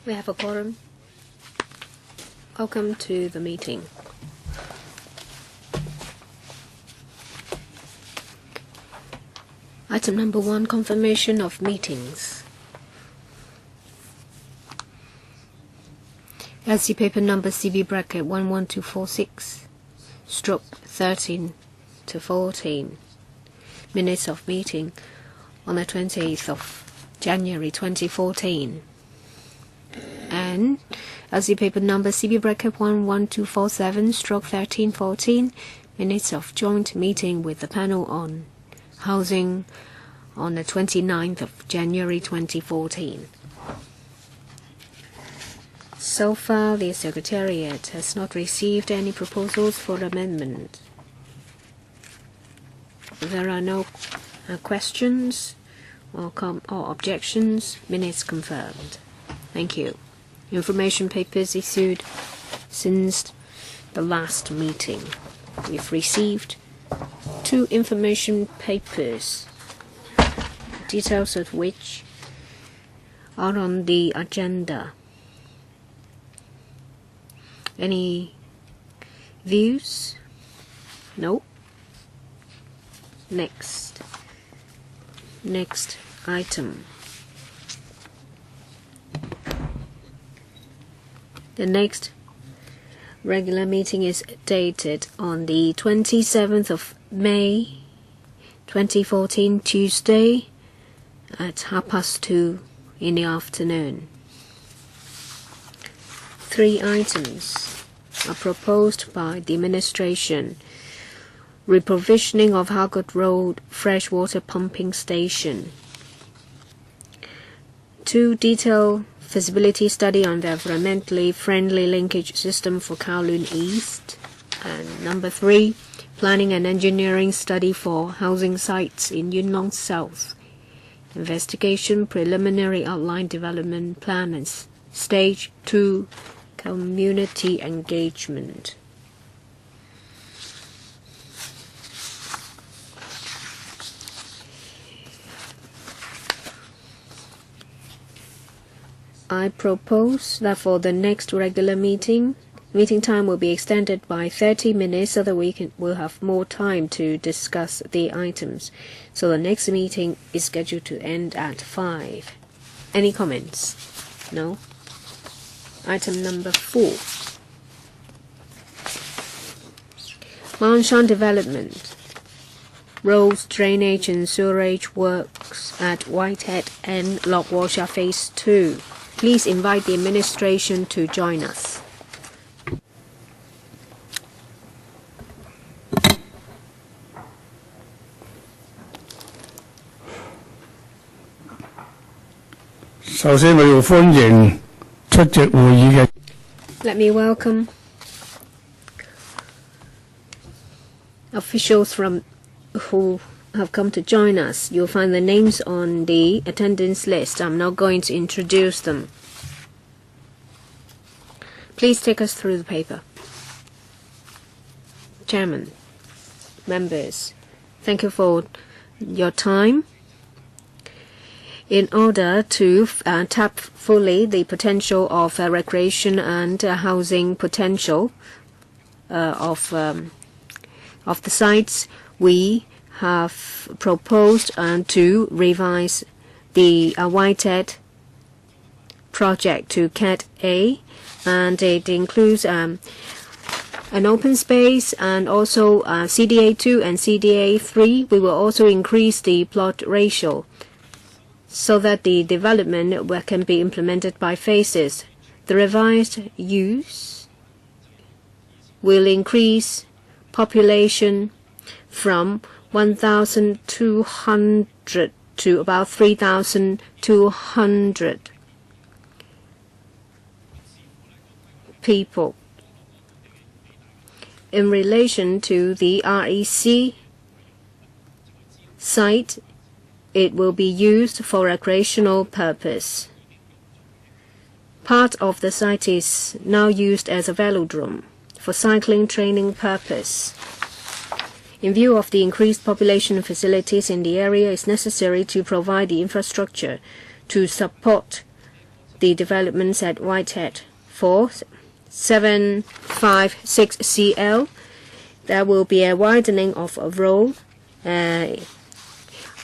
We have a quorum. Welcome to the meeting. Item number 1, confirmation of meetings. LC paper number CV bracket 11246, stroke 13 to 14. Minutes of meeting on the 28th of January 2014. And LC paper number CV bracket 11247, stroke 1314. Minutes of joint meeting with the panel on housing on the 29th of January 2014. So far, the Secretariat has not received any proposals for amendment. There are no questions or objections. Minutes confirmed. Thank you. Information papers issued since the last meeting. We've received 2 information papers, details of which are on the agenda. Any views? No. Next item. The next regular meeting is dated on the 27th of May 2014, Tuesday at 2:30 in the afternoon. 3 items are proposed by the administration. Reprovisioning of Harcourt Road freshwater pumping station. 2 detailed feasibility study on the environmentally friendly linkage system for Kowloon East. And number 3, planning and engineering study for housing sites in Yuen Long South. Investigation preliminary outline development plan and stage 2 community engagement. I propose that for the next regular meeting time will be extended by 30 minutes so that we will have more time to discuss the items. So the next meeting is scheduled to end at 5. Any comments? No? Item number 4. Mount Shan Development. Roads, drainage and sewerage works at Whitehead and Lockwasher Phase 2. Please invite the administration to join us. Let me welcome officials from who have come to join us. You'll find the names on the attendance list. I'm not going to introduce them. Please take us through the paper. Chairman, members, thank you for your time. In order to tap fully the potential of recreation and housing potential of the sites, we have proposed to revise the Whitehead project to Cat A, and it includes an open space and also CDA 2 and CDA 3. We will also increase the plot ratio so that the development can be implemented by phases. The revised use will increase population from 1,200 to about 3,200 people. In relation to the REC site, it will be used for recreational purpose. Part of the site is now used as a velodrome for cycling training purpose. In view of the increased population facilities in the area, it is necessary to provide the infrastructure to support the developments at Whitehead. For 756 CL, there will be a widening of a road, a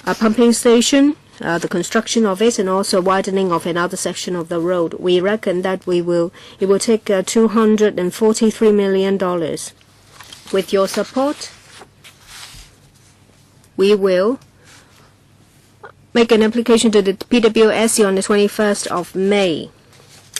pumping station, the construction of it, and also widening of another section of the road. We reckon that it will take $243 million. With your support, we will make an application to the PWSC on the 21st of May.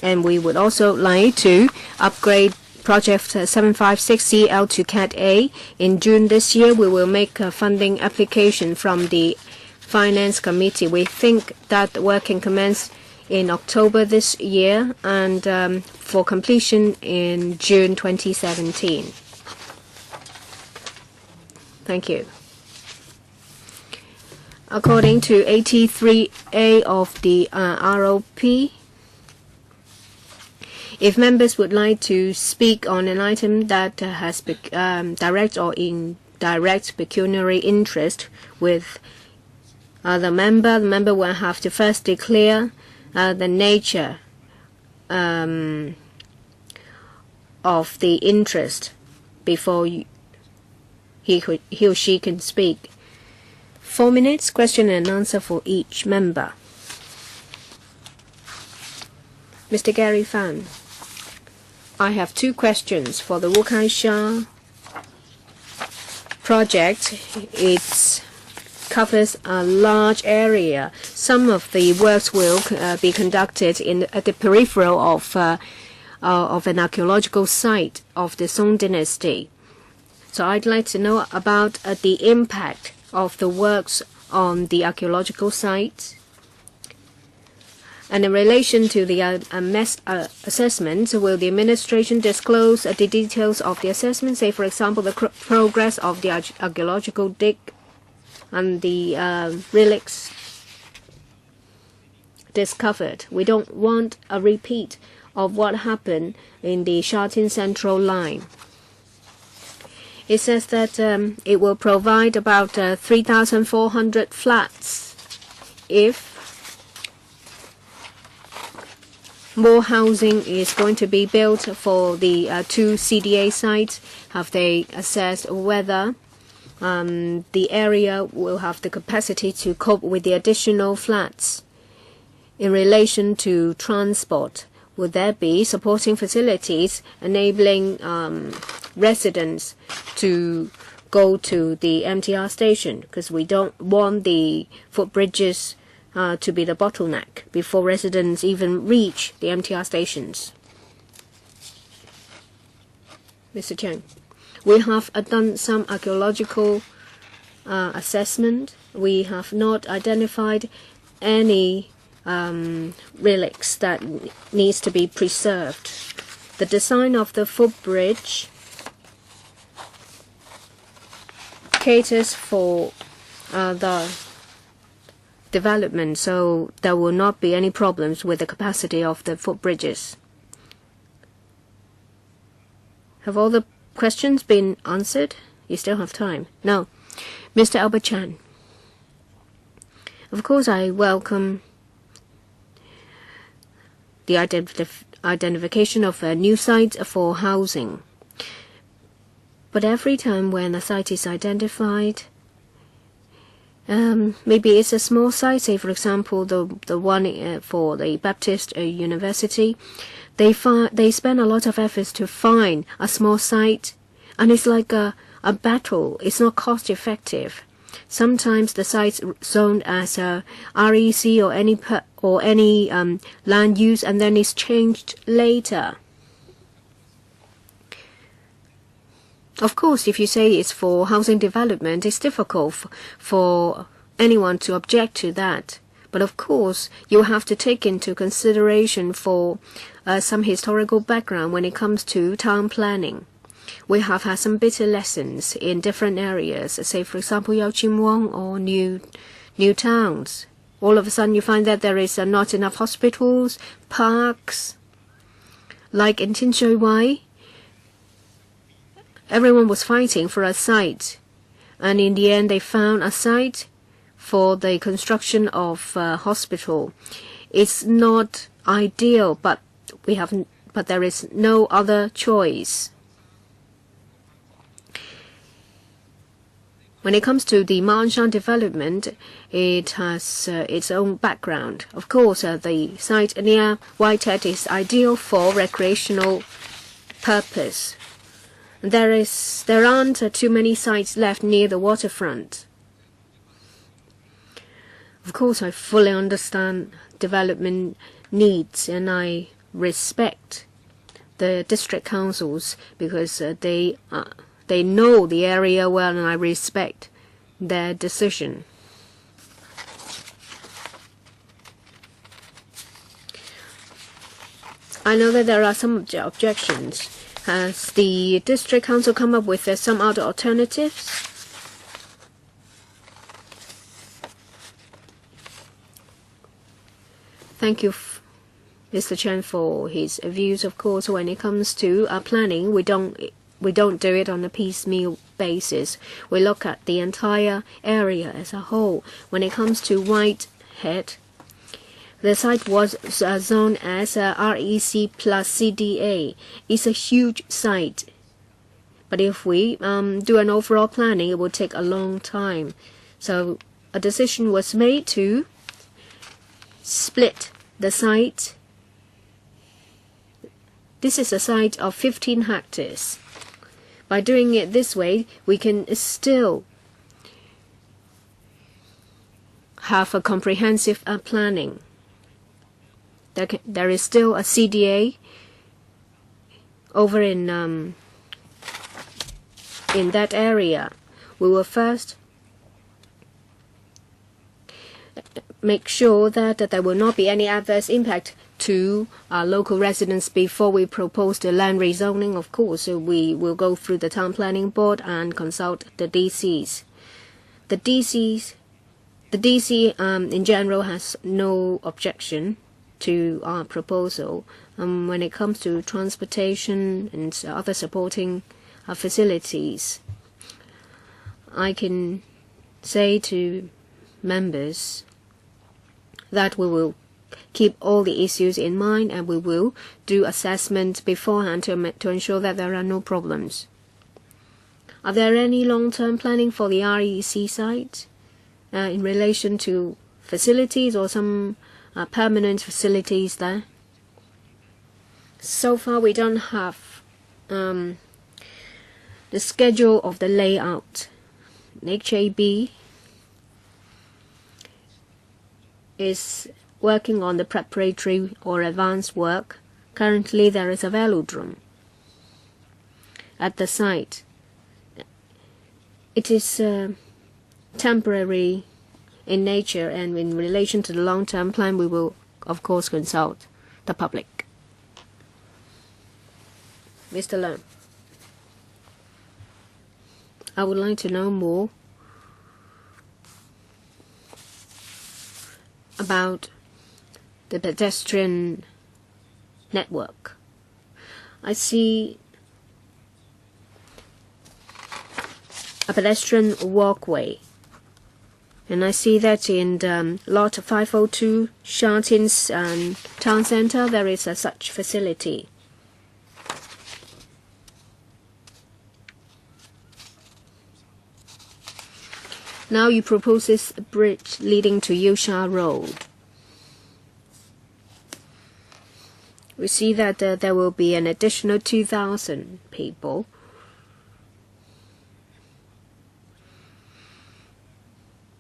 And we would also like to upgrade Project 756CL to Cat A. In June this year, we will make a funding application from the Finance Committee. We think that work can commence in October this year and for completion in June 2017. Thank you. According to 83A of the ROP, if members would like to speak on an item that has direct or indirect pecuniary interest with the member will have to first declare the nature of the interest before he or she can speak. 4 minutes, question and answer for each member. Mr. Gary Fan, I have 2 questions for the Wukai Sha project. It covers a large area. Some of the works will be conducted at the peripheral of an archaeological site of the Song Dynasty. So I'd like to know about the impact of the works on the archaeological site. And in relation to the assessment, will the administration disclose the details of the assessment, say, for example, the progress of the archaeological dig and the relics discovered? We don't want a repeat of what happened in the Shatin Central Line. It says that it will provide about 3,400 flats if more housing is going to be built for the 2 CDA sites. Have they assessed whether the area will have the capacity to cope with the additional flats? In relation to transport, would there be supporting facilities enabling residents to go to the MTR station? Because we don't want the footbridges to be the bottleneck before residents even reach the MTR stations. Mr. Chang, we have done some archaeological assessment. We have not identified any relics that needs to be preserved. The design of the footbridge caters for the development, so there will not be any problems with the capacity of the footbridges. Have all the questions been answered? You still have time. No. Mr. Albert Chan. Of course, I welcome the identification of a new site for housing. But every time when a site is identified, maybe it's a small site, say for example the one for the Baptist University, they spend a lot of efforts to find a small site, and it's like a battle. It's not cost effective. Sometimes the site's zoned as a REC or any land use, and then it's changed later. Of course, if you say it's for housing development, it's difficult for anyone to object to that. But of course, you have to take into consideration for some historical background when it comes to town planning. We have had some bitter lessons in different areas, say for example Yao Chim Wong or new towns. All of a sudden you find that there is not enough hospitals, parks. Like in Tin Shui Wai, everyone was fighting for a site, and in the end they found a site for the construction of a hospital. It's not ideal, but there is no other choice. When it comes to the Manshan development, it has its own background. Of course, the site near Whitehead is ideal for recreational purpose. There aren't too many sites left near the waterfront. Of course, I fully understand development needs, and I respect the district councils because they know the area well, and I respect their decision. I know that there are some objections. Has the district council come up with some other alternatives? Thank you, Mr. Chen, for his views. Of course, when it comes to planning, we don't do it on a piecemeal basis. We look at the entire area as a whole. When it comes to Whitehead, the site was zoned as REC plus CDA. It's a huge site, but if we do an overall planning, it will take a long time. So a decision was made to split the site. This is a site of 15 hectares. By doing it this way, we can still have a comprehensive planning. There is still a CDA over in that area. We will first make sure that there will not be any adverse impact to local residents before we propose the land rezoning. Of course, we will go through the town planning board and consult the DCs. The DC in general has no objection to our proposal. When it comes to transportation and other supporting facilities, I can say to members that we will keep all the issues in mind, and we will do assessment beforehand to ensure that there are no problems. Are there any long-term planning for the REC site in relation to facilities or some permanent facilities there? So far, we don't have the schedule of the layout. HAB is working on the preparatory or advanced work. Currently, there is a velodrome at the site. It is temporary in nature, and in relation to the long-term plan, we will, of course, consult the public. Mr. Leung, I would like to know more about the pedestrian network. I see a pedestrian walkway, and I see that in lot 502 Shatin's town center there is such facility. Now you propose this bridge leading to Yusha Road. We see that there will be an additional 2,000 people.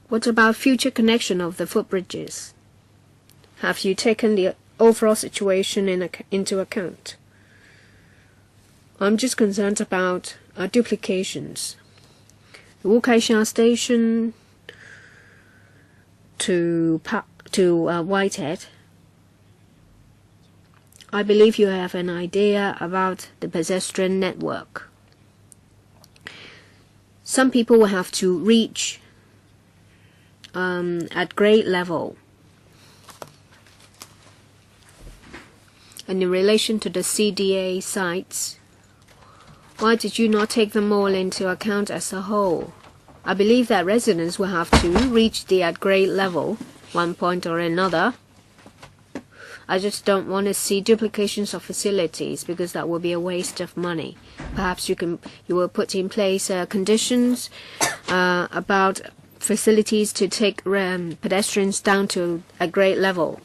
What about future connection of the footbridges? Have you taken the overall situation into account? I'm just concerned about duplications. The Wukaisha station to Whitehead. I believe you have an idea about the pedestrian network. Some people will have to reach at grade level. And in relation to the CDA sites, why did you not take them all into account as a whole? I believe that residents will have to reach the at grade level, one point or another. I just don't want to see duplications of facilities because that will be a waste of money. Perhaps you will put in place conditions about facilities to take pedestrians down to a grade level.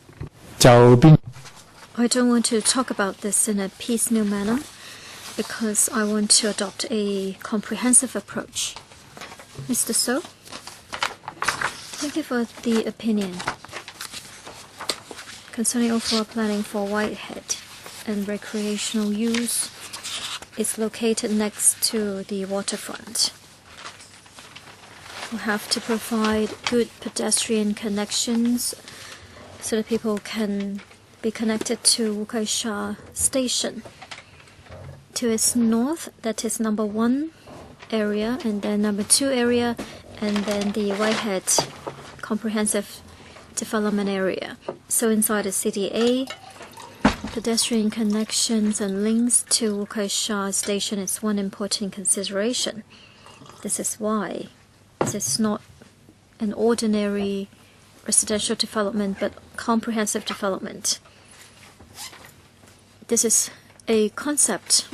I don't want to talk about this in a piecemeal manner because I want to adopt a comprehensive approach. Mr. So, thank you for the opinion. Concerning overall planning for Whitehead and recreational use, it's located next to the waterfront. We have to provide good pedestrian connections so that people can be connected to Wuk Kai Sha Station. To its north, that is number 1 area, and then number 2 area, and then the Whitehead comprehensive development area. So inside the CDA, pedestrian connections and links to Wuk Kai Sha Station is one important consideration. This is why this is not an ordinary residential development but comprehensive development. This is a concept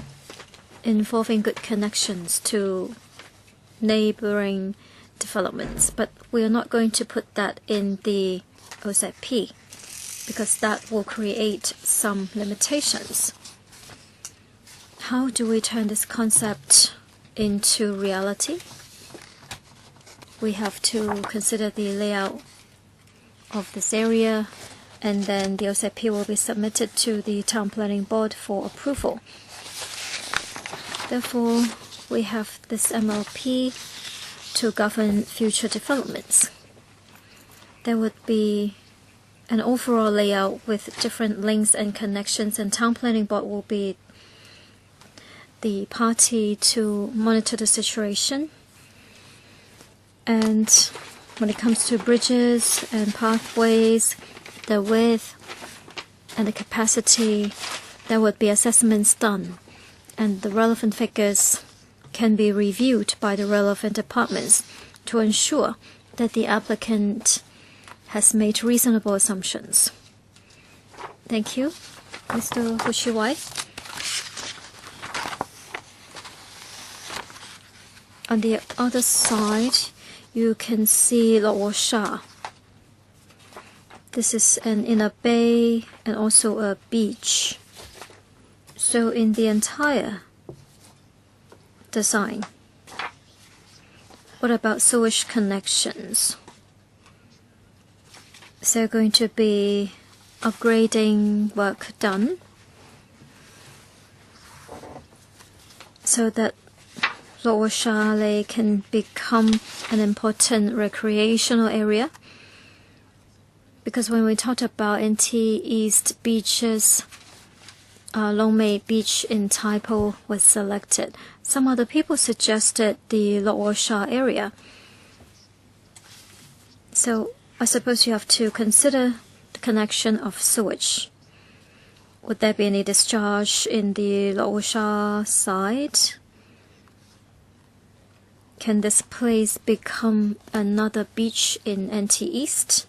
involving good connections to neighboring developments, but we are not going to put that in the OZP because that will create some limitations. How do we turn this concept into reality? We have to consider the layout of this area, and then the OZP will be submitted to the Town Planning Board for approval. Therefore, we have this MLP to govern future developments. There would be an overall layout with different links and connections, and Town Planning Board will be the party to monitor the situation. And when it comes to bridges and pathways, the width and the capacity, there would be assessments done, and the relevant figures can be reviewed by the relevant departments to ensure that the applicant has made reasonable assumptions. Thank you. Mr. Kwok-wai. On the other side, you can see Lok Wor Sha. This is an inner bay and also a beach. So in the entire design, what about sewage connections? Is there going to be upgrading work done so that Lok Wor Sha Lake can become an important recreational area? Because when we talked about NT East beaches, Long Mei Beach in Tai Po was selected. Some other people suggested the Lok Wor Sha area. So I suppose you have to consider the connection of sewage. Would there be any discharge in the Lok Wor Sha side? Can this place become another beach in NT East?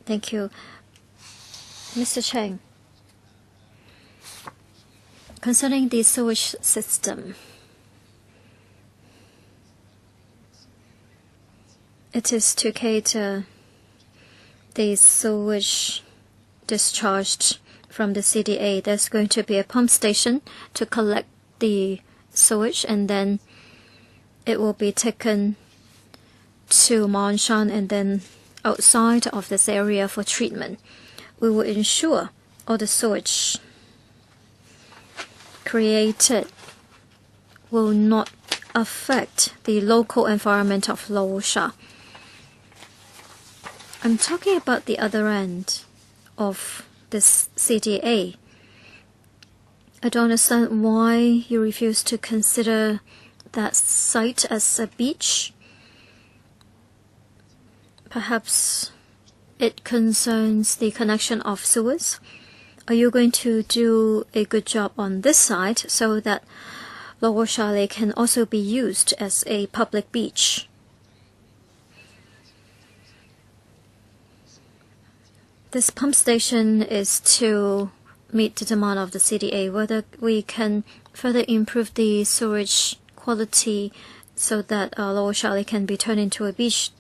Thank you. Mr. Cheng, concerning the sewage system, it is to cater the sewage discharged from the CDA. There's going to be a pump station to collect the sewage, and then it will be taken to Ma Shan and then outside of this area for treatment. We will ensure all the sewage created will not affect the local environment of Lok Wor Sha. I'm talking about the other end of this CDA. I don't understand why you refuse to consider that site as a beach. Perhaps it concerns the connection of sewers. Are you going to do a good job on this side so that Lok Wor Sha Lake can also be used as a public beach? This pump station is to meet the demand of the CDA. Whether we can further improve the sewage quality so that Lower Charlie can be turned into a beach,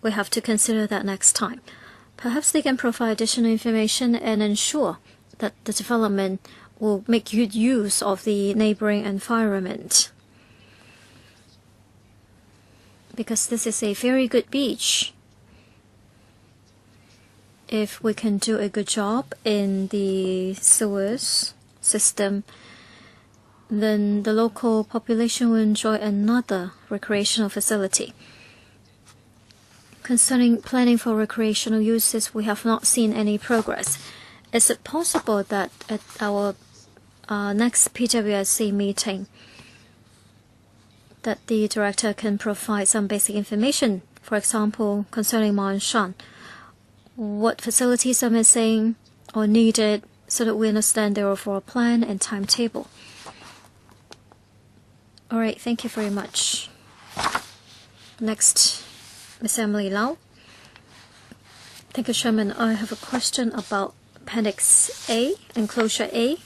we have to consider that next time. Perhaps they can provide additional information and ensure that the development will make good use of the neighboring environment. Because this is a very good beach. If we can do a good job in the sewers system, then the local population will enjoy another recreational facility. Concerning planning for recreational uses, we have not seen any progress. Is it possible that at our next PWSC meeting that the director can provide some basic information, for example, concerning Monshan, what facilities are missing or needed, so that we understand their overall plan and timetable? All right, thank you very much. Next, Ms. Emily Lau. Thank you, Chairman. I have a question about Appendix A, Enclosure A.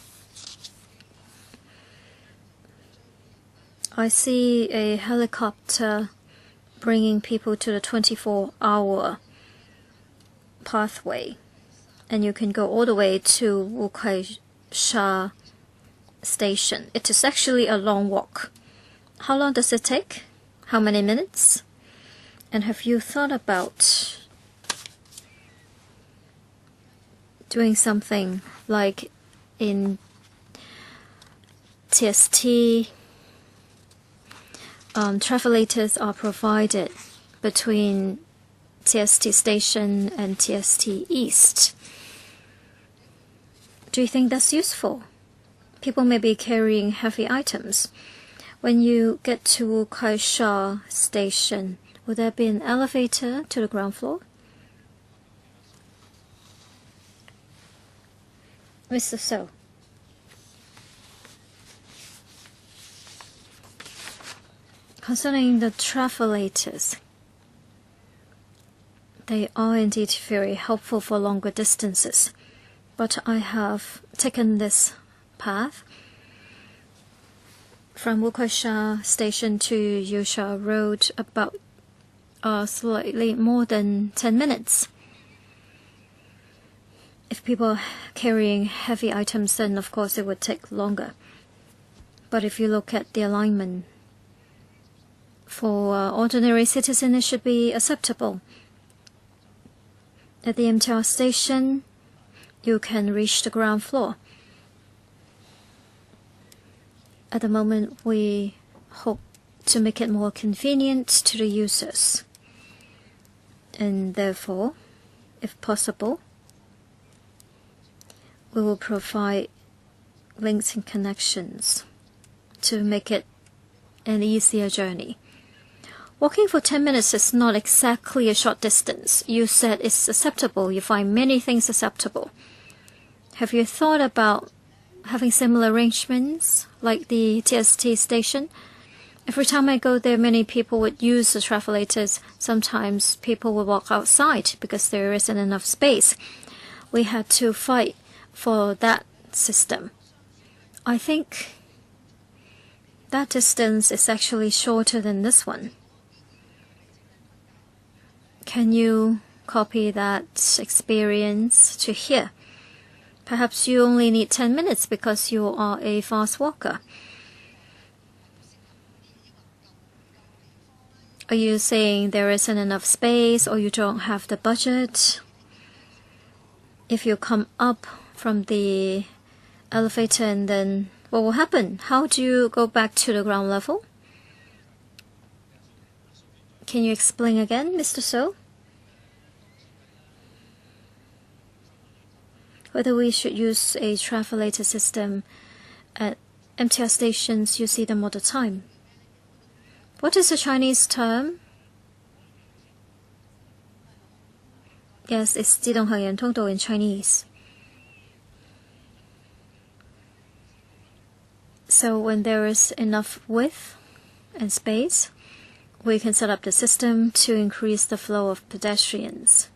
I see a helicopter bringing people to the 24-hour pathway, and you can go all the way to Wu Kai Sha station. It is actually a long walk. How long does it take? How many minutes? And have you thought about doing something like in TST, travelators are provided between TST station and TST East. Do you think that's useful? People may be carrying heavy items. When you get to Wu Kai Sha station, will there be an elevator to the ground floor? Mr. So. Concerning the travelators, they are indeed very helpful for longer distances, but I have taken this path from Wu Kai Sha station to Yusha Road about slightly more than 10 minutes. If people are carrying heavy items, then of course it would take longer. But if you look at the alignment, for ordinary citizens, it should be acceptable. At the MTR station, you can reach the ground floor. At the moment, we hope to make it more convenient to the users. And therefore, if possible, we will provide links and connections to make it an easier journey. Walking for 10 minutes is not exactly a short distance. You said it's acceptable. You find many things acceptable. Have you thought about having similar arrangements like the TST station? Every time I go there, many people would use the travelators. Sometimes people would walk outside because there isn't enough space. We had to fight for that system. I think that distance is actually shorter than this one. Can you copy that experience to here? Perhaps you only need 10 minutes because you are a fast walker. Are you saying there isn't enough space or you don't have the budget? If you come up from the elevator, and then what will happen? How do you go back to the ground level? Can you explain again, Mr. So? Whether we should use a travelator system at MTR stations, you see them all the time. What is the Chinese term? Yes, it's 自动行人通道 in Chinese. So when there is enough width and space, we can set up the system to increase the flow of pedestrians.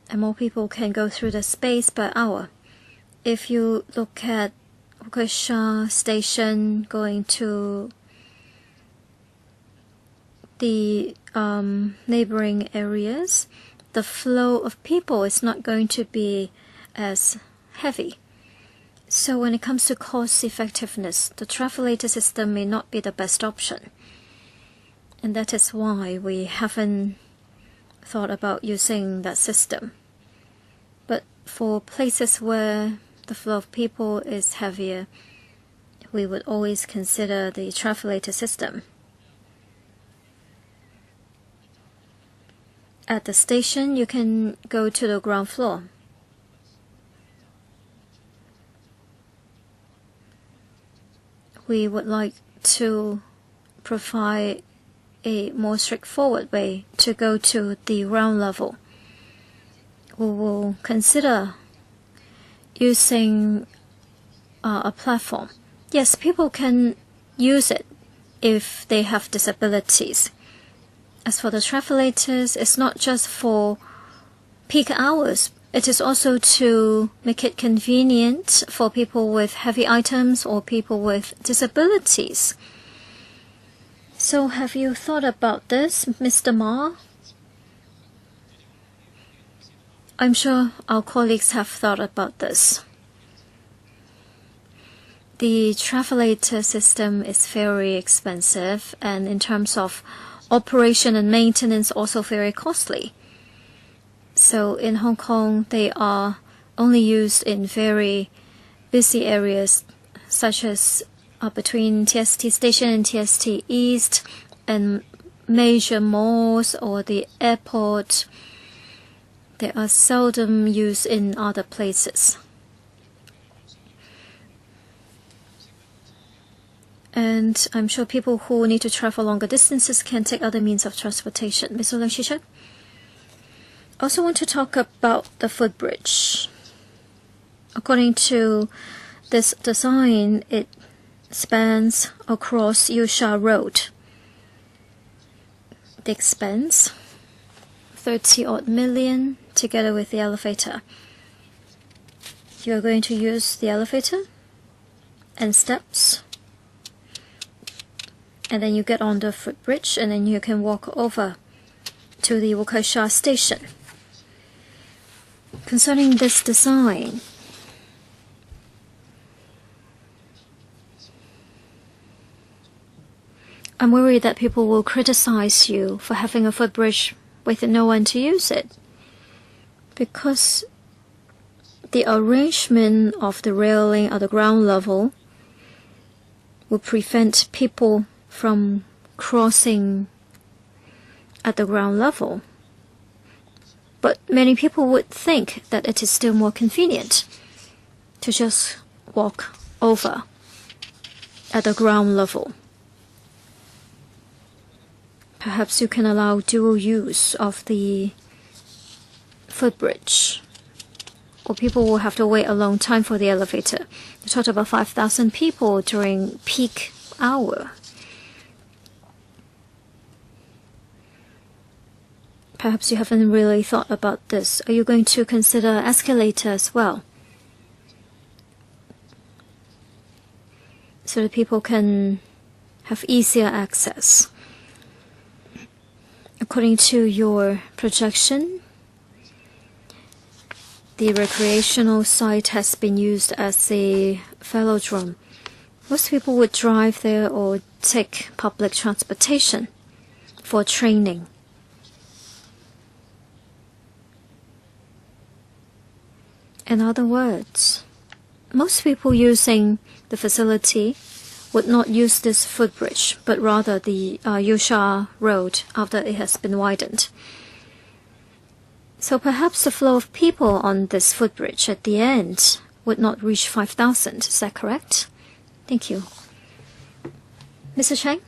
and more people can go through the space per hour. If you look at Waukesha Station going to the neighboring areas, the flow of people is not going to be as heavy. So when it comes to cost effectiveness, the travelator system may not be the best option. And that is why we haven't thought about using that system. But for places where the flow of people is heavier, we would always consider the travelator system. At the station, you can go to the ground floor. We would like to provide a more straightforward way to go to the ground level. We will consider using a platform. Yes, people can use it if they have disabilities. As for the travelators, it's not just for peak hours. It is also to make it convenient for people with heavy items or people with disabilities. So have you thought about this, Mr. Ma? I'm sure our colleagues have thought about this. The travelator system is very expensive, and in terms of operation and maintenance also very costly. So in Hong Kong, they are only used in very busy areas, such as between TST Station and TST East, and major malls or the airport. They are seldom used in other places. And I'm sure people who need to travel longer distances can take other means of transportation. Mr. Leung Shishak? Also want to talk about the footbridge. According to this design, it spans across Yusha Road. The expense, 30-odd million, together with the elevator. You are going to use the elevator and steps, and then you get on the footbridge, and then you can walk over to the Waukesha station. Concerning this design, I'm worried that people will criticize you for having a footbridge with no one to use it, because the arrangement of the railing at the ground level will prevent people from crossing at the ground level. But many people would think that it is still more convenient to just walk over at the ground level. Perhaps you can allow dual use of the footbridge, or people will have to wait a long time for the elevator. You talked about 5,000 people during peak hour. Perhaps you haven't really thought about this. Are you going to consider escalator as well, so that people can have easier access? According to your projection, the recreational site has been used as a velodrome. Most people would drive there or take public transportation for training. In other words, most people using the facility would not use this footbridge, but rather the Yusha Road after it has been widened. So perhaps the flow of people on this footbridge at the end would not reach 5,000. Is that correct? Thank you. Mr. Cheng?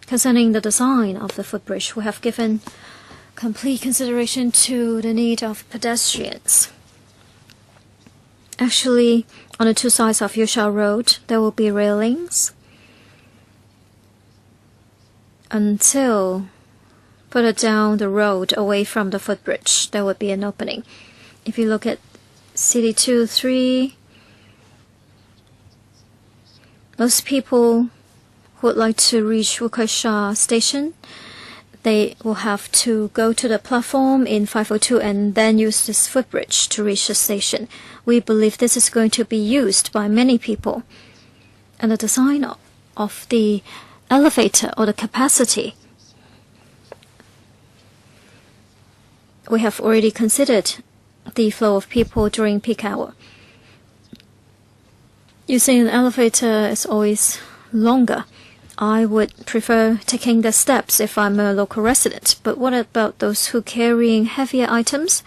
Concerning the design of the footbridge, we have given complete consideration to the need of pedestrians. Actually, on the two sides of Yusha Road, there will be railings until further down the road away from the footbridge, there would be an opening. If you look at CD2, 3, most people who would like to reach Wukai station, they will have to go to the platform in 502 and then use this footbridge to reach the station. We believe this is going to be used by many people. And the design of the elevator or the capacity, we have already considered the flow of people during peak hour. Using an elevator is always longer. I would prefer taking the steps if I'm a local resident. But what about those who carrying heavier items?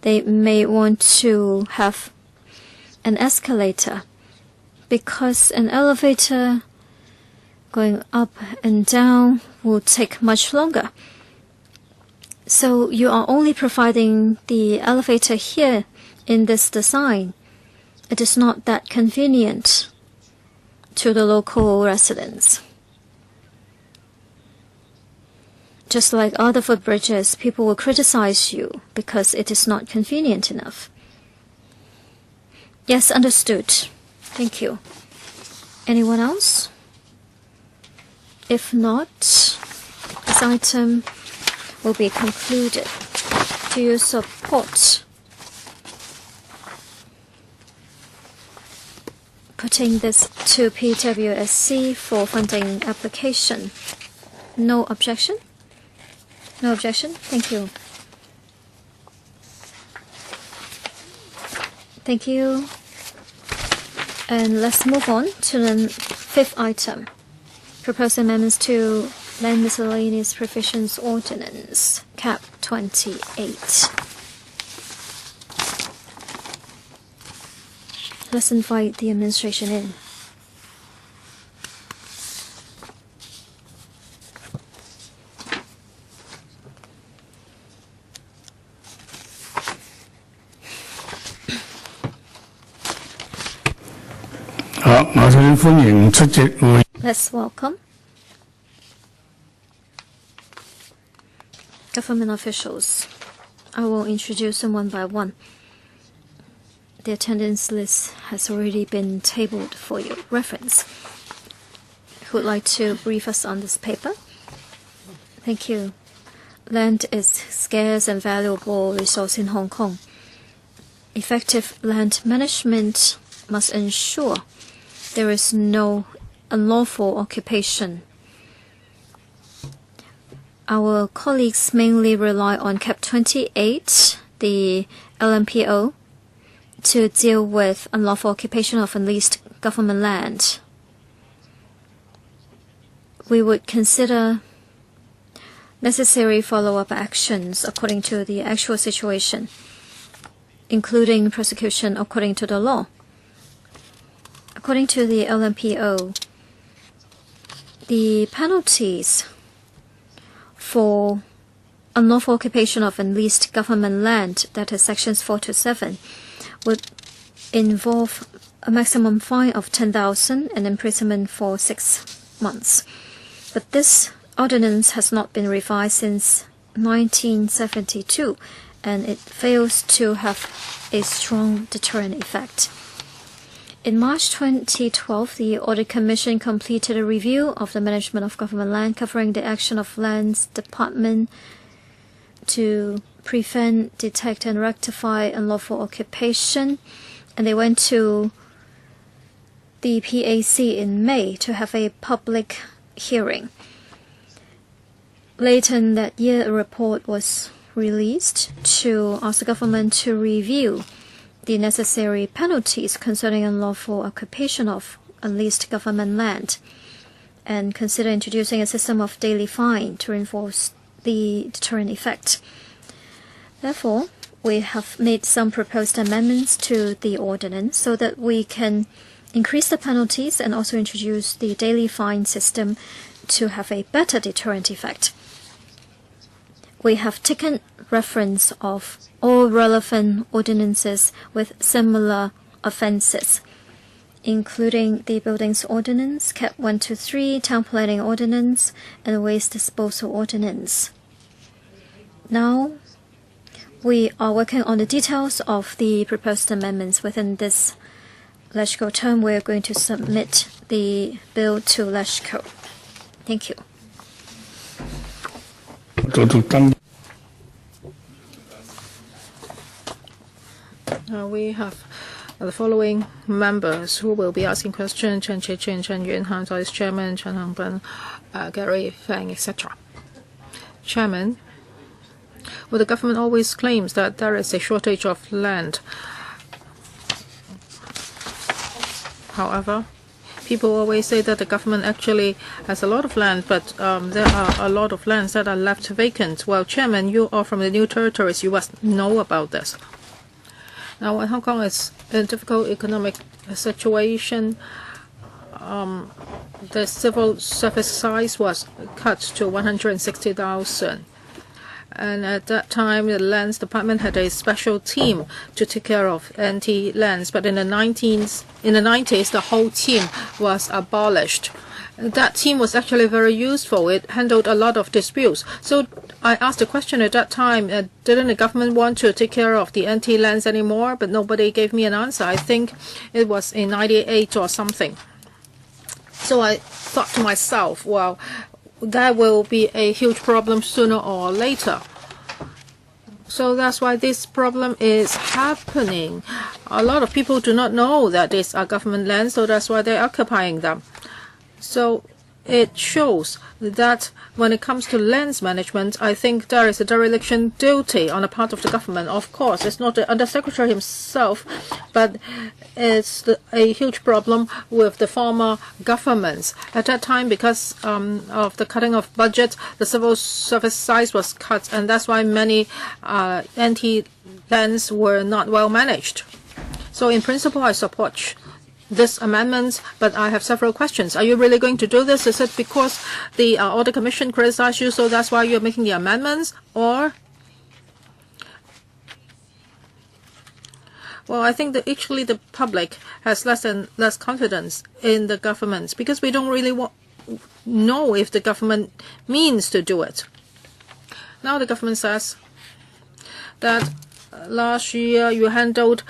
They may want to have an escalator, because an elevator going up and down will take much longer. So you are only providing the elevator here in this design. It is not that convenient to the local residents. Just like other footbridges, people will criticize you because it is not convenient enough. Yes, understood. Thank you. Anyone else? If not, this item will be concluded. Do you support putting this to PWSC for funding application? No objection? No objection? Thank you. Thank you. And let's move on to the fifth item. Proposed amendments to Land Miscellaneous Provisions Ordinance, Cap 28. Let's invite the administration in. Let's welcome government officials. I will introduce them one by one. The attendance list has already been tabled for your reference. Who would like to brief us on this paper? Thank you. Land is scarce and valuable resource in Hong Kong. Effective land management must ensure there is no unlawful occupation. Our colleagues mainly rely on Cap 28, the LMPO, to deal with unlawful occupation of unleased government land. We would consider necessary follow-up actions according to the actual situation, including prosecution according to the law. According to the LMPO, the penalties for unlawful occupation of unleased government land, that is sections 4 to 7, would involve a maximum fine of 10,000 and imprisonment for 6 months. But this ordinance has not been revised since 1972, and it fails to have a strong deterrent effect. In March 2012, the Audit Commission completed a review of the management of government land, covering the action of Lands Department to prevent, detect, and rectify unlawful occupation. And they went to the PAC in May to have a public hearing. Later in that year, a report was released to ask the government to review the necessary penalties concerning unlawful occupation of unleased government land and consider introducing a system of daily fine to reinforce the deterrent effect. Therefore, we have made some proposed amendments to the ordinance so that we can increase the penalties and also introduce the daily fine system to have a better deterrent effect. We have taken reference of all relevant ordinances with similar offences, including the Buildings Ordinance, Cap 1 to 3, Town Planning Ordinance, and Waste Disposal Ordinance. Now, we are working on the details of the proposed amendments. Within this legislative term, we are going to submit the bill to legislature. Thank you. We have the following members who will be asking questions: Chen Chi-chin, Chen Yunhan, Vice Chairman, Chen Hongben, Gary Fang, etc. Chairman, well, the government always claims that there is a shortage of land. However, people always say that the government actually has a lot of land, but there are a lot of lands that are left vacant. Well, Chairman, you are from the New Territories. You must know about this. Now, when Hong Kong is in a difficult economic situation, the civil service size was cut to 160,000. And at that time, the Lands Department had a special team to take care of anti lands. But in the 90s, the whole team was abolished. That team was actually very useful. It handled a lot of disputes. So I asked the question at that time, didn't the government want to take care of the anti lands anymore? But nobody gave me an answer. I think it was in 98 or something. So I thought to myself, well, that will be a huge problem sooner or later. So that's why this problem is happening. A lot of people do not know that these are government lands, so that's why they're occupying them. So it shows that when it comes to lands management, I think there is a dereliction duty on the part of the government. Of course, it's not the Undersecretary himself, but it's a huge problem with the former governments. At that time, because of the cutting of budget, the civil service size was cut, and that's why many anti-lands were not well managed. So in principle, I support this amendment, but I have several questions. Are you really going to do this? Is it because the Audit Commission criticized you, so that's why you're making the amendments? Or, well, I think that actually the public has less and less confidence in the government because we don't really know if the government means to do it. Now the government says that last year you handled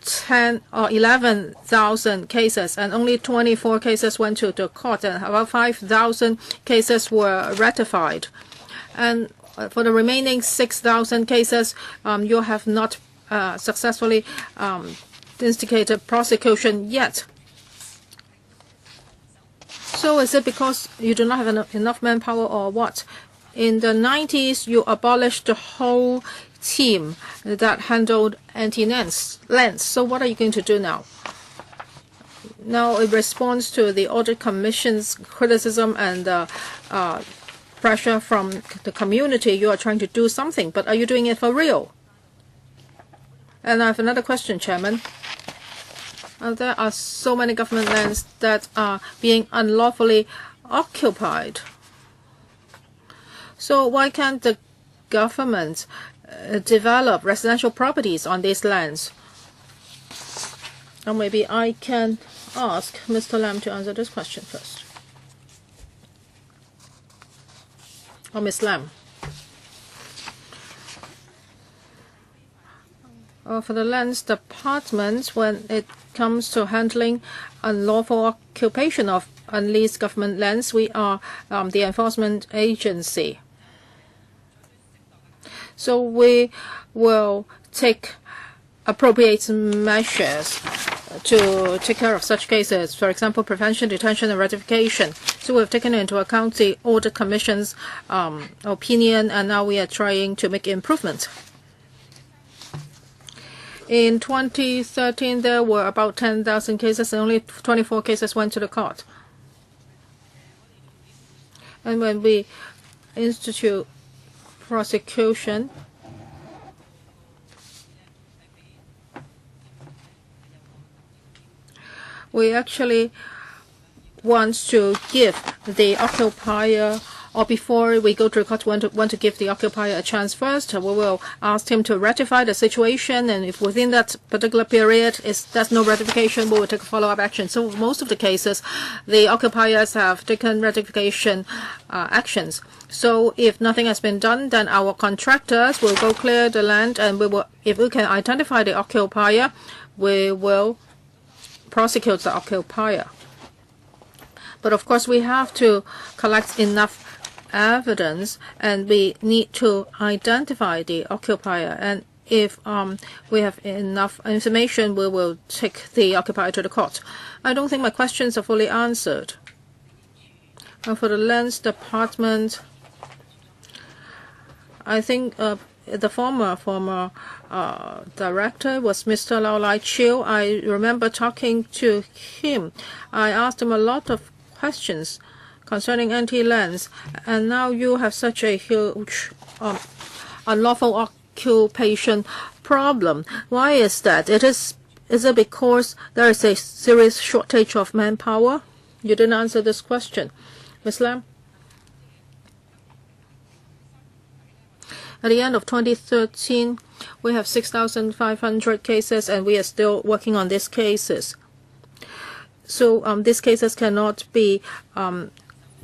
10 or 11,000 cases, and only 24 cases went to the court, and about 5,000 cases were ratified. And for the remaining 6,000 cases, you have not successfully instigated prosecution yet. So is it because you do not have enough manpower or what? In the 90s, you abolished the whole team that handled anti-lands. So what are you going to do now? Now, in response to the Audit Commission's criticism and pressure from the community, you are trying to do something, but are you doing it for real? And I have another question, Chairman. There are so many government lands that are being unlawfully occupied. So why can't the government develop residential properties on these lands? Or maybe I can ask Mr. Lam to answer this question first. Or Ms. Lam. For the Lands Department, when it comes to handling unlawful occupation of unleased government lands, we are the enforcement agency. So we will take appropriate measures to take care of such cases. For example, prevention, detention, and ratification. So we've taken into account the Audit Commission's opinion, and now we are trying to make improvements. In 2013, there were about 10,000 cases, and only 24 cases went to the court. And when we institute prosecution, we actually want to give the occupier or before we go to the court, want to give the occupier a chance first. We will ask him to ratify the situation, and if within that particular period there's no ratification, we will take follow-up action. So most of the cases, the occupiers have taken ratification actions. So if nothing has been done, then our contractors will go clear the land, and if we can identify the occupier, we will prosecute the occupier. But of course, we have to collect enough evidence, and we need to identify the occupier. And if we have enough information, we will take the occupier to the court. I don't think my questions are fully answered. And for the Lands Department, I think the former director was Mr. Lau Lai Chiu. I remember talking to him. I asked him a lot of questions concerning anti-lands, and now you have such a huge unlawful occupation problem. Why is that? Is it because there is a serious shortage of manpower? You didn't answer this question. Ms. Lam? At the end of 2013, we have 6,500 cases, and we are still working on these cases. So these cases cannot be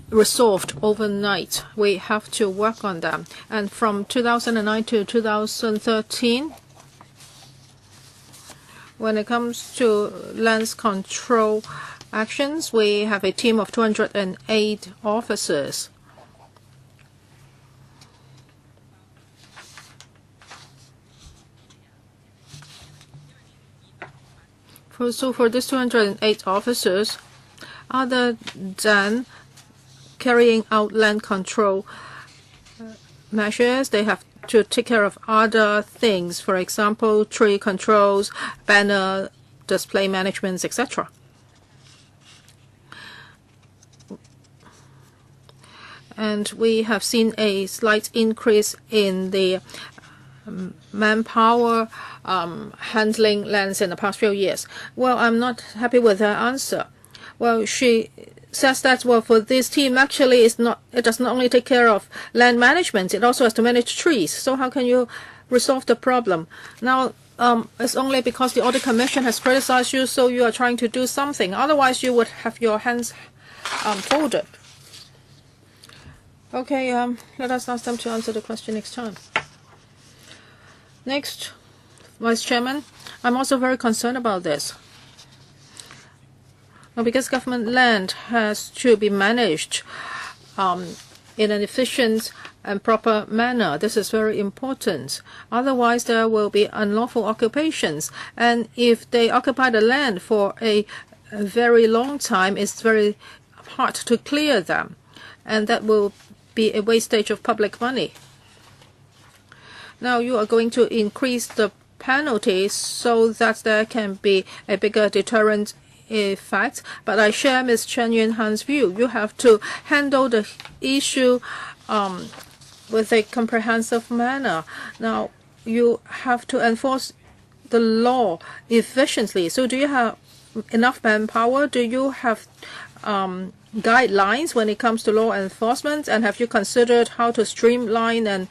resolved overnight. We have to work on them. And from 2009 to 2013, when it comes to lands control actions, we have a team of 208 officers. So for these 208 officers, other than carrying out land control measures, they have to take care of other things, for example, tree controls, banner display management, etc. And we have seen a slight increase in the manpower handling lands in the past few years. Well, I'm not happy with her answer. Well, she says that, well, for this team, actually, it does not only take care of land management, it also has to manage trees. So how can you resolve the problem? Now, it's only because the Audit Commission has criticized you, so you are trying to do something. Otherwise, you would have your hands folded. Okay, let us ask them to answer the question next time. Next, Vice Chairman, I'm also very concerned about this. Because government land has to be managed in an efficient and proper manner. This is very important. Otherwise, there will be unlawful occupations. And if they occupy the land for a very long time, it's very hard to clear them. And that will be a wastage of public money. Now you are going to increase the penalties so that there can be a bigger deterrent effect. But I share Ms. Chen Yunhan's view. You have to handle the issue with a comprehensive manner. Now you have to enforce the law efficiently. So do you have enough manpower? Do you have guidelines when it comes to law enforcement? And have you considered how to streamline and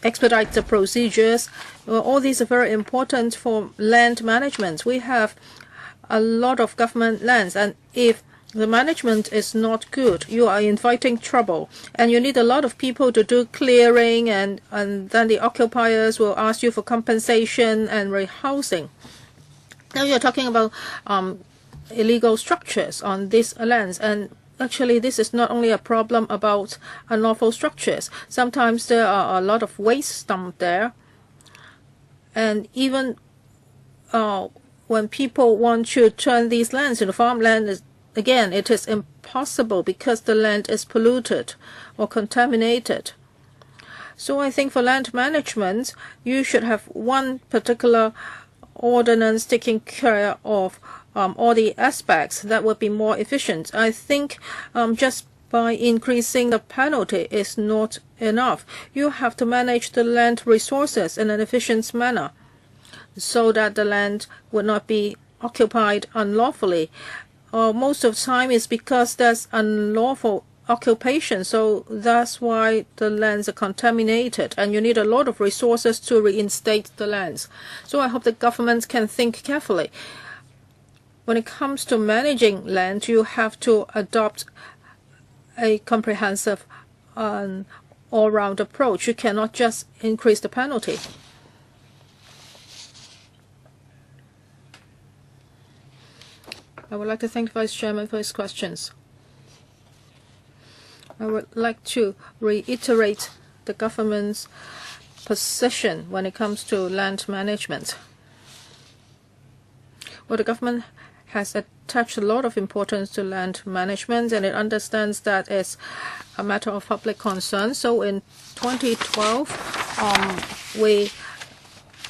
expedite the procedures? Well, all these are very important for land management. We have a lot of government lands, and if the management is not good, you are inviting trouble, and you need a lot of people to do clearing, and then the occupiers will ask you for compensation and rehousing. Now you're talking about illegal structures on these lands, and actually, this is not only a problem about unlawful structures. Sometimes there are a lot of waste dumped there. And even when people want to turn these lands into farmland, again, it is impossible because the land is polluted or contaminated. So I think for land management, you should have one particular ordinance taking care of all the aspects that would be more efficient. I think just by increasing the penalty is not enough. You have to manage the land resources in an efficient manner so that the land would not be occupied unlawfully. Most of the time it's because there's unlawful occupation, so that's why the lands are contaminated, and you need a lot of resources to reinstate the lands. So I hope the government can think carefully. When it comes to managing land, you have to adopt a comprehensive all-round approach. You cannot just increase the penalty. I would like to thank the Vice Chairman for his questions. I would like to reiterate the government's position when it comes to land management. Well, the government has attached a lot of importance to land management, and it understands that it's a matter of public concern. So in 2012, we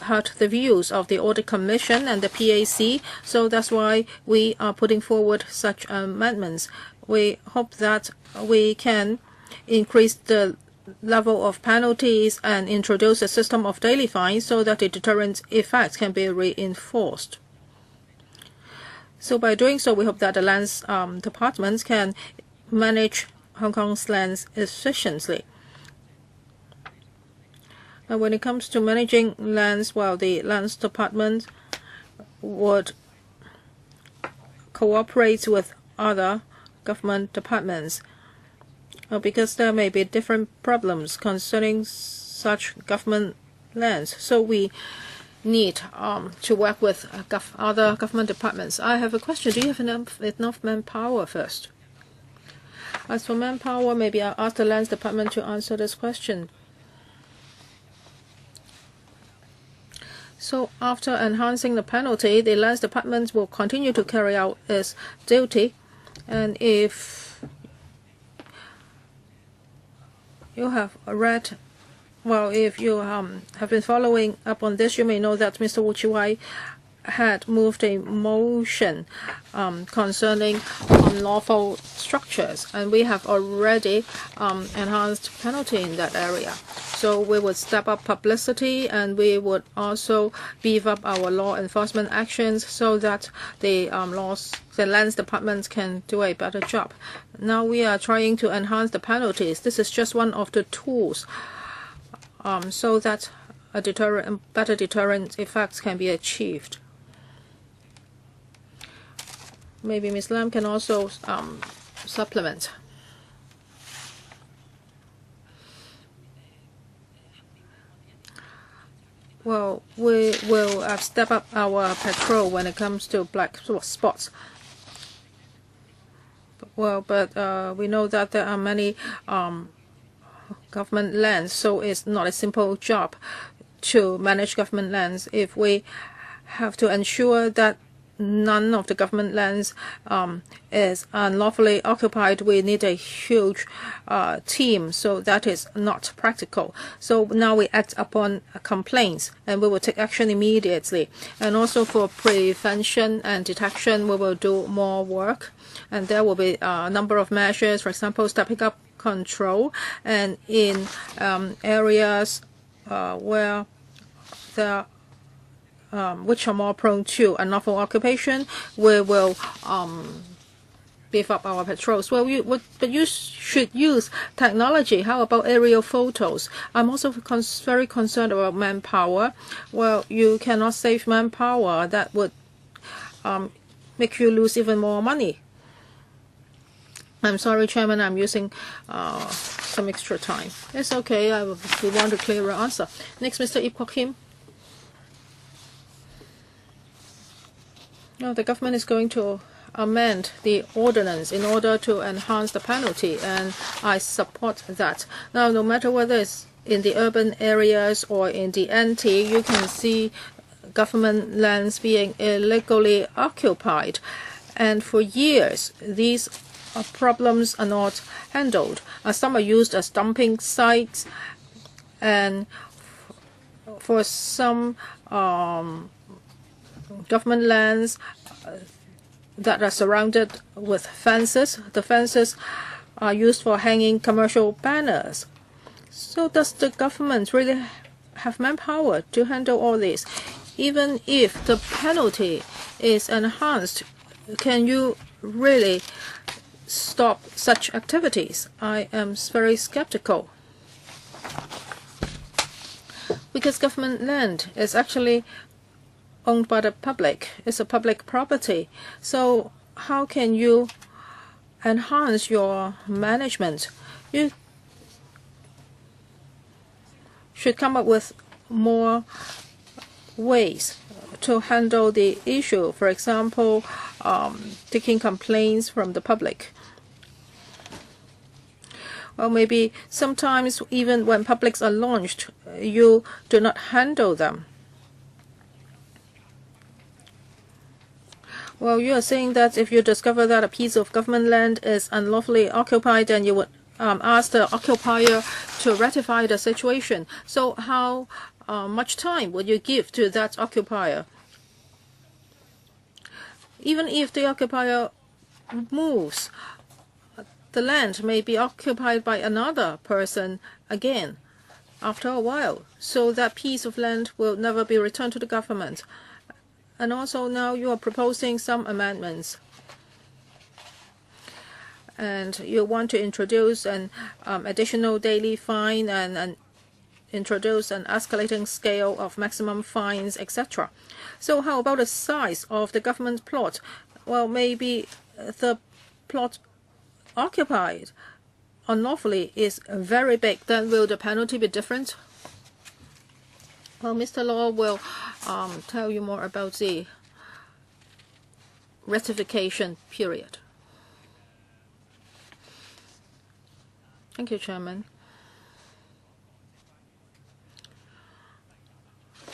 heard the views of the Audit Commission and the PAC, so that's why we are putting forward such amendments. We hope that we can increase the level of penalties and introduce a system of daily fines so that the deterrent effect can be reinforced. So by doing so, we hope that the lands departments can manage Hong Kong's lands efficiently. And when it comes to managing lands, well, the lands department would cooperate with other government departments because there may be different problems concerning such government lands. So we need to work with other government departments. I have a question. Do you have enough manpower first? As for manpower, maybe I'll ask the lands department to answer this question. So after enhancing the penalty, the lands department will continue to carry out its duty. And if you have read, well, if you have been following up on this, you may know that Mr. Wu Chi-wai had moved a motion concerning unlawful structures, and we have already enhanced penalty in that area. So we would step up publicity, and we would also beef up our law enforcement actions so that the lands department can do a better job. Now we are trying to enhance the penalties. This is just one of the tools so that a better deterrent effects can be achieved. Maybe Ms. Lam can also supplement. Well, we will step up our patrol when it comes to black spots. Well, but we know that there are many government lands, so it's not a simple job to manage government lands. If we have to ensure that none of the government lands is unlawfully occupied, we need a huge team, so that is not practical. So now we act upon complaints, and we will take action immediately. And also for prevention and detection, we will do more work, and there will be a number of measures, for example, stepping up control, and in areas where there which are more prone to unlawful occupation, we will beef up our patrols. Well, but you should use technology. How about aerial photos? I'm also very concerned about manpower. Well, you cannot save manpower. That would make you lose even more money. I'm sorry, Chairman, I'm using some extra time. It's okay. We want a clearer answer. Next, Mr. Ip Kwok Kim. No, the government is going to amend the ordinance in order to enhance the penalty, and I support that. Now, no matter whether it's in the urban areas or in the NT, you can see government lands being illegally occupied. And for years, these problems are not handled. Some are used as dumping sites, and for some government lands that are surrounded with fences, the fences are used for hanging commercial banners. So does the government really have manpower to handle all this? Even if the penalty is enhanced, can you really stop such activities? I am very skeptical. Because government land is actually owned by the public. It's a public property. So how can you enhance your management? You should come up with more ways to handle the issue. For example, taking complaints from the public. Well, maybe sometimes even when publics are launched, you do not handle them. Well, you are saying that if you discover that a piece of government land is unlawfully occupied, then you would ask the occupier to rectify the situation. So how much time would you give to that occupier? Even if the occupier moves, the land may be occupied by another person again after a while. So that piece of land will never be returned to the government. And also now you are proposing some amendments. And you want to introduce an additional daily fine and introduce an escalating scale of maximum fines, etc. So how about the size of the government plot? Well, maybe the plot occupied unlawfully is very big. Then will the penalty be different? Well, Mr. Law will tell you more about the rectification period. Thank you, Chairman.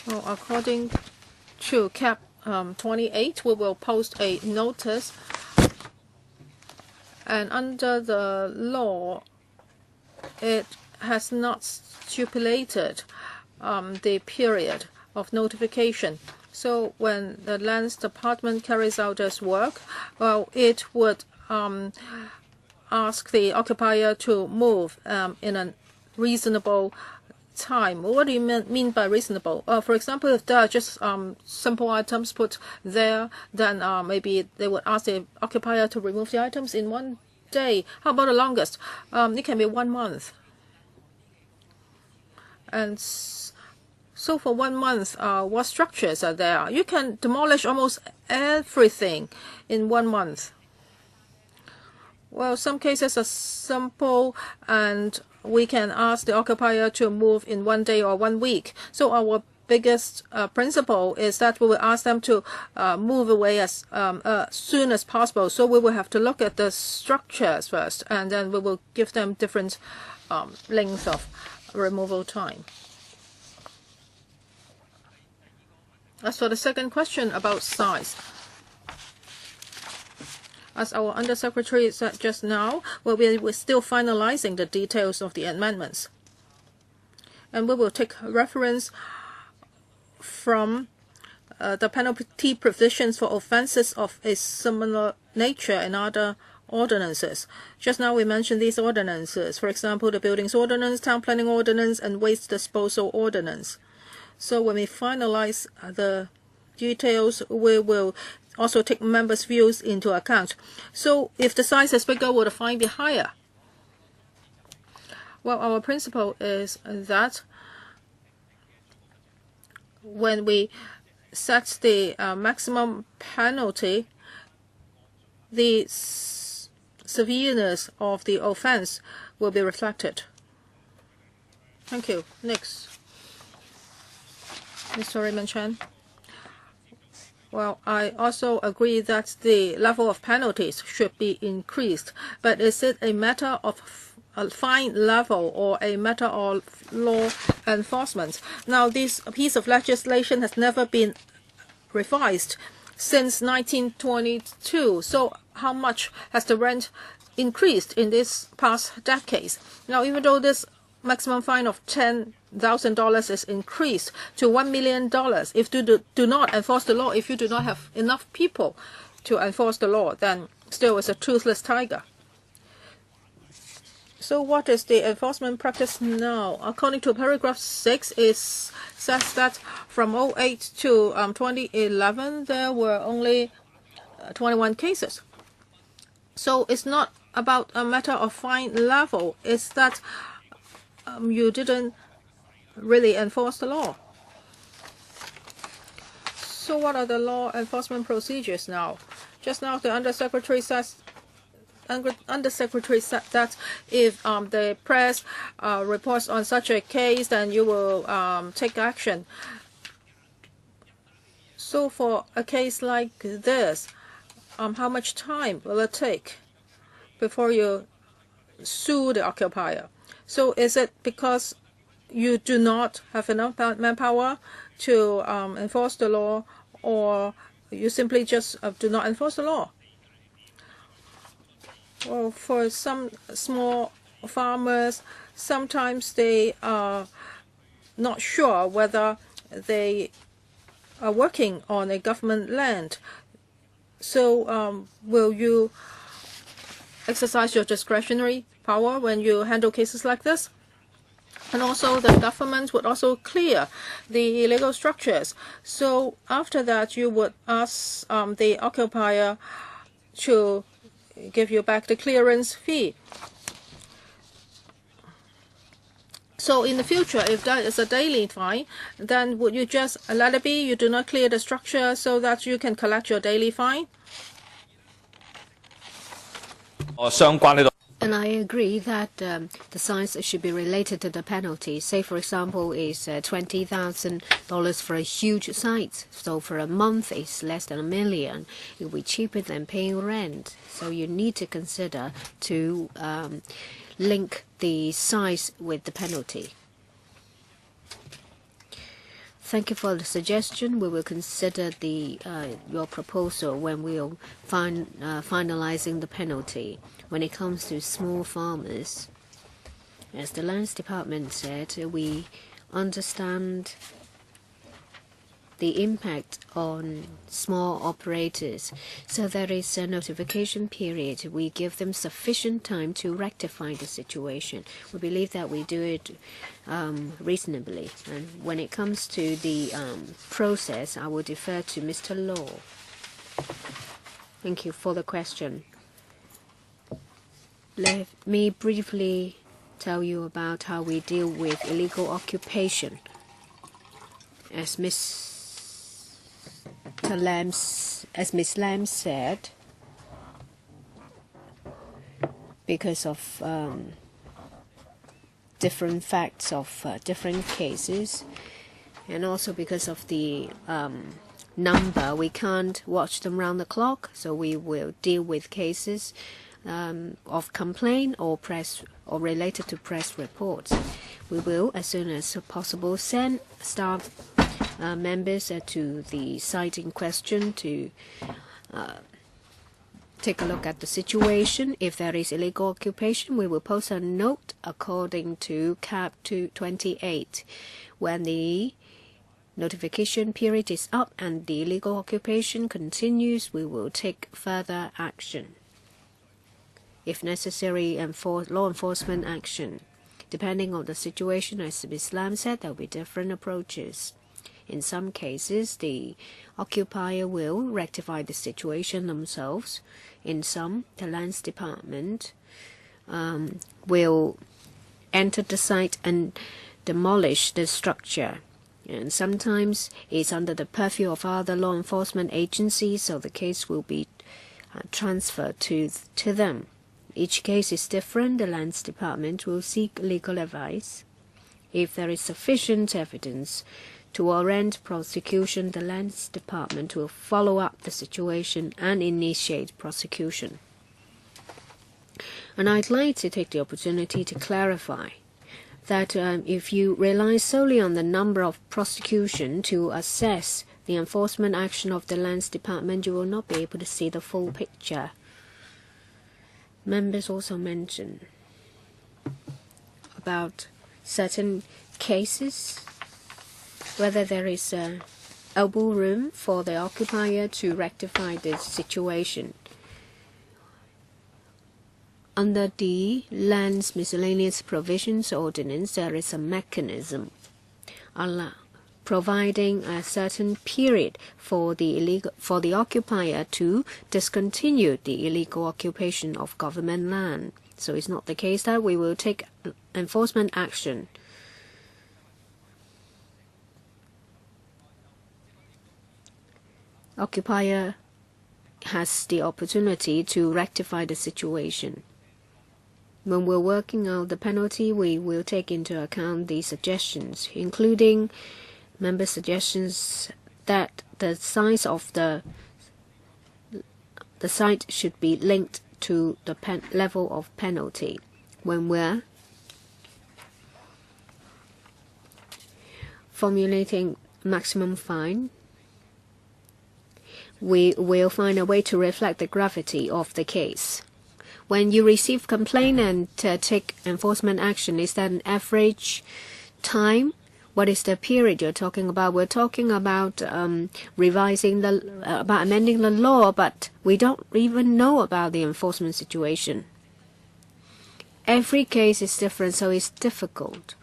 Well, according to Cap 28, we will post a notice, and under the law, it has not stipulated the period of notification. So when the Lands Department carries out its work, well, it would ask the occupier to move in a reasonable time. What do you mean by reasonable? For example, if there are just simple items put there, then maybe they would ask the occupier to remove the items in 1 day. How about the longest? It can be 1 month. And so for 1 month, what structures are there? You can demolish almost everything in 1 month. Well, some cases are simple, and we can ask the occupier to move in 1 day or 1 week. So our biggest principle is that we will ask them to move away as soon as possible. So we will have to look at the structures first, and then we will give them different lengths of removal time. As for the second question about size, as our Undersecretary said just now, well, we're still finalizing the details of the amendments. And we will take reference from the penalty provisions for offenses of a similar nature in other ordinances. Just now we mentioned these ordinances. For example, the Buildings Ordinance, Town Planning Ordinance, and Waste Disposal Ordinance. So when we finalize the details, we will also take members' views into account. So if the size is bigger, will the fine be higher? Well, our principle is that when we set the maximum penalty, the severeness of the offense will be reflected. Thank you. Next. Mr. Raymond Chen. Well, I also agree that the level of penalties should be increased, but is it a matter of a fine level or a matter of law enforcement? Now, this piece of legislation has never been revised since 1922. So how much has the rent increased in this past decades? Now, even though this maximum fine of $10,000 is increased to $1 million, if you do not enforce the law, if you do not have enough people to enforce the law, then still it's a toothless tiger. So what is the enforcement practice now? According to paragraph 6, it says that from 2008 to 2011, there were only 21 cases. So it's not about a matter of fine level is that you didn't really enforce the law. So what are the law enforcement procedures now? Just now the Undersecretary said that if the press reports on such a case, then you will take action. So for a case like this, how much time will it take before you sue the occupier? So is it because you do not have enough manpower to enforce the law, or you simply just do not enforce the law? Well, for some small farmers, sometimes they are not sure whether they are working on a government land. So will you exercise your discretionary power when you handle cases like this? And also the government would also clear the illegal structures. So after that, you would ask the occupier to give you back the clearance fee. So in the future, if that is a daily fine, then would you just let it be? You do not clear the structure so that you can collect your daily fine? And I agree that the size should be related to the penalty. Say, for example, is $20,000 for a huge site. So for a month, it's less than $1 million. It will be cheaper than paying rent. So you need to consider to link the size with the penalty. Thank you for the suggestion. We will consider your proposal when we are finalizing the penalty. When it comes to small farmers, as the Lands Department said, we understand the impact on small operators. So there is a notification period. We give them sufficient time to rectify the situation. We believe that we do it reasonably. And when it comes to the process, I will defer to Mr. Law. Thank you for the question. Let me briefly tell you about how we deal with illegal occupation. As Miss Lam said, because of different facts of different cases, and also because of the number, we can't watch them round the clock. So we will deal with cases of complaint or press or related to press reports. We will, as soon as possible, send staff members to the site in question to take a look at the situation. If there is illegal occupation, we will post a note according to Cap 228. When the notification period is up and the illegal occupation continues, we will take further action. If necessary, law enforcement action. Depending on the situation, as Ms. Lam said, there will be different approaches. In some cases, the occupier will rectify the situation themselves. In some, the Lands Department will enter the site and demolish the structure. And sometimes it's under the purview of other law enforcement agencies, so the case will be transferred to them. Each case is different. The Lands Department will seek legal advice. If there is sufficient evidence to warrant prosecution, the Lands Department will follow up the situation and initiate prosecution. And I'd like to take the opportunity to clarify that if you rely solely on the number of prosecution to assess the enforcement action of the Lands Department, you will not be able to see the full picture. Members also mentioned about certain cases, whether there is elbow room for the occupier to rectify the situation. Under the Lands Miscellaneous Provisions Ordinance, there is a mechanism providing a certain period for the occupier to discontinue the illegal occupation of government land. So it's not the case that we will take enforcement action. Occupier has the opportunity to rectify the situation. When we're working out the penalty, we will take into account the suggestions, including member suggestions that the size of the site should be linked to the level of penalty. When we're formulating maximum fine, we will find a way to reflect the gravity of the case. When you receive complaint and take enforcement action, is that an average time? What is the period you're talking about? We're talking about amending the law, but we don't even know about the enforcement situation. Every case is different, so it's difficult.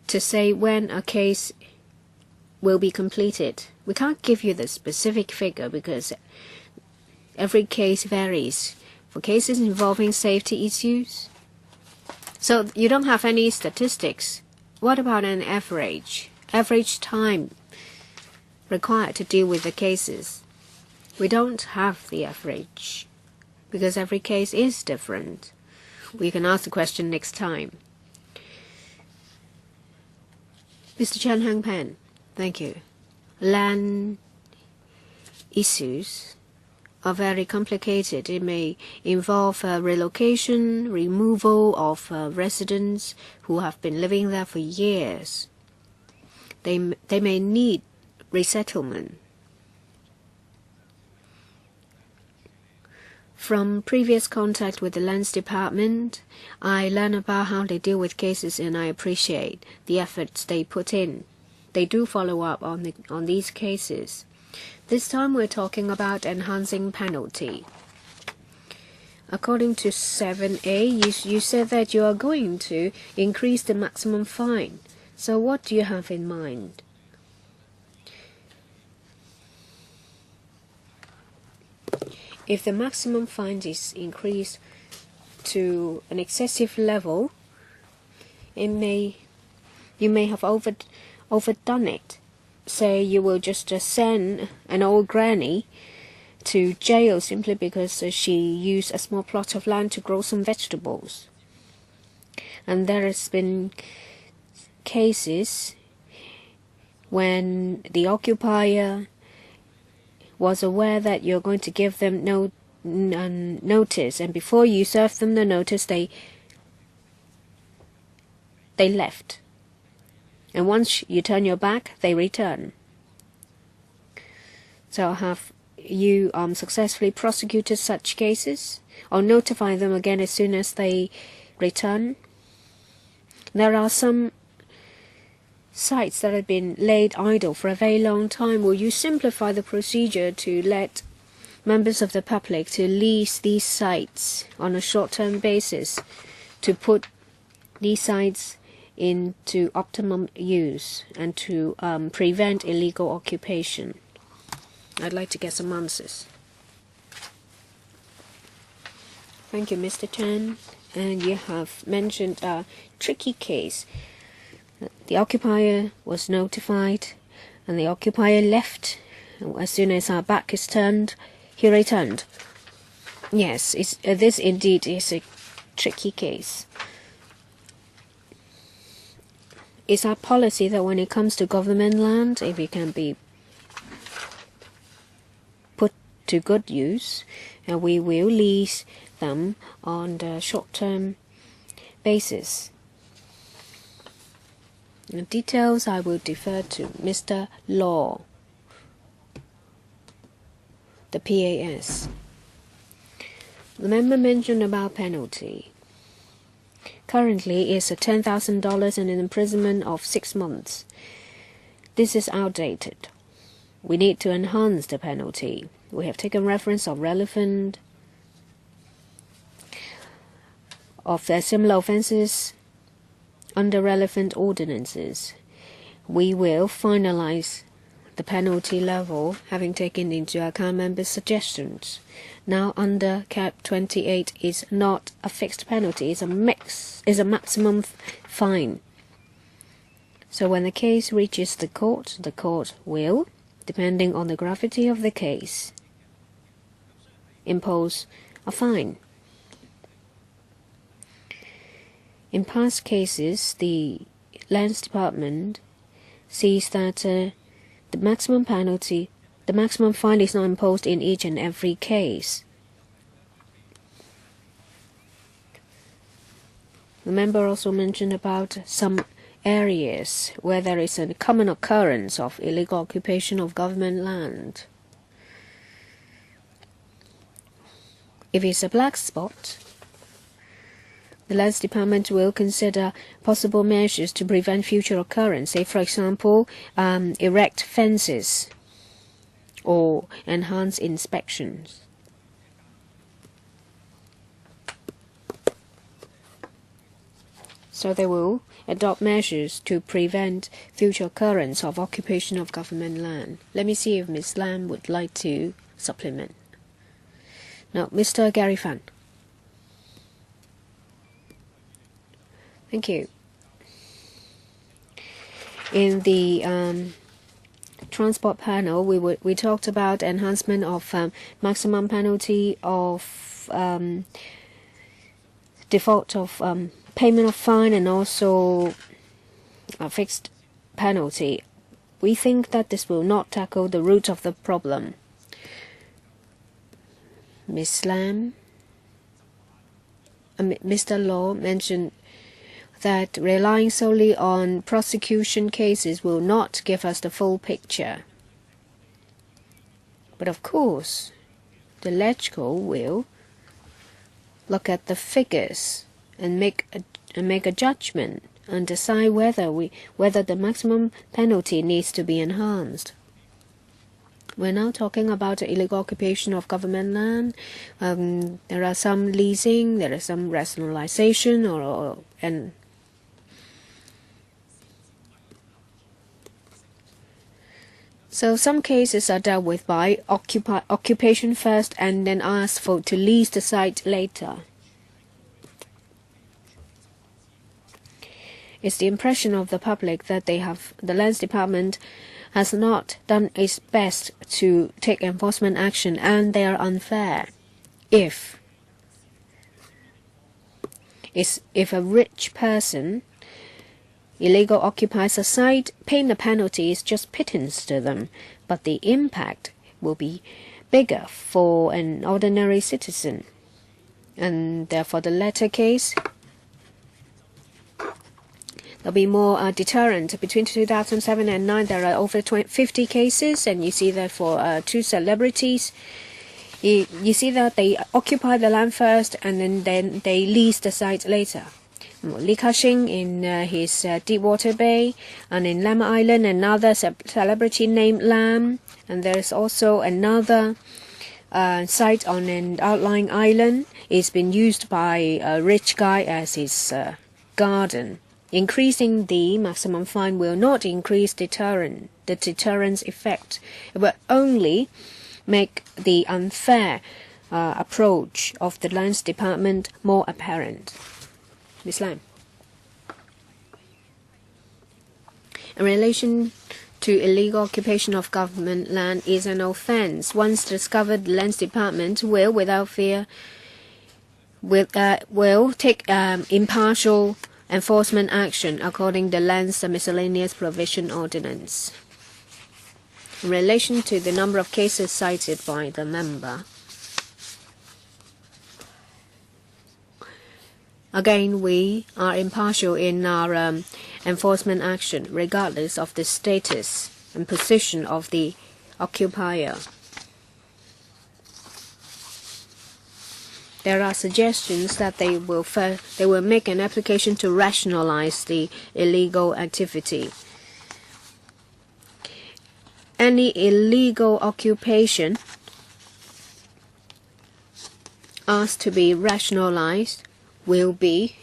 To say when a case will be completed. We can't give you the specific figure because every case varies. For cases involving safety issues, so you don't have any statistics. What about an average time required to deal with the cases? We don't have the average because every case is different. We can ask the question next time. Mr. Chen Hang-pan, thank you. Land issues are very complicated. It may involve relocation, removal of residents who have been living there for years. They may need resettlement. From previous contact with the Lands Department, I learn about how they deal with cases, and I appreciate the efforts they put in. They do follow up on these cases. This time we're talking about enhancing penalty. According to 7A, you said that you are going to increase the maximum fine. So what do you have in mind? If the maximum fine is increased to an excessive level, you may have overdone it. Say you will just send an old granny to jail simply because she used a small plot of land to grow some vegetables. And there has been cases when the occupier was aware that you're going to give them notice, and before you serve them the notice, they left. And once you turn your back, they return. So have you successfully prosecuted such cases or notify them again as soon as they return? There are some sites that have been laid idle for a very long time. Will you simplify the procedure to let members of the public to lease these sites on a short-term basis, to put these sites into optimum use and to prevent illegal occupation? I'd like to get some answers. Thank you, Mr. Chen. And you have mentioned a tricky case. The occupier was notified and the occupier left. As soon as our back is turned, he returned. Yes, this indeed is a tricky case. It's our policy that when it comes to government land, if it can be put to good use, we will lease them on the short-term basis. The details I will defer to Mr. Law, the PAS. The member mentioned about penalty. Currently, it's $10,000 and an imprisonment of 6 months. This is outdated. We need to enhance the penalty. We have taken reference of relevant of similar offences under relevant ordinances. We will finalize the penalty level, having taken into account members' suggestions. Now, under Cap 28 is not a fixed penalty; it's a maximum fine. So when the case reaches the court will, depending on the gravity of the case, impose a fine. In past cases, the Lands Department sees that the maximum fine is not imposed in each and every case. The member also mentioned about some areas where there is a common occurrence of illegal occupation of government land. If it's a black spot, the Lands Department will consider possible measures to prevent future occurrence. Say, for example, erect fences or enhance inspections. So they will adopt measures to prevent future occurrence of occupation of government land. Let me see if Ms. Lam would like to supplement. Now, Mr. Gary Fan. Thank you. In the transport panel, we talked about enhancement of maximum penalty of default of payment of fine, and also a fixed penalty. We think that this will not tackle the root of the problem. Ms. Lam, Mr. Law mentioned that relying solely on prosecution cases will not give us the full picture. But of course, the LegCo will look at the figures and make a judgment and decide whether the maximum penalty needs to be enhanced. We're now talking about the illegal occupation of government land. There are some leasing, there is some rationalization, and so some cases are dealt with by occupation first and then asked for to lease the site later. It's the impression of the public that the Lands Department has not done its best to take enforcement action, and they are unfair. If a rich person illegal occupies a site, paying the penalty is just pittance to them, but the impact will be bigger for an ordinary citizen. And therefore, the latter case, there'll be more deterrent. Between 2007 and 2009, there are over 50 cases, and you see that for two celebrities, you see that they occupy the land first, and then they lease the site later. Li Ka-shing in his Deepwater Bay, and in Lam Island, another celebrity named Lam, and there's also another site on an outlying island. It's been used by a rich guy as his garden. Increasing the maximum fine will not increase the deterrence effect. It will only make the unfair approach of the Lands Department more apparent. Ms. Lam. In relation to illegal occupation of government land is an offence. Once discovered, the Lands Department will, without fear, will take impartial enforcement action according to the Lands Miscellaneous Provision Ordinance. In relation to the number of cases cited by the member, again, we are impartial in our enforcement action, regardless of the status and position of the occupier. There are suggestions that they will make an application to rationalize the illegal activity. Any illegal occupation asked to be rationalized will be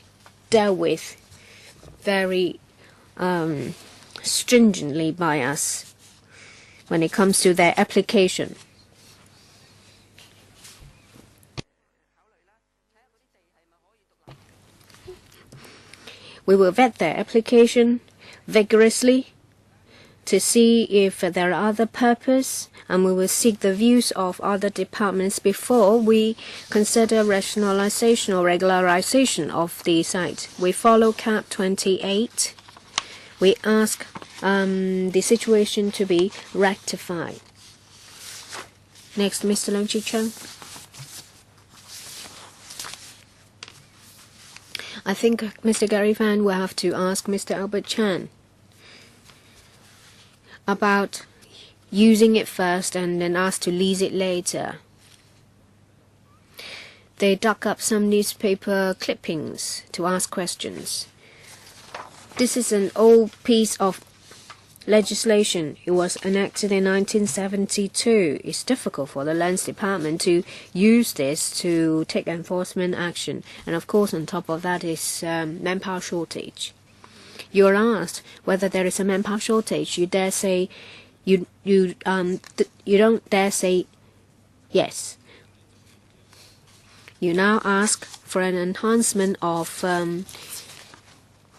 dealt with very stringently by us when it comes to their application. We will vet their application vigorously to see if there are other purposes, and we will seek the views of other departments before we consider rationalization or regularization of the site. We follow Cap 28. We ask the situation to be rectified. Next, Mr. Leung Chi-chung. I think Mr. Gary Fan will have to ask Mr. Albert Chan about using it first and then ask to lease it later. They dug up some newspaper clippings to ask questions. This is an old piece of legislation. It was enacted in 1972. It's difficult for the Lands Department to use this to take enforcement action. And of course, on top of that is manpower shortage. You are asked whether there is a manpower shortage. You dare say you don't dare say yes. You now ask for an enhancement of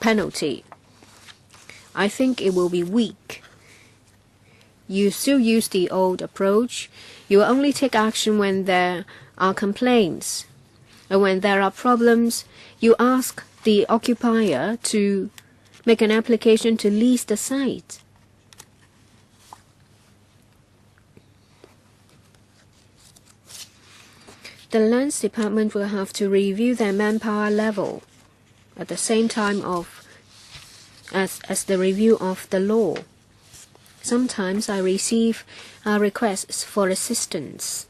penalty. I think it will be weak. You still use the old approach. You only take action when there are complaints. And when there are problems, you ask the occupier to make an application to lease the site. The Lands Department will have to review their manpower level at the same time as the review of the law. Sometimes I receive requests for assistance.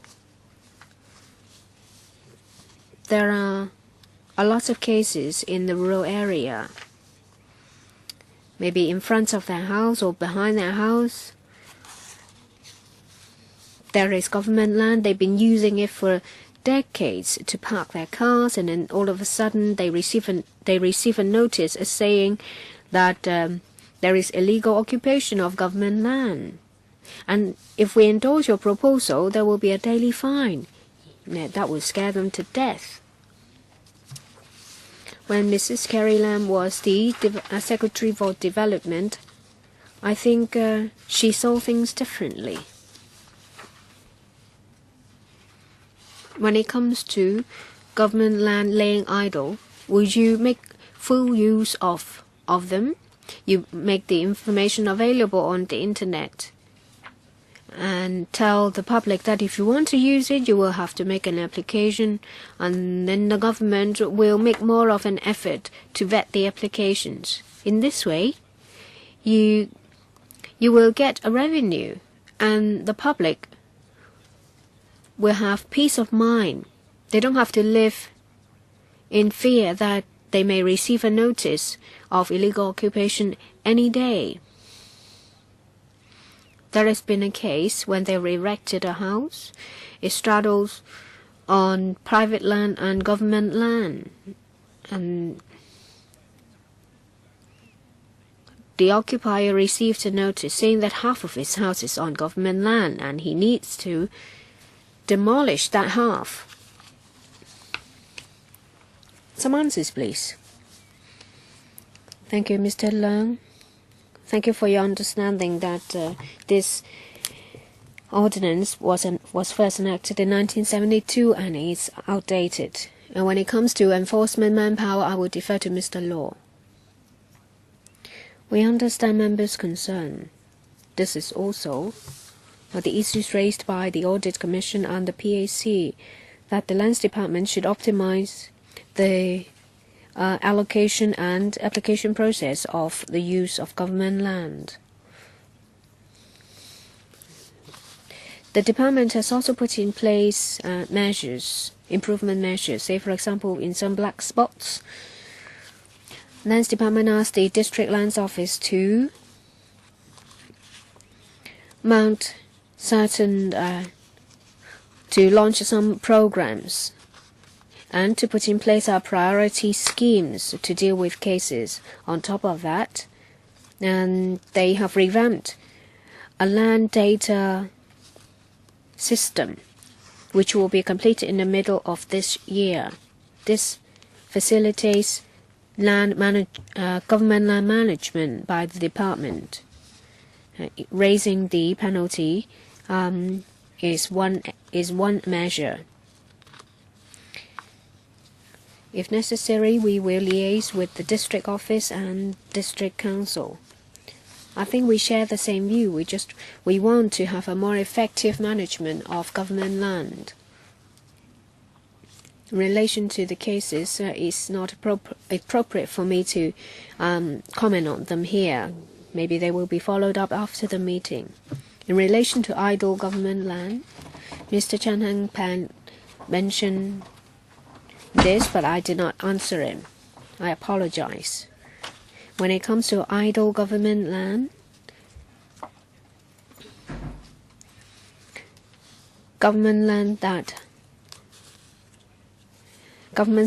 There are a lot of cases in the rural area, maybe in front of their house or behind their house. There is government land. They've been using it for decades to park their cars, and then all of a sudden they receive a notice saying that there is illegal occupation of government land, and if we endorse your proposal, there will be a daily fine. That will scare them to death. When Mrs. Carrie Lam was the Secretary for Development, I think she saw things differently. When it comes to government land laying idle, would you make full use of them? You make the information available on the internet and tell the public that if you want to use it, you will have to make an application, and then the government will make more of an effort to vet the applications. In this way, you will get a revenue, and the public will have peace of mind. They don't have to live in fear that they may receive a notice of illegal occupation any day. There has been a case when they erected a house. It straddles on private land and government land, and the occupier received a notice saying that half of his house is on government land and he needs to demolish that half. Some answers, please. Thank you, Mr. Leung. Thank you for your understanding that this ordinance was first enacted in 1972 and is outdated. And when it comes to enforcement manpower, I will defer to Mr. Law. We understand members' concern. This is also the issues raised by the Audit Commission and the PAC, that the Lands Department should optimize the allocation and application process of the use of government land. The department has also put in place improvement measures. Say, for example, in some black spots, Lands Department asked the District Lands Office to mount certain to launch some programs, and to put in place our priority schemes to deal with cases. On top of that, and they have revamped a land data system which will be completed in the middle of this year. This facilitates government land management by the department. Raising the penalty is one measure. If necessary, we will liaise with the district office and district council. I think we share the same view. We want to have a more effective management of government land. In relation to the cases, it's not appropriate for me to comment on them here. Maybe they will be followed up after the meeting. In relation to idle government land, Mr. Chan Hang Pan mentioned this, but I did not answer him. I apologize. When it comes to idle government land, government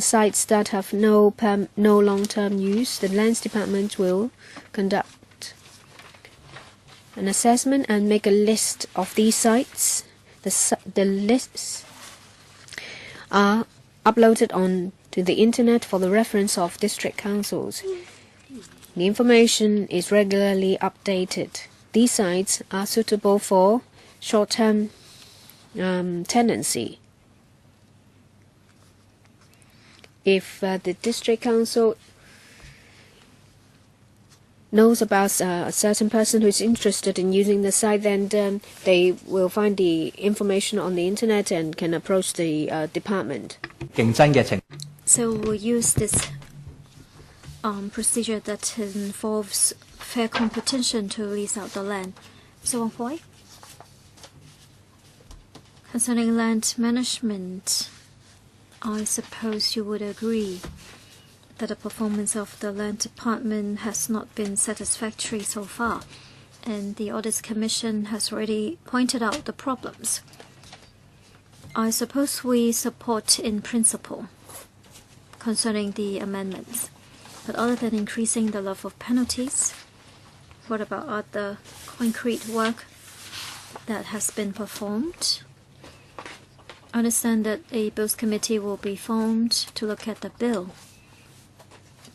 sites that have no long-term use, the Lands Department will conduct an assessment and make a list of these sites. The lists are uploaded onto the internet for the reference of district councils. The information is regularly updated. These sites are suitable for short-term tenancy. If the district council knows about a certain person who is interested in using the site, then they will find the information on the internet and can approach the department. So we'll use this procedure that involves fair competition to lease out the land. So Wong Kok-wai? Concerning land management, I suppose you would agree that the performance of the Land Department has not been satisfactory so far, and the Audit Commission has already pointed out the problems. I suppose we support in principle concerning the amendments, but other than increasing the level of penalties, what about other concrete work that has been performed? I understand that a bills committee will be formed to look at the bill,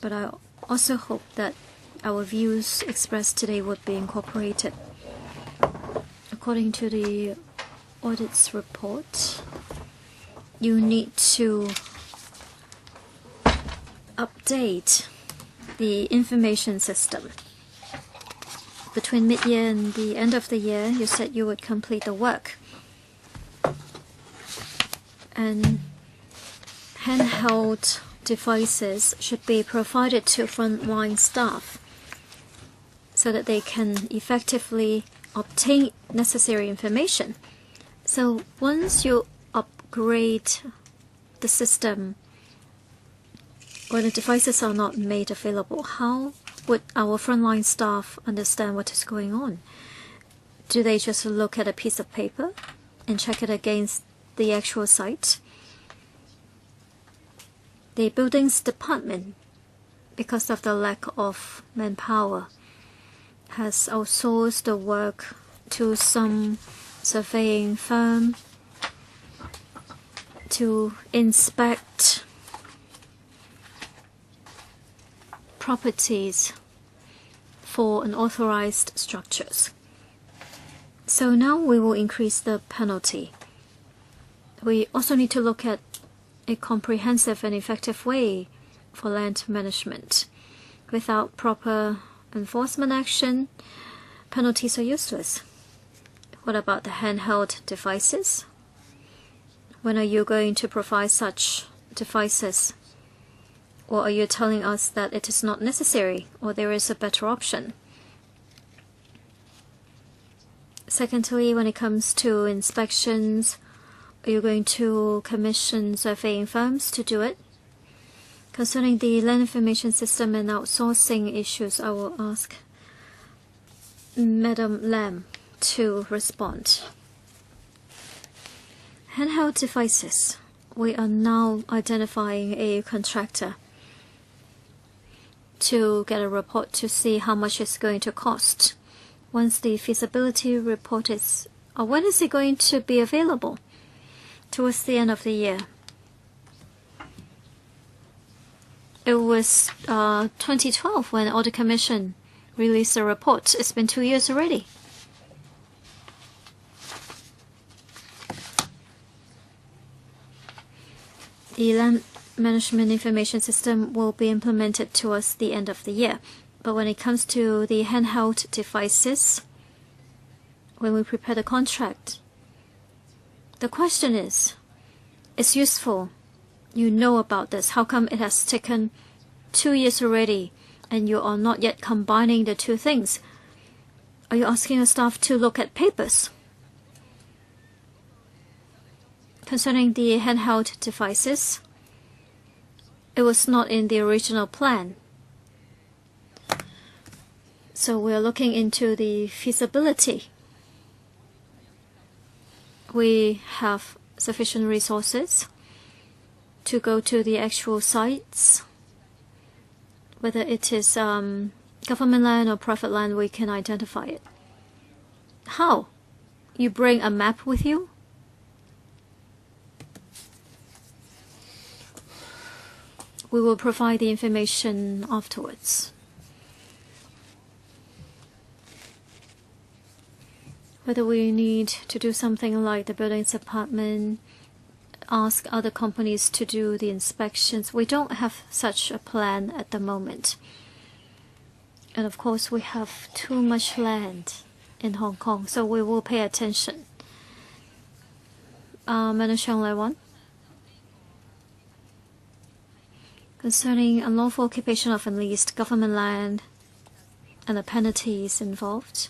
but I also hope that our views expressed today would be incorporated. According to the audit's report, you need to update the information system. Between mid-year and the end of the year, you said you would complete the work. And handheld devices should be provided to frontline staff so that they can effectively obtain necessary information. So once you upgrade the system when the devices are not made available, how would our frontline staff understand what is going on? Do they just look at a piece of paper and check it against the actual site? The buildings department, because of the lack of manpower, has outsourced the work to some surveying firm to inspect properties for unauthorized structures. So now we will increase the penalty. We also need to look at a comprehensive and effective way for land management. Without proper enforcement action, penalties are useless. What about the handheld devices? When are you going to provide such devices? Or are you telling us that it is not necessary, or there is a better option? Secondly, when it comes to inspections, are you going to commission surveying firms to do it? Concerning the land information system and outsourcing issues, I will ask Madam Lam to respond. Handheld devices we are now identifying a contractor to get a report to see how much it's going to cost. Once the feasibility report is, when is it going to be available? Towards the end of the year. It was 2012 when Audit Commission released a report. It's been 2 years already. The land management information system will be implemented towards the end of the year. But when it comes to the handheld devices, when we prepare the contract, the question is, it's useful. You know about this. How come it has taken 2 years already and you are not yet combining the two things? Are you asking your staff to look at papers? Concerning the handheld devices, it was not in the original plan. So we're looking into the feasibility. We have sufficient resources to go to the actual sites. Whether it is government land or private land, we can identify it. How? You bring a map with you? We will provide the information afterwards. Whether we need to do something like the buildings department, ask other companies to do the inspections. We don't have such a plan at the moment. And of course, we have too much land in Hong Kong, so we will pay attention. Madam Xiang, concerning unlawful occupation of unleased government land and the penalties involved.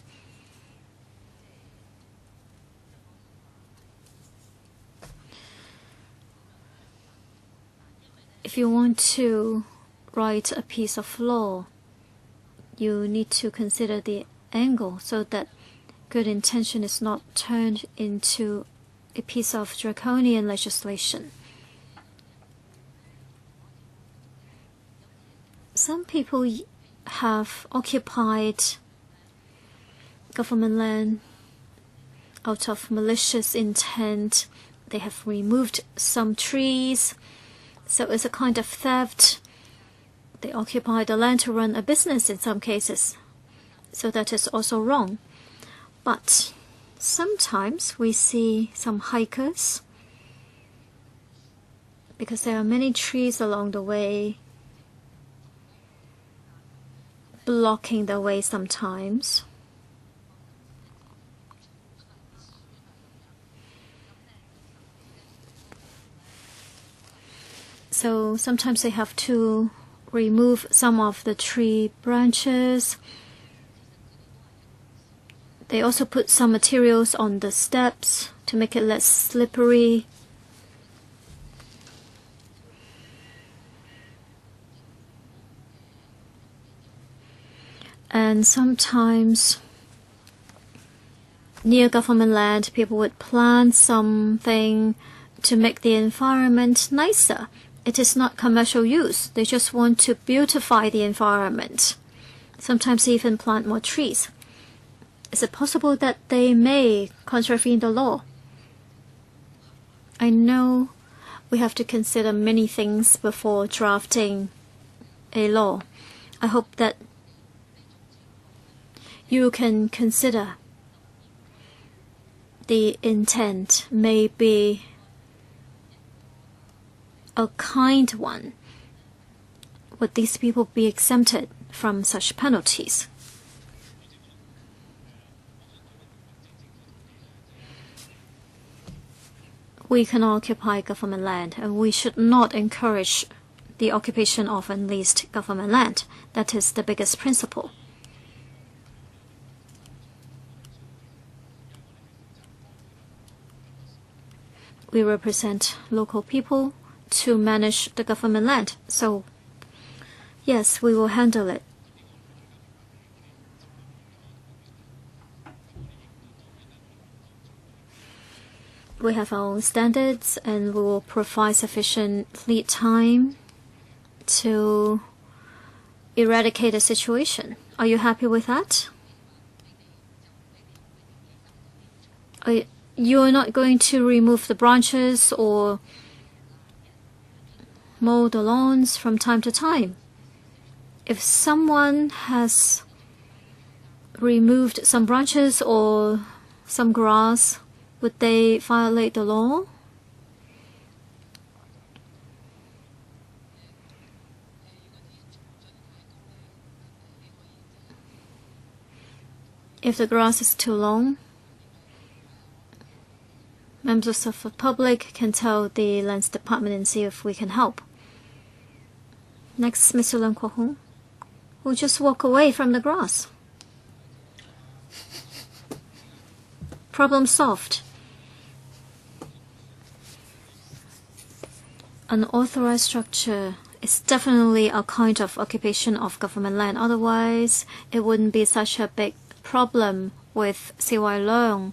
If you want to write a piece of law, you need to consider the angle so that good intention is not turned into a piece of draconian legislation. Some people have occupied government land out of malicious intent. They have removed some trees. So it's a kind of theft. They occupy the land to run a business in some cases. So that is also wrong. But sometimes we see some hikers, because there are many trees along the way, blocking the way sometimes. So sometimes they have to remove some of the tree branches. They also put some materials on the steps to make it less slippery. And sometimes near government land, people would plant something to make the environment nicer. It is not commercial use. They just want to beautify the environment. Sometimes they even plant more trees. Is it possible that they may contravene the law? I know we have to consider many things before drafting a law. I hope that you can consider the intent may be a kind one. Would these people be exempted from such penalties? We can occupy government land, and we should not encourage the occupation of unleased government land. That is the biggest principle. We represent local people to manage the government land. So, yes, we will handle it. We have our own standards and we will provide sufficient lead time to eradicate the situation. Are you happy with that? You are not going to remove the branches or mow the lawns from time to time. If someone has removed some branches or some grass, would they violate the law? If the grass is too long, members of the public can tell the lands department and see if we can help. Next, Mr. Leung Kwok-wai will just walk away from the grass. Problem solved. Unauthorized structure is definitely a kind of occupation of government land. Otherwise, it wouldn't be such a big problem with CY Leung.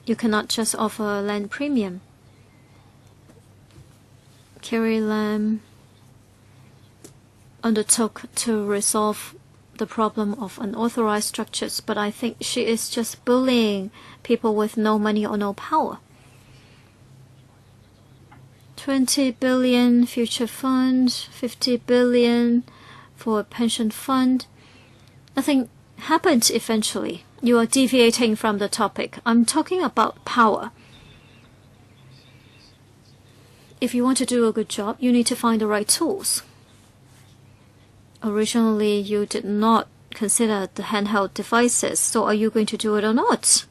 You cannot just offer land premium. Carrie Lam undertook to resolve the problem of unauthorized structures, but I think she is just bullying people with no money or no power. 20 billion future fund, 50 billion for a pension fund. Nothing happened eventually. You are deviating from the topic. I'm talking about power. If you want to do a good job, you need to find the right tools. Originally, you did not consider the handheld devices, so are you going to do it or not?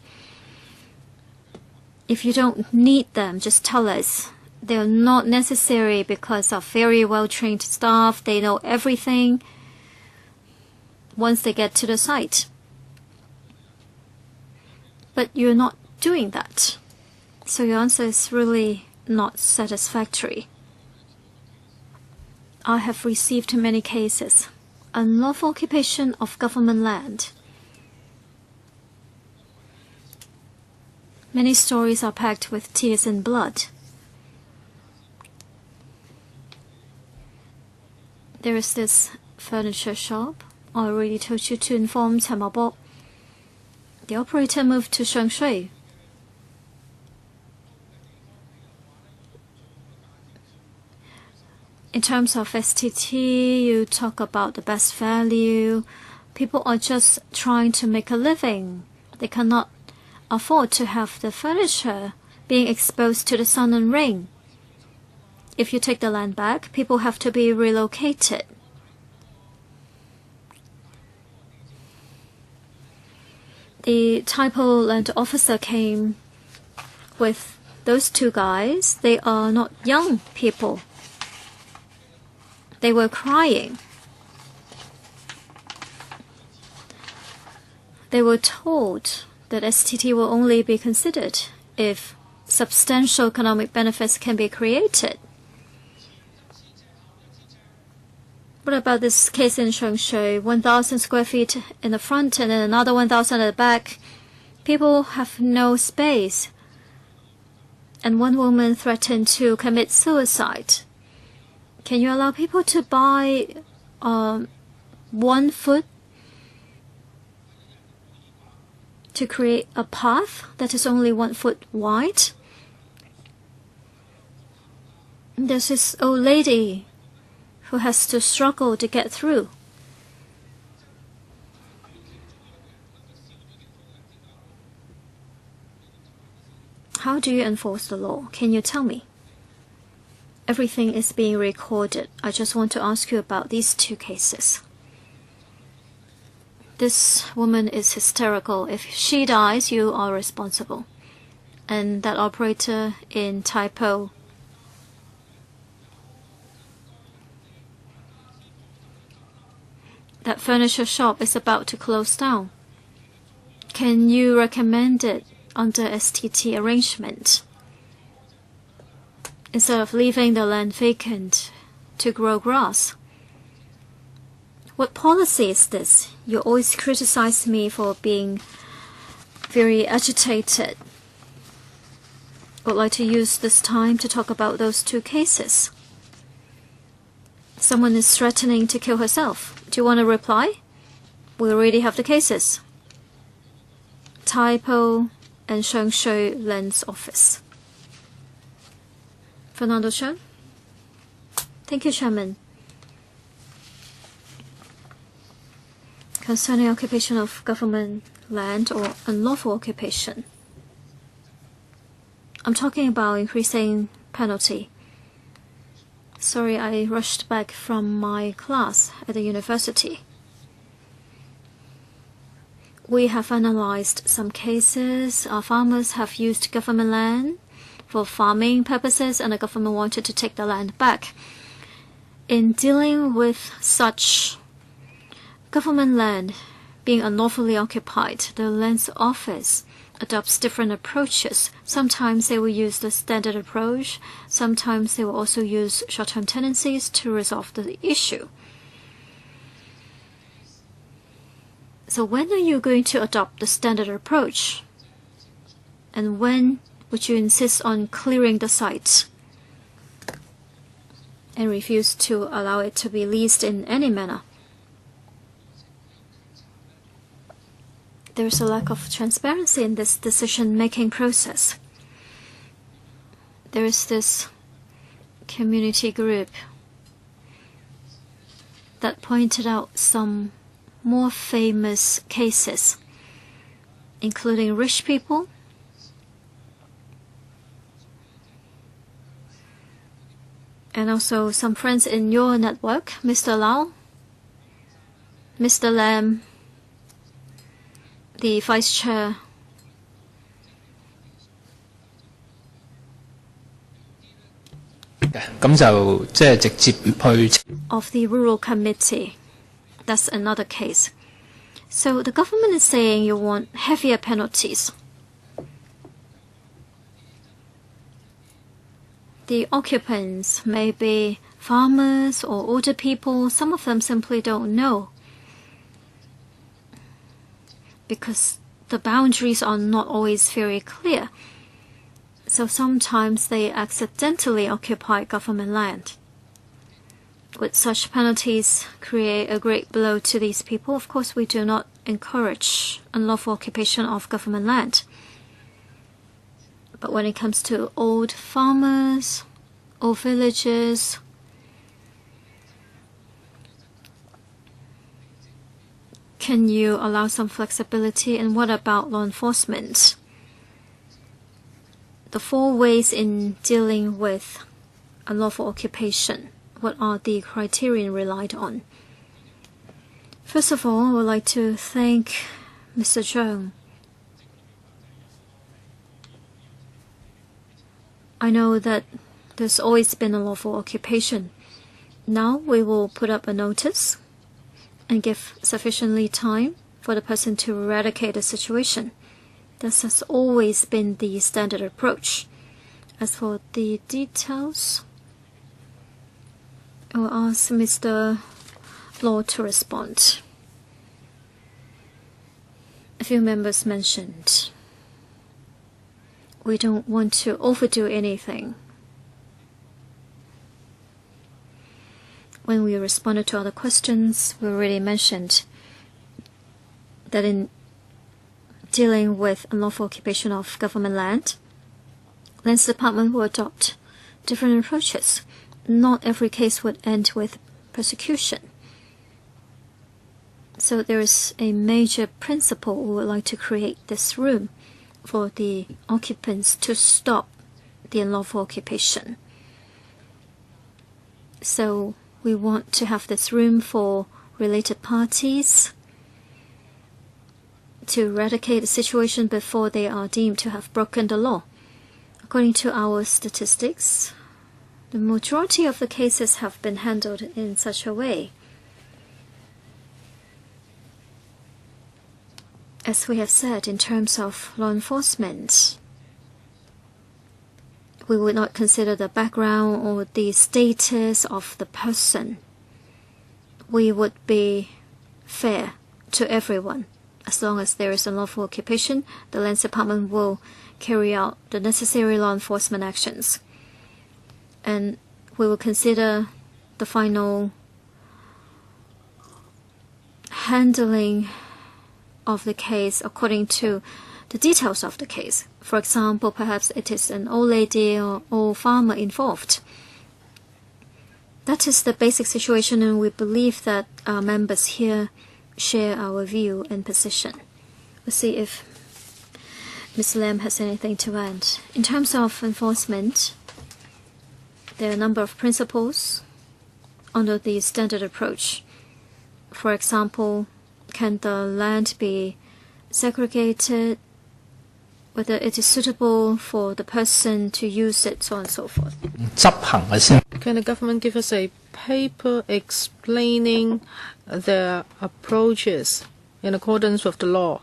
If you don't need them, just tell us. They're not necessary because of very well-trained staff. They know everything once they get to the site. But you're not doing that. So your answer is really not satisfactory. I have received many cases. Unlawful occupation of government land. Many stories are packed with tears and blood. There is this furniture shop. I already told you to inform Chen Maobok. The operator moved to Shangshui. In terms of STT, you talk about the best value. People are just trying to make a living. They cannot afford to have the furniture being exposed to the sun and rain. If you take the land back, people have to be relocated. The typo land officer came with those two guys. They are not young people. They were crying. They were told that STT will only be considered if substantial economic benefits can be created. What about this case in Shangshui? 1,000 square feet in the front and then another 1,000 at the back. People have no space. And one woman threatened to commit suicide. Can you allow people to buy 1 foot to create a path that is only 1 foot wide? There's this old lady who has to struggle to get through. How do you enforce the law? Can you tell me? Everything is being recorded. I just want to ask you about these two cases. This woman is hysterical. If she dies, you are responsible. And that operator in Typo, that furniture shop is about to close down. Can you recommend it under STT arrangement? Instead of leaving the land vacant to grow grass. What policy is this? You always criticize me for being very agitated. Would like to use this time to talk about those two cases. Someone is threatening to kill herself. Do you want to reply? We already have the cases. Typo and Shengshui Lens Office. Fernando Chen. Thank you, Chairman. Concerning occupation of government land or unlawful occupation, I'm talking about increasing penalty. Sorry, I rushed back from my class at the university. We have analyzed some cases. Our farmers have used government land for farming purposes and the government wanted to take the land back. In dealing with such government land being unlawfully occupied, the Lands Office adopts different approaches. Sometimes they will use the standard approach. Sometimes they will also use short-term tenancies to resolve the issue. So when are you going to adopt the standard approach? And when would you insist on clearing the site and refuse to allow it to be leased in any manner? There is a lack of transparency in this decision-making process. There is this community group that pointed out some more famous cases, including rich people, and also some friends in your network, Mr. Lau, Mr. Lam, the Vice Chair, of the Rural Committee. That's another case. So the government is saying you want heavier penalties. The occupants may be farmers or older people. Some of them simply don't know, because the boundaries are not always very clear. So sometimes they accidentally occupy government land. Would such penalties create a great blow to these people? Of course, we do not encourage unlawful occupation of government land. But when it comes to old farmers, old villages, can you allow some flexibility? And what about law enforcement? The 4 ways in dealing with unlawful occupation. What are the criteria relied on? First of all, I would like to thank Mr. Zhang. I know that there's always been unlawful occupation. Now we will put up a notice and give sufficiently time for the person to eradicate the situation. This has always been the standard approach. As for the details, I will ask Mr. Law to respond. A few members mentioned we don't want to overdo anything. When we responded to other questions, we already mentioned that in dealing with unlawful occupation of government land, Lands Department will adopt different approaches. Not every case would end with persecution. So there is a major principle we would like to create this room for the occupants to stop the unlawful occupation. So we want to have this room for related parties to eradicate the situation before they are deemed to have broken the law. According to our statistics, the majority of the cases have been handled in such a way. As we have said, in terms of law enforcement, we would not consider the background or the status of the person. We would be fair to everyone As long as there is unlawful occupation, the Lands Department will carry out the necessary law enforcement actions. And we will consider the final handling of the case according to the details of the case. For example, perhaps it is an old lady or old farmer involved. That is the basic situation, and we believe that our members here share our view and position. We'll see if Ms. Lam has anything to add. In terms of enforcement, there are a number of principles under the standard approach. For example, can the land be segregated, whether it is suitable for the person to use it, so on and so forth. Can the government give us a paper explaining their approaches in accordance with the law?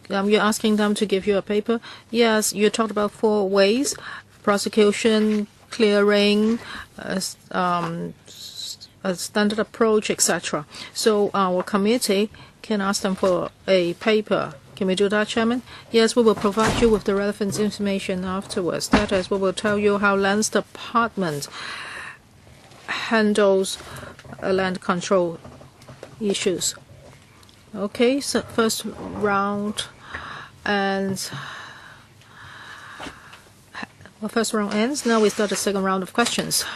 You're asking them to give you a paper? Yes, you talked about 4 ways: prosecution, clearing, a standard approach, etc. So our committee can ask them for a paper. Can we do that, Chairman? Yes, we will provide you with the relevant information afterwards. That is, we will tell you how Lands Department handles land control issues. Okay, so first round ends. Well, first round ends. Now we start the second round of questions.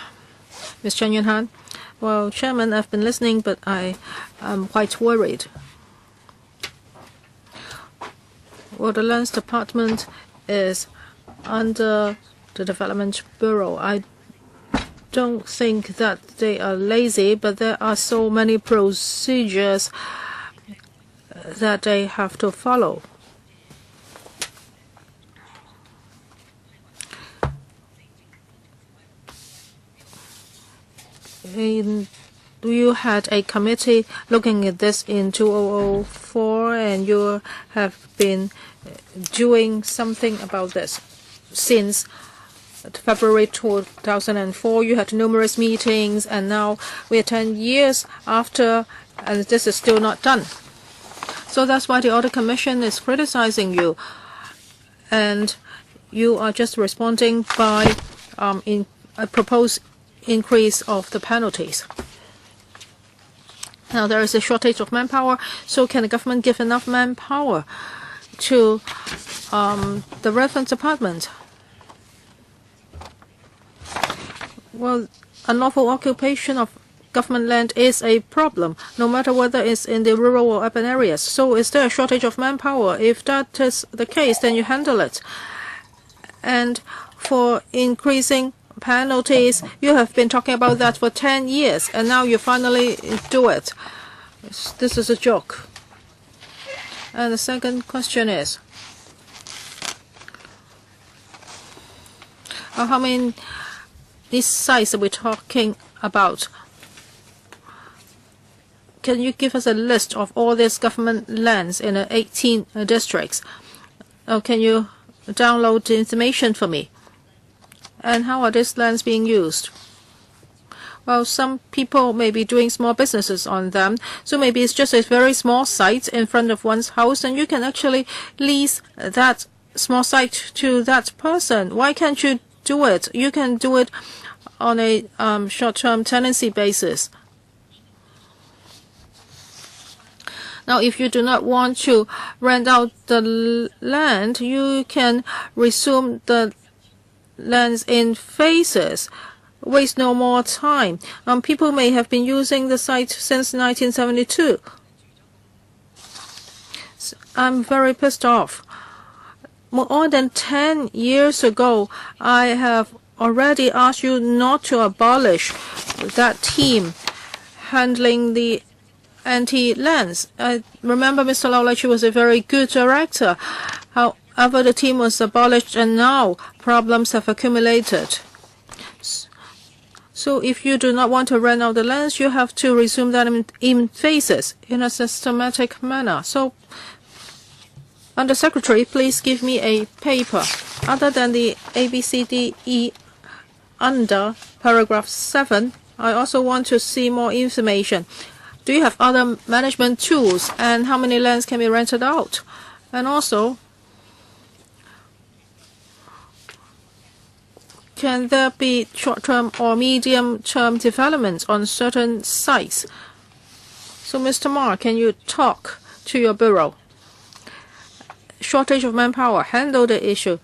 Ms. Chen Yunhan. Well, Chairman, I've been listening, but I am quite worried. Well, the Lands Department is under the Development Bureau. I don't think that they are lazy, but there are so many procedures that they have to follow. You had a committee looking at this in 2004, and you have been doing something about this since February 2004. You had numerous meetings, and now we are 10 years after, and this is still not done. So that's why the Audit Commission is criticizing you, and you are just responding by in a proposed increase of the penalties. Now there is a shortage of manpower, so can the government give enough manpower to the relevant department? Well, unlawful occupation of government land is a problem, no matter whether it's in the rural or urban areas. So is there a shortage of manpower? If that is the case, then you handle it. And for increasing penalties, you have been talking about that for 10 years, and now you finally do it. This is a joke. And the second question is, how many these sites that we're talking about? Can you give us a list of all these government lands in 18 districts? Can you download the information for me? And how are these lands being used? Well, some people may be doing small businesses on them, so maybe it's just a very small site in front of one's house, and you can actually lease that small site to that person. Why can't you do it? You can do it on a short-term tenancy basis. Now, if you do not want to rent out the land, you can resume the lands in phases. Waste no more time. People may have been using the site since 1972. I'm very pissed off. More than 10 years ago, I have already asked you not to abolish that team handling the anti-lands. I remember Mr. Lau Lai-Chu was a very good director. However, the team was abolished, and now problems have accumulated. So if you do not want to rent out the lands, you have to resume them in phases, in a systematic manner. So, Under Secretary, please give me a paper. Other than the ABCDE under paragraph 7, I also want to see more information. do you have other management tools, and how many lands can be rented out? And also, can there be short-term or medium-term development on certain sites? So, Mr. Ma, can you talk to your bureau? Shortage of manpower, handle the issue.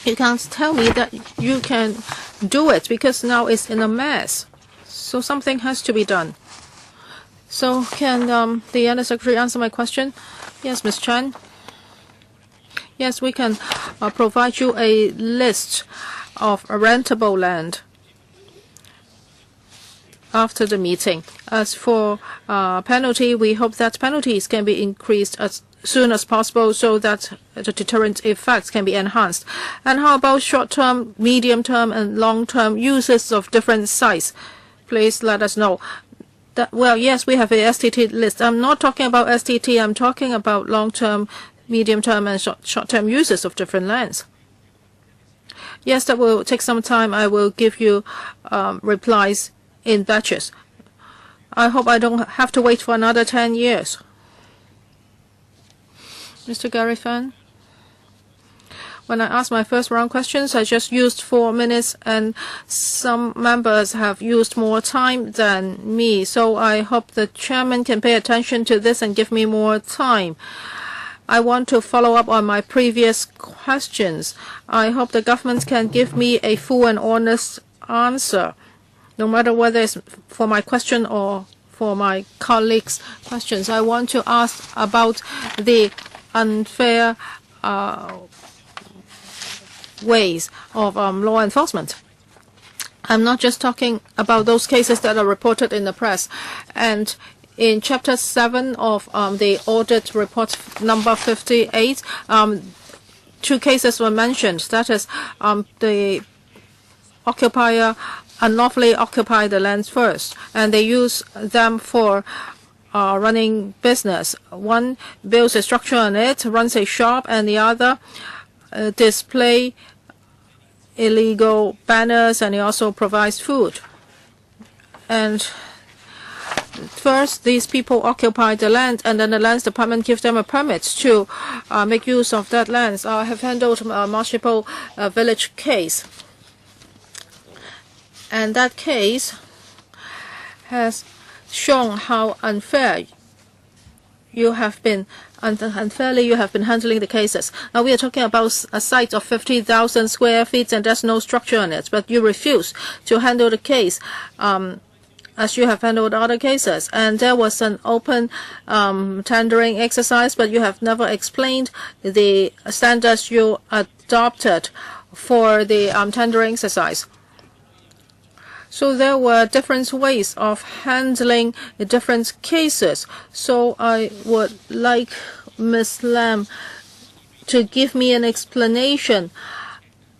You can't tell me that you can do it because now it's in a mess. So something has to be done. So can the Undersecretary answer my question? Yes, Ms. Chan. Yes, we can provide you a list of rentable land after the meeting. As for penalty, we hope that penalties can be increased as soon as possible so that the deterrent effects can be enhanced. And how about short-term, medium-term, and long-term uses of different sites? Please let us know. Well, yes, we have a STT list. I'm not talking about STT. I'm talking about long-term, medium-term, and short-term uses of different lands. Yes, that will take some time. I will give you replies in batches. I hope I don't have to wait for another 10 years. Mr. Gary Fan, when I asked my first round questions, I just used 4 minutes, and some members have used more time than me. So I hope the chairman can pay attention to this and give me more time. I want to follow up on my previous questions. I hope the government can give me a full and honest answer, no matter whether it's for my question or for my colleagues' questions. I want to ask about the unfair ways of law enforcement. I'm not just talking about those cases that are reported in the press. And in Chapter 7 of the audit report number 58, 2 cases were mentioned. That is, the occupier unlawfully occupied the lands first, and they use them for running business. One builds a structure on it, runs a shop, and the other display illegal banners, and he also provides food. And first, these people occupy the land, and then the lands department gives them a permit to make use of that land. I have handled a municipal village case, and that case has shown how unfairly you have been handling the cases. Now we are talking about a site of 50,000 square feet, and there's no structure on it, but you refuse to handle the case as you have handled other cases. And there was an open tendering exercise, but you have never explained the standards you adopted for the tendering exercise. So there were different ways of handling the different cases. So I would like Ms. Lam to give me an explanation.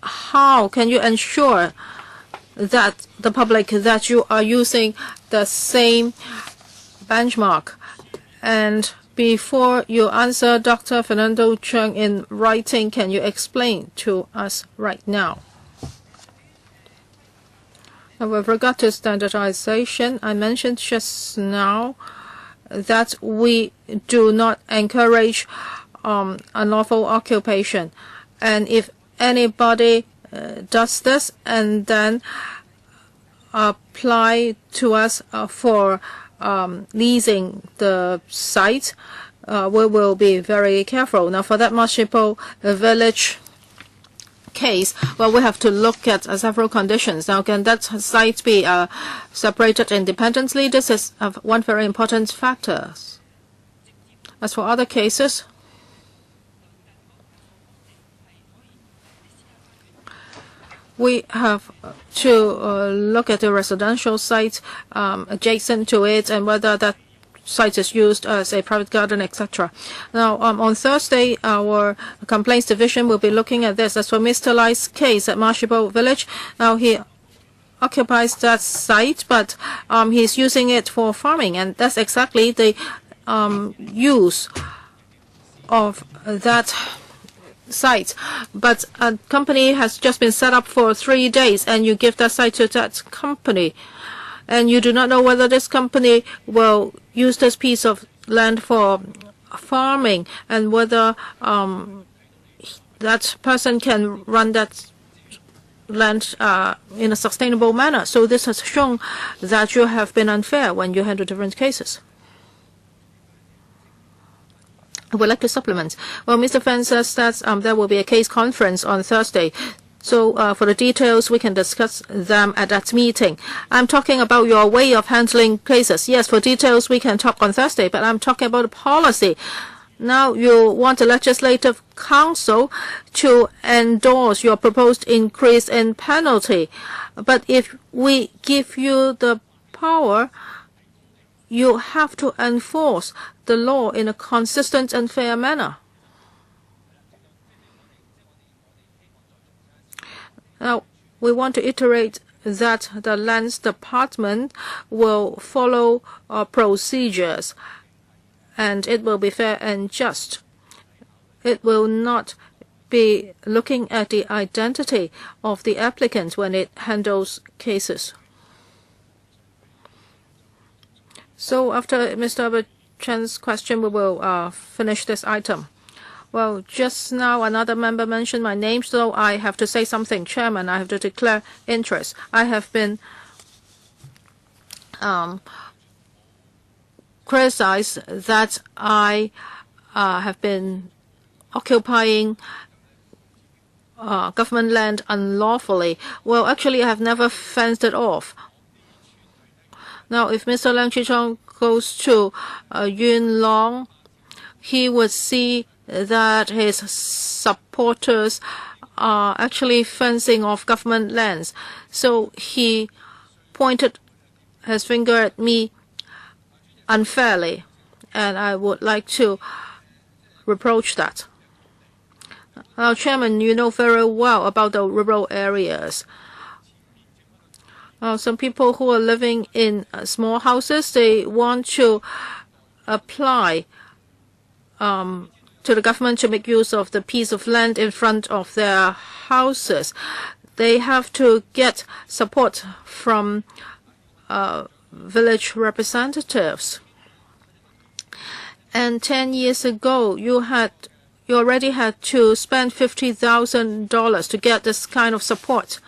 How can you ensure that the public that you are using the same benchmark? And before you answer Dr. Fernando Chung in writing, can you explain to us right now? With regard to standardization, I mentioned just now that we do not encourage unlawful occupation. And if anybody does this and then apply to us for leasing the site, we will be very careful. Now, for that municipal village case, well, we have to look at several conditions. Now, can that site be separated independently? This is one very important factor. As for other cases, we have to look at the residential site adjacent to it and whether that site is used as a private garden, etc. Now, on Thursday, our complaints division will be looking at this. As for Mr. Lai's case at Marshibo Village, now he occupies that site, but he's using it for farming, and that's exactly the use of that site. But a company has just been set up for 3 days, and you give that site to that company. and you do not know whether this company will use this piece of land for farming and whether that person can run that land in a sustainable manner. So this has shown that you have been unfair when you handle different cases. I would like to supplement. Well, Mr. Fan says that there will be a case conference on Thursday. So for the details, we can discuss them at that meeting. I'm talking about your way of handling cases. Yes, for details, we can talk on Thursday, but I'm talking about the policy. Now you want the Legislative Council to endorse your proposed increase in penalty. But if we give you the power, you have to enforce the law in a consistent and fair manner. Now, we want to iterate that the Lands Department will follow procedures, and it will be fair and just. It will not be looking at the identity of the applicant when it handles cases. So after Mr. Chen's question, we will finish this item. Well, just now another member mentioned my name, so I have to say something. Chairman, I have to declare interest. I have been criticized that I have been occupying government land unlawfully. Well, actually, I have never fenced it off. Now, if Mr. Leung Chi-chung goes to Yuen Long, he would see that his supporters are actually fencing off government lands. So he pointed his finger at me unfairly, and I would like to reproach that. Now, Chairman, you know very well about the rural areas. Some people who are living in small houses, they want to apply to the government to make use of the piece of land in front of their houses. They have to get support from village representatives. And 10 years ago, you already had to spend $50,000 to get this kind of support.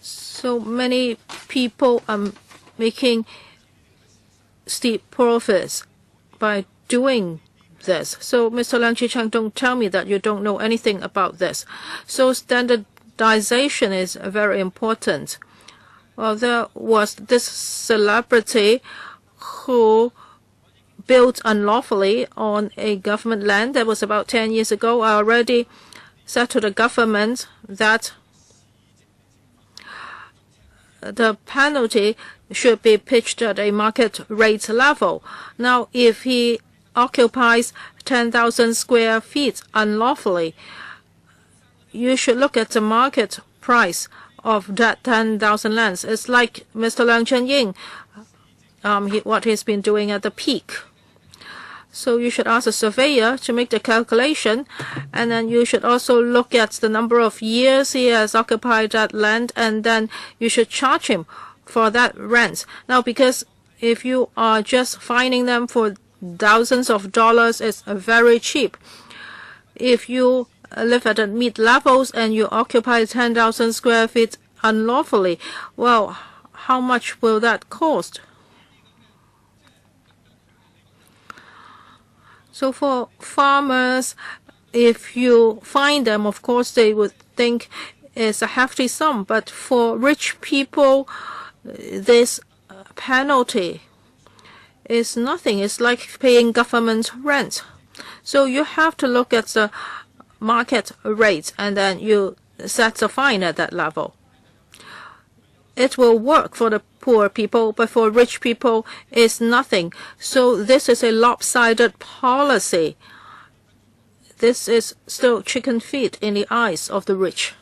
So many people are making steep profits by doing this. So, Mr. Leung Chi-chung, don't tell me that you don't know anything about this. So, standardization is very important. Well, there was this celebrity who built unlawfully on a government land. That was about 10 years ago. I already said to the government that the penalty should be pitched at a market rate level. Now, if he occupies 10,000 square feet unlawfully, you should look at the market price of that 10,000 lands. It's like Mr. Leung Chen-ying, what he's been doing at the peak. So you should ask a surveyor to make the calculation, and then you should also look at the number of years he has occupied that land, and then you should charge him for that rent. Now, because if you are just fining them for thousands of dollars, it's very cheap. If you live at the mid-levels and you occupy 10,000 square feet unlawfully, well, how much will that cost? So for farmers, if you fine them, of course, they would think it's a hefty sum. But for rich people, this penalty is nothing. It's like paying government rent. So you have to look at the market rate, and then you set the fine at that level. It will work for the poor people, but for rich people, it's nothing. So this is a lopsided policy. This is still chicken feed in the eyes of the rich.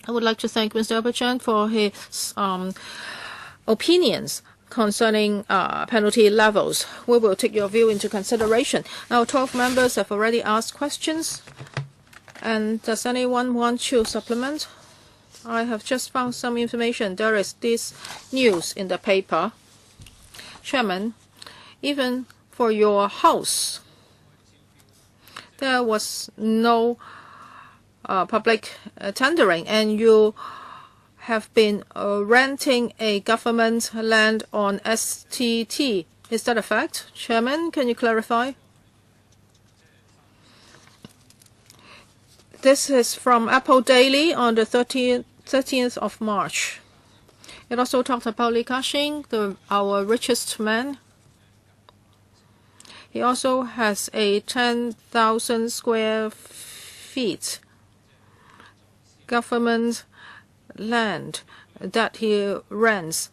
I would like to thank Mr. Abachan for his opinions concerning penalty levels. We will take your view into consideration. Now, 12 members have already asked questions. And does anyone want to supplement? I have just found some information. There is this news in the paper. Chairman, even for your house, there was no public tendering, and you have been renting a government land on STT. Is that a fact? Chairman, can you clarify? This is from Apple Daily on the 13th of March. It also talked about Li Ka-shing, our richest man. He also has a 10,000 square feet government land that he rents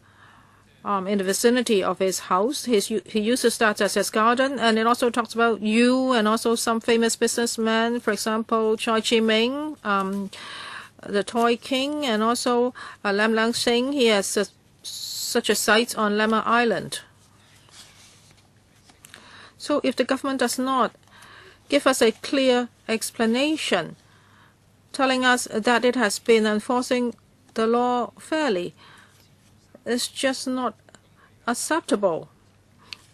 in the vicinity of his house. He uses that as his garden, and it also talks about you and also some famous businessmen, for example, Chai Chi-ming, the Toy King, and also Lam Lang Sing. He has such a site on Lemma Island. So if the government does not give us a clear explanation telling us that it has been enforcing the law fairly, it's just not acceptable.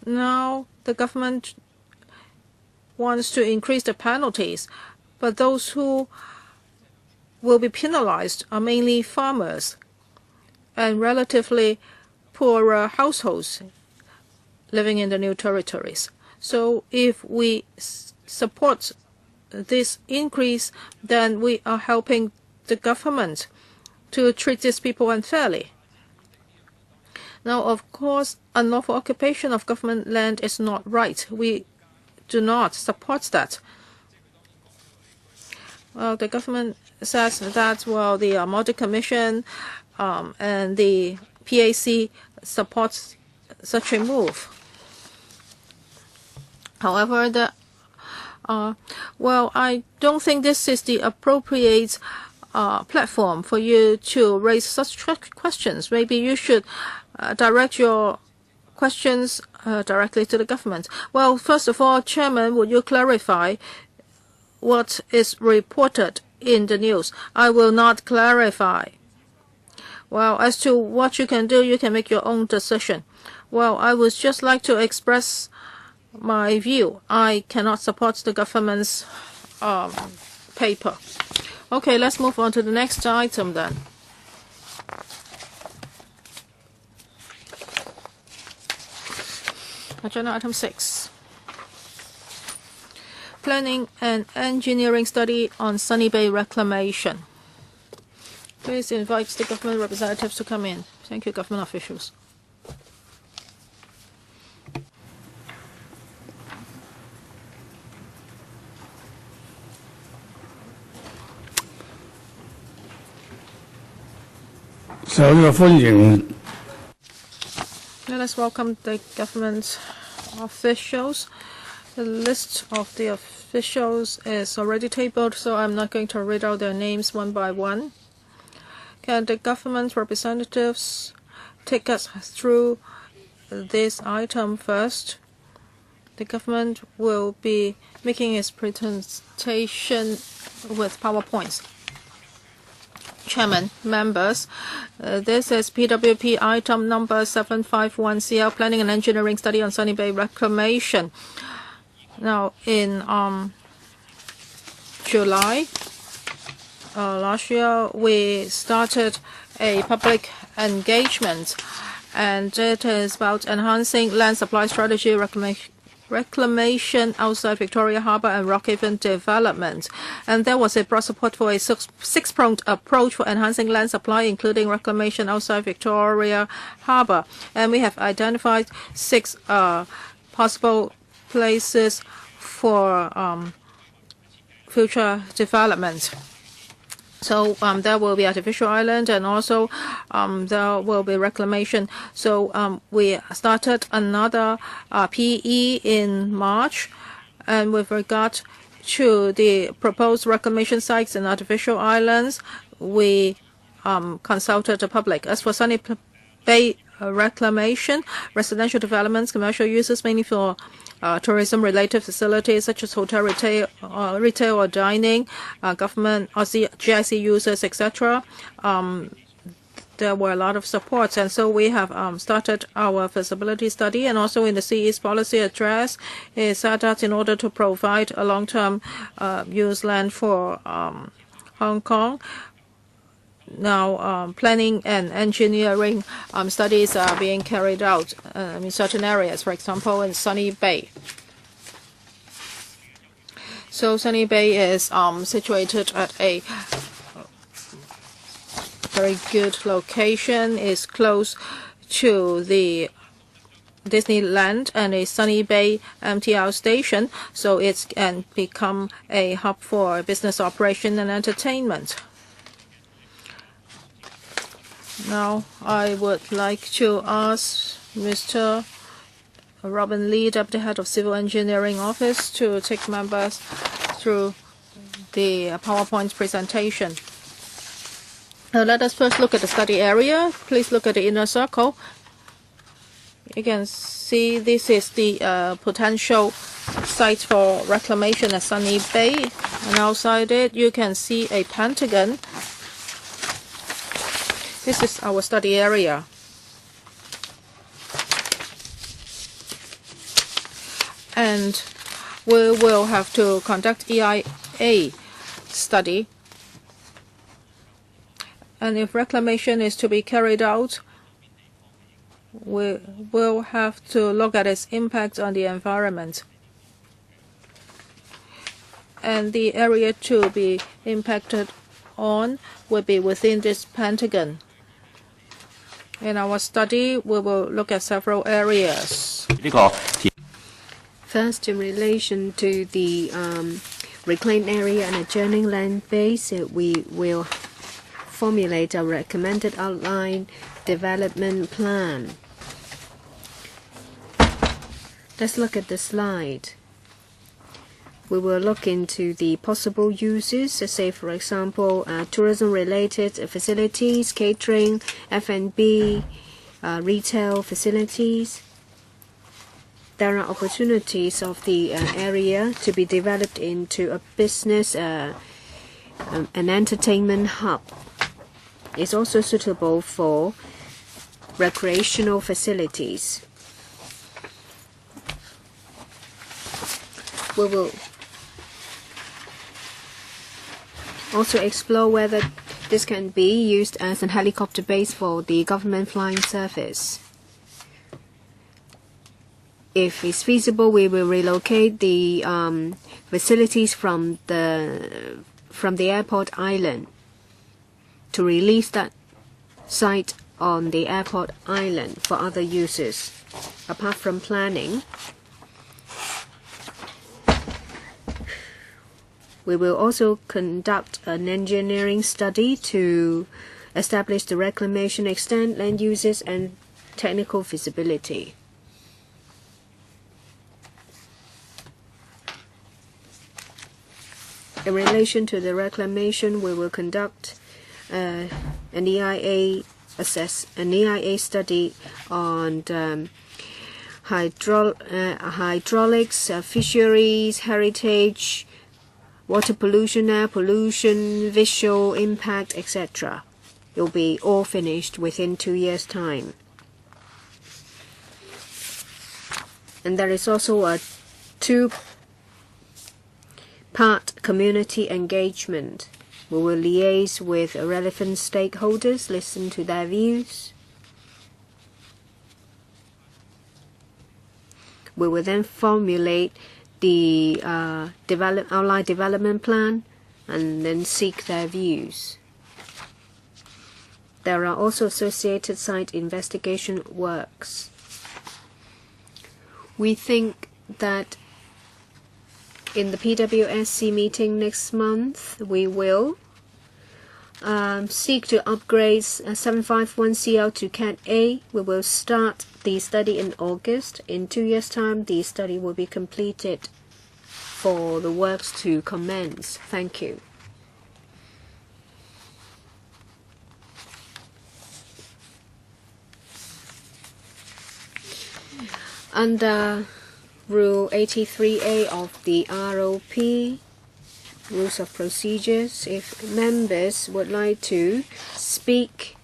Now the government wants to increase the penalties, but those who will be penalized are mainly farmers and relatively poorer households living in the new territories. So if we support this increase, then we are helping the government to treat these people unfairly. Now, of course, unlawful occupation of government land is not right. We do not support that. Well, the government says that, well, the Audit Commission and the PAC supports such a move. However, well, I don't think this is the appropriate platform for you to raise such questions. Maybe you should direct your questions directly to the government. Well, first of all, Chairman, would you clarify what is reported in the news? I will not clarify. Well, as to what you can do, you can make your own decision. Well, I would just like to express my view. I cannot support the government's paper. Okay, let's move on to the next item then. Agenda item 6. Planning and engineering study on Sunny Bay reclamation. Please invite the government representatives to come in. Thank you, government officials. Let us welcome the government officials. The list of the officials is already tabled, so I'm not going to read out their names one by one. Can the government representatives take us through this item first? The government will be making its presentation with PowerPoints. Chairman, members, this is PWP item number 751 CL, Planning and Engineering Study on Sunny Bay Reclamation. Now, in July last year, we started a public engagement, and it is about enhancing land supply strategy reclamation outside Victoria Harbour and Rockhaven development. And there was a broad support for a six-pronged approach for enhancing land supply, including reclamation outside Victoria Harbour. And we have identified 6 possible places for future development. So there will be artificial island, and also there will be reclamation. So we started another PE in March, and with regard to the proposed reclamation sites and artificial islands, we consulted the public. As for Sunny Bay reclamation, residential developments, commercial uses mainly for tourism-related facilities such as hotel, retail or dining, government or GIC users, etc. There were a lot of supports, and so we have started our feasibility study, and also in the CE's policy address is said that in order to provide a long-term use land for Hong Kong, now planning and engineering studies are being carried out in certain areas, for example, in Sunny Bay. So Sunny Bay is situated at a very good location, is close to the Disneyland and a Sunny Bay MTR station, so it can become a hub for business operation and entertainment. Now I would like to ask Mr. Robin Lee, Deputy Head of Civil Engineering Office, to take members through the PowerPoint presentation. Now let us first look at the study area. Please look at the inner circle. You can see this is the potential site for reclamation at Sunny Bay, and outside it you can see a pentagon. This is our study area. And we will have to conduct EIA study. And if reclamation is to be carried out, we will have to look at its impact on the environment. And the area to be impacted on will be within this pentagon. In our study, we will look at several areas. First, in relation to the reclaimed area and adjoining land base, we will formulate a recommended outline development plan. Let's look at the slide. We will look into the possible uses, say for example, tourism-related facilities, catering, F&B, retail facilities. There are opportunities of the area to be developed into a business, an entertainment hub. It's also suitable for recreational facilities. We will also explore whether this can be used as a helicopter base for the government flying service. If it's feasible, we will relocate the facilities from the airport island to release that site on the airport island for other uses. Apart from planning, we will also conduct an engineering study to establish the reclamation extent, land uses, and technical feasibility. In relation to the reclamation, we will conduct an EIA study on hydraulics, fisheries, heritage, water pollution, air pollution, visual impact, etc. It will be all finished within 2 years' time. And there is also a two-part community engagement. We will liaise with relevant stakeholders, listen to their views. We will then formulate the outline development plan and then seek their views. There are also associated site investigation works. We think that in the PWSC meeting next month, we will seek to upgrade 751CL to Cat A. We will start the study in August. In 2 years' time, the study will be completed for the works to commence. Thank you. Under Rule 83A of the ROP, Rules of Procedures. If members would like to speak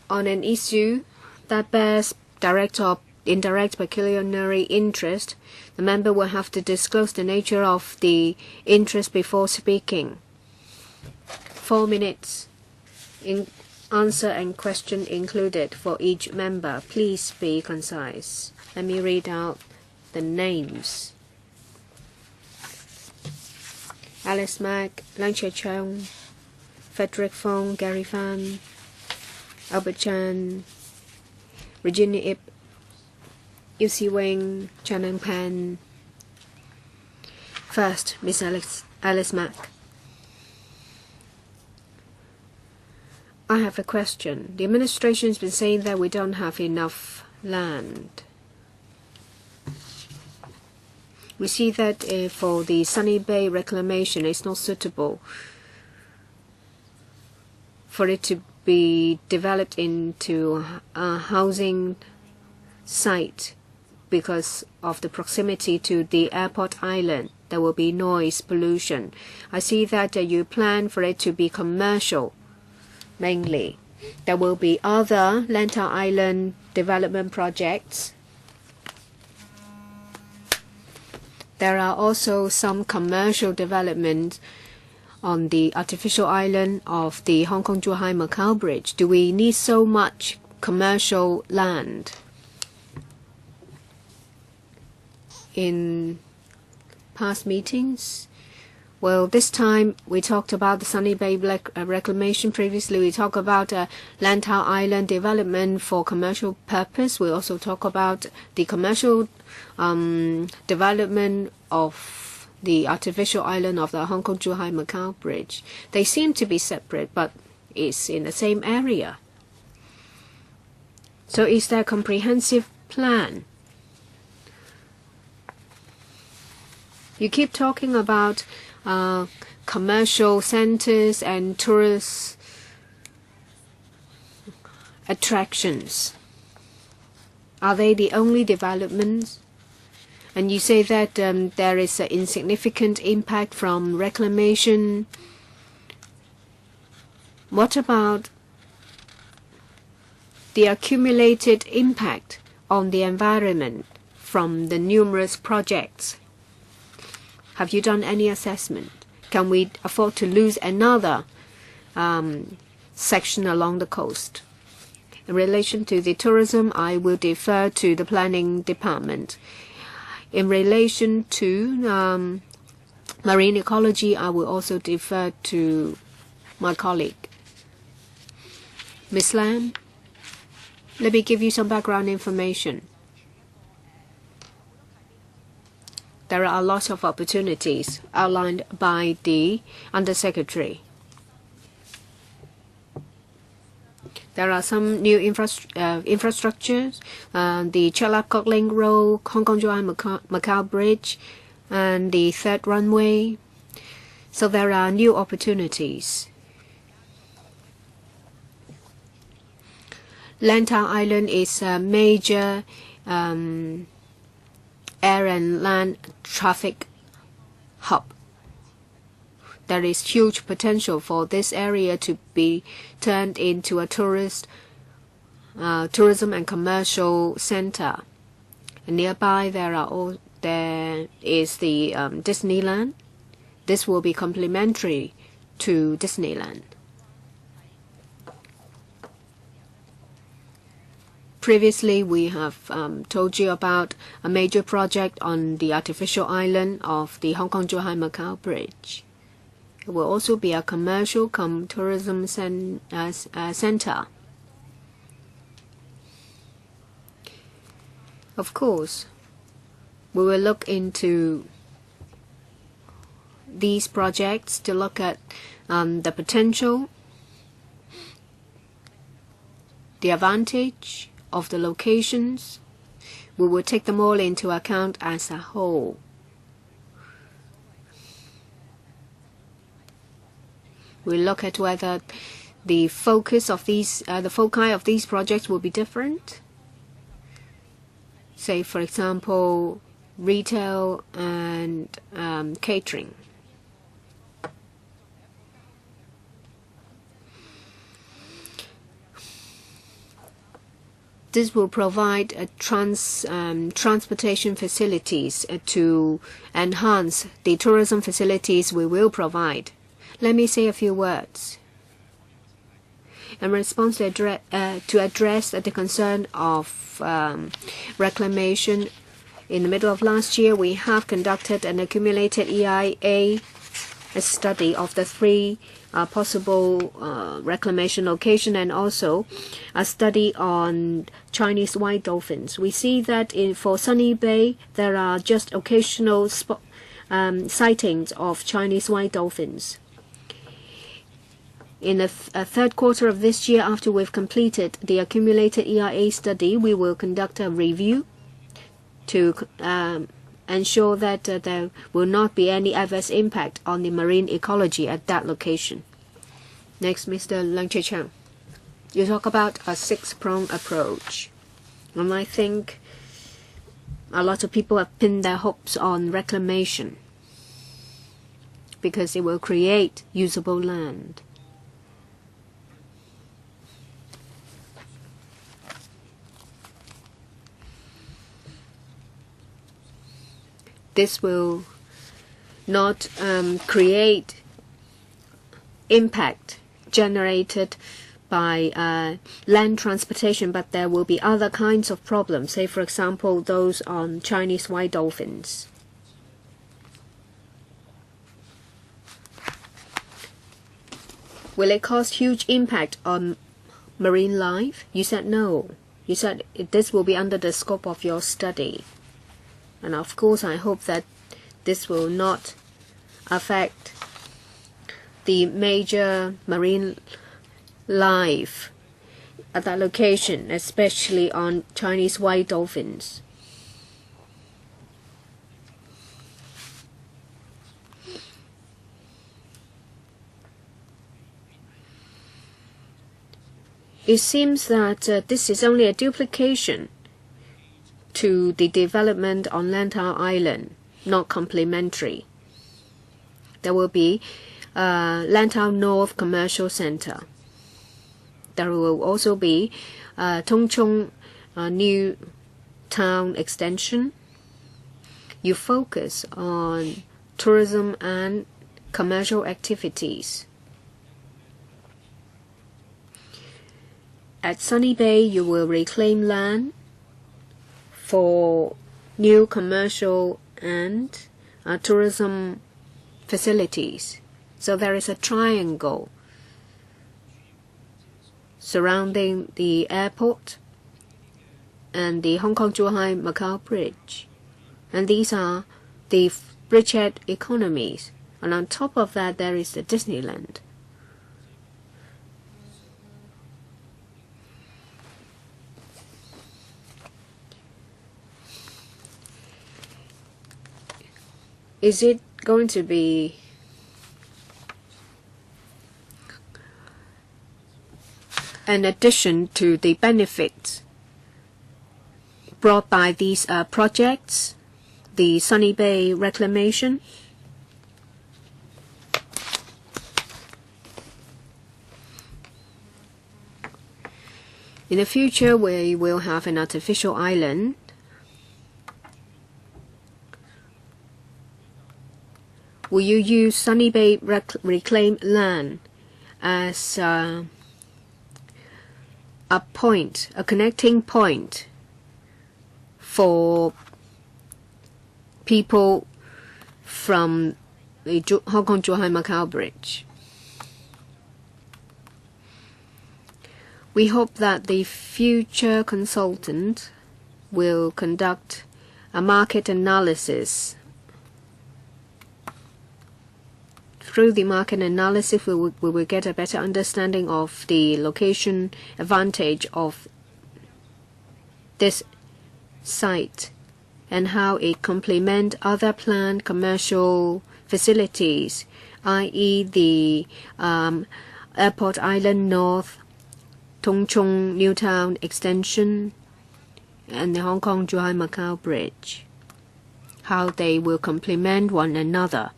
on an issue that bears direct or indirect pecuniary interest, the member will have to disclose the nature of the interest before speaking. 4 minutes. Answer and question included for each member. Please be concise. Let me read out the names. Alice Mack, Lang Chia Chung, Frederick Fong, Gary Fan, Albert Chan, Regina Ip, Yu Si Weng, Chanan Pan. First, Miss Alice Mack. I have a question. The administration has been saying that we don't have enough land. We see that for the Sunny Bay reclamation, it's not suitable for it to be developed into a housing site because of the proximity to the airport island. There will be noise pollution. I see that you plan for it to be commercial mainly. There will be other Lantau Island development projects. There are also some commercial developments on the artificial island of the Hong Kong-Zhuhai-Macau Bridge. Do we need so much commercial land? In past meetings, well, this time we talked about the Sunny Bay reclamation. Previously, we talked about Lantau Island development for commercial purpose. We also talk about the commercial development of the artificial island of the Hong Kong-Zhuhai-Macau Bridge. They seem to be separate, but it's in the same area. So is there a comprehensive plan? You keep talking about commercial centers and tourist attractions. Are they the only developments? And you say that there is an insignificant impact from reclamation. What about the accumulated impact on the environment from the numerous projects? Have you done any assessment? Can we afford to lose another section along the coast? In relation to the tourism, I will defer to the planning department. In relation to marine ecology, I will also defer to my colleague. Ms. Lam, let me give you some background information. There are a lot of opportunities outlined by the Undersecretary. There are some new infrastructures, the Chelap Kok Link Road, Hong Kong-Zhuhai-Macau Bridge, and the third runway. So there are new opportunities. Lantau Island is a major air and land traffic hub. There is huge potential for this area to be turned into a tourism and commercial center. And nearby there is the Disneyland. This will be complementary to Disneyland. Previously, we have told you about a major project on the artificial island of the Hong Kong-Zhuhai-Macau Bridge. It will also be a commercial tourism center. Of course, we will look into these projects to look at the potential, the advantage of the locations. We will take them all into account as a whole. We look at whether the focus of these, the foci of these projects will be different. Say, for example, retail and catering. This will provide transportation facilities to enhance the tourism facilities we will provide. Let me say a few words. In response to address the concern of reclamation, in the middle of last year, we have conducted an accumulated EIA study of the 3 possible reclamation location, and also a study on Chinese white dolphins. We see that for Sunny Bay, there are just occasional sightings of Chinese white dolphins. In the third quarter of this year, after we've completed the accumulated EIA study, we will conduct a review to ensure that there will not be any adverse impact on the marine ecology at that location. Next, Mr. Leung Chee-Chang. You talk about a 6-pronged approach. And I think a lot of people have pinned their hopes on reclamation because it will create usable land. This will not create impact generated by land transportation, but there will be other kinds of problems, say for example those on Chinese white dolphins. Will it cause huge impact on marine life? You said no. You said this will be under the scope of your study. And of course, I hope that this will not affect the major marine life at that location, especially on Chinese white dolphins. It seems that this is only a duplication to the development on Lantau Island, not complementary. There will be Lantau North Commercial Center. There will also be Tung Chung New Town Extension. You focus on tourism and commercial activities. At Sunny Bay, you will reclaim land for new commercial and tourism facilities. So there is a triangle surrounding the airport and the Hong Kong-Zhuhai-Macau Bridge. And these are the bridgehead economies. And on top of that, there is the Disneyland. Is it going to be an addition to the benefits brought by these projects, the Sunny Bay reclamation? In the future, we will have an artificial island. Will you use Sunny Bay reclaimed land as a point, a connecting point for people from the Hong Kong-Zhuhai-Macau Bridge? We hope that the future consultant will conduct a market analysis. Through the market analysis, we will get a better understanding of the location advantage of this site and how it complements other planned commercial facilities, i.e. the Airport Island North, Tung Chung New Town Extension, and the Hong Kong-Zhuhai-Macau Bridge. how they will complement one another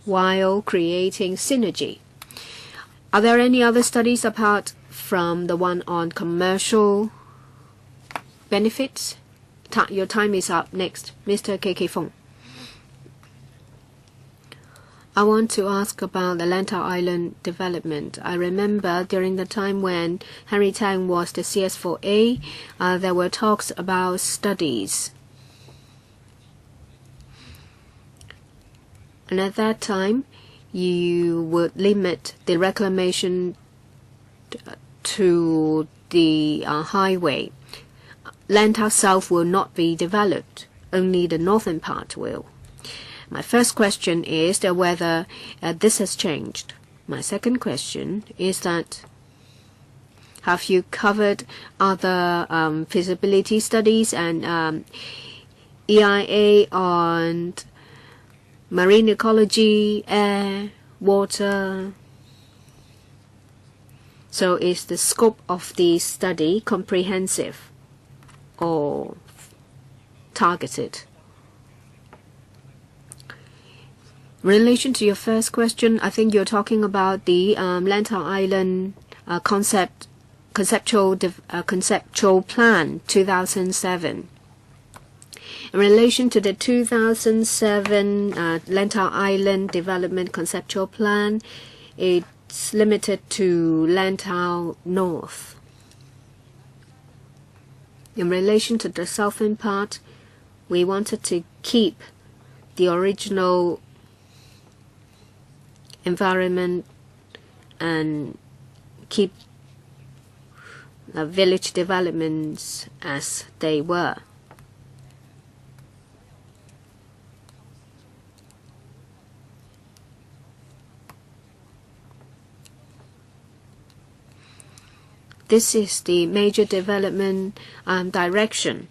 while creating synergy. Are there any other studies apart from the one on commercial benefits? Your time is up. Next, Mr. KK Fong. I want to ask about the Lantau Island development. I remember during the time when Henry Tang was the CS4A, there were talks about studies. And at that time, you would limit the reclamation to the highway. Lantau South will not be developed, only the northern part will. My first question is that whether this has changed. My second question is that have you covered other feasibility studies and EIA on marine ecology, air, water? So is the scope of the study comprehensive or targeted? In relation to your first question, I think you're talking about the Lantau Island conceptual plan 2007. In relation to the 2007 Lantau Island Development Conceptual Plan, it's limited to Lantau North. In relation to the southern part, we wanted to keep the original environment and keep village developments as they were. This is the major development direction.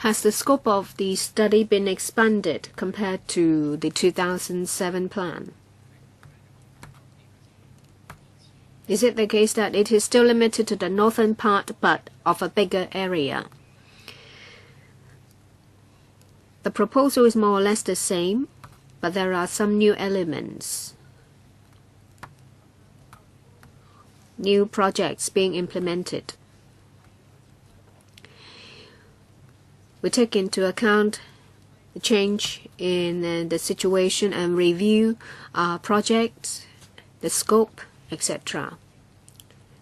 Has the scope of the study been expanded compared to the 2007 plan? Is it the case that it is still limited to the northern part but of a bigger area? The proposal is more or less the same, but there are some new elements. New projects being implemented. We take into account the change in the situation and review our projects, the scope, etc.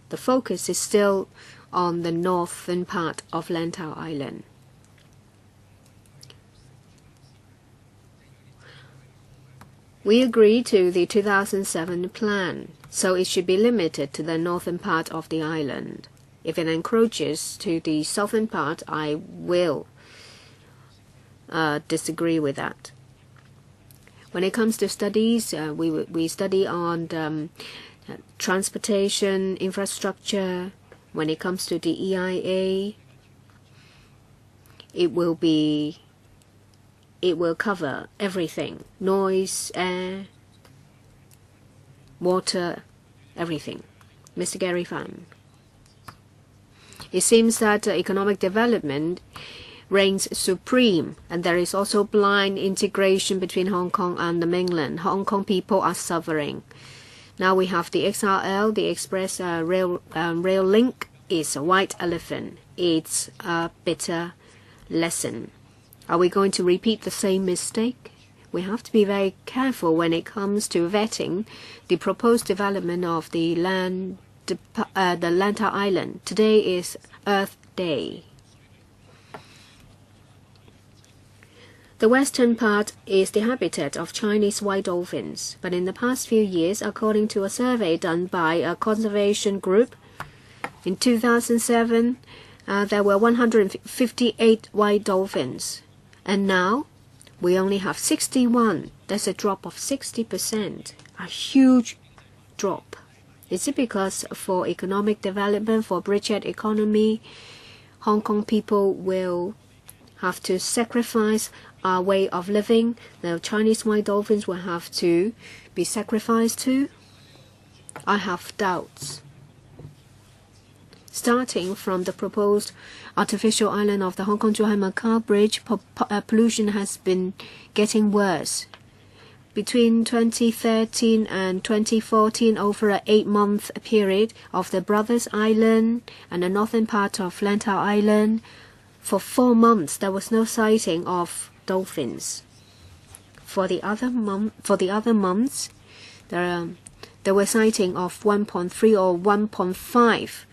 The focus is still on the northern part of Lantau Island. We agree to the 2007 plan, so it should be limited to the northern part of the island. If it encroaches to the southern part, I will disagree with that. When it comes to studies, we study on transportation, infrastructure. When it comes to the EIA, it will cover everything: noise, air, water, everything. Mr. Gary Fan. It seems that economic development reigns supreme, and there is also blind integration between Hong Kong and the mainland. Hong Kong people are suffering. Now we have the XRL, the Express rail link is a white elephant. It's a bitter lesson. Are we going to repeat the same mistake? We have to be very careful when it comes to vetting the proposed development of the Lantau Island. Today is Earth Day. The western part is the habitat of Chinese white dolphins, but in the past few years, according to a survey done by a conservation group, in 2007, there were 158 white dolphins, and now we only have 61. That's a drop of 60%, a huge drop. Is it because for economic development, for bridgehead economy, Hong Kong people will have to sacrifice our way of living? The Chinese white dolphins will have to be sacrificed too? I have doubts. Starting from the proposed artificial island of the Hong Kong-Zhuhai-Macau Bridge, pollution has been getting worse. Between 2013 and 2014, over an 8-month period of the Brothers Island and the northern part of Lantau Island, for 4 months there was no sighting of dolphins. For the other months, there were sighting of 1.3 or 1.5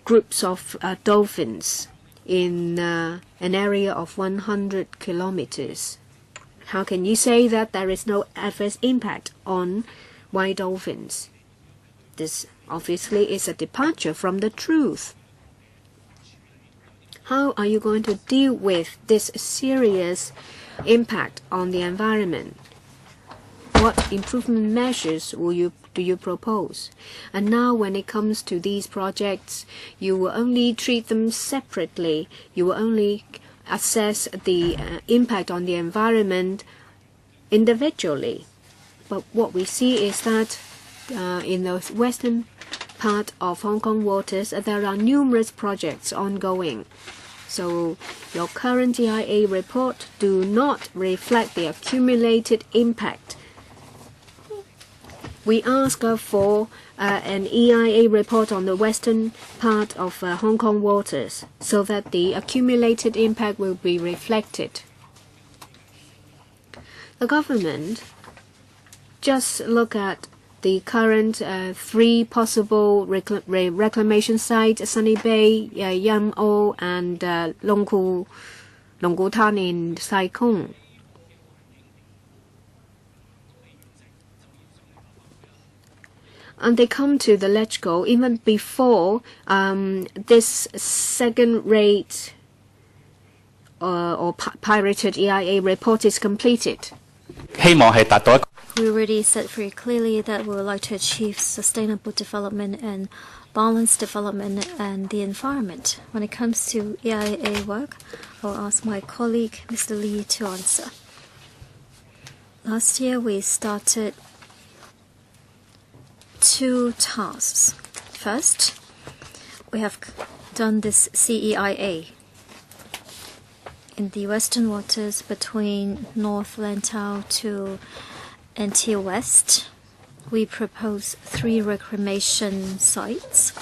groups of dolphins in an area of 100 kilometers. How can you say that there is no adverse impact on white dolphins? This obviously is a departure from the truth. How are you going to deal with this serious impact on the environment? What improvement measures do you propose? And now when it comes to these projects, you will only treat them separately. You will only assess the impact on the environment individually. But what we see is that in the western part of Hong Kong waters, there are numerous projects ongoing. So your current EIA report do not reflect the accumulated impact. We ask for an EIA report on the western part of Hong Kong waters so that the accumulated impact will be reflected. The government just look at the current 3 possible reclamation sites: Sunny Bay, Yam O, and Long Gu Tan in Sai Kung. And they come to the LegCo even before this second-rate or pirated EIA report is completed. We already said very clearly that we would like to achieve sustainable development and balanced development and the environment. When it comes to EIA work, I'll ask my colleague, Mr. Lee, to answer. Last year, we started 2 tasks. First, we have done this CEIA in the western waters between North Lantau to NT West. We propose 3 reclamation sites,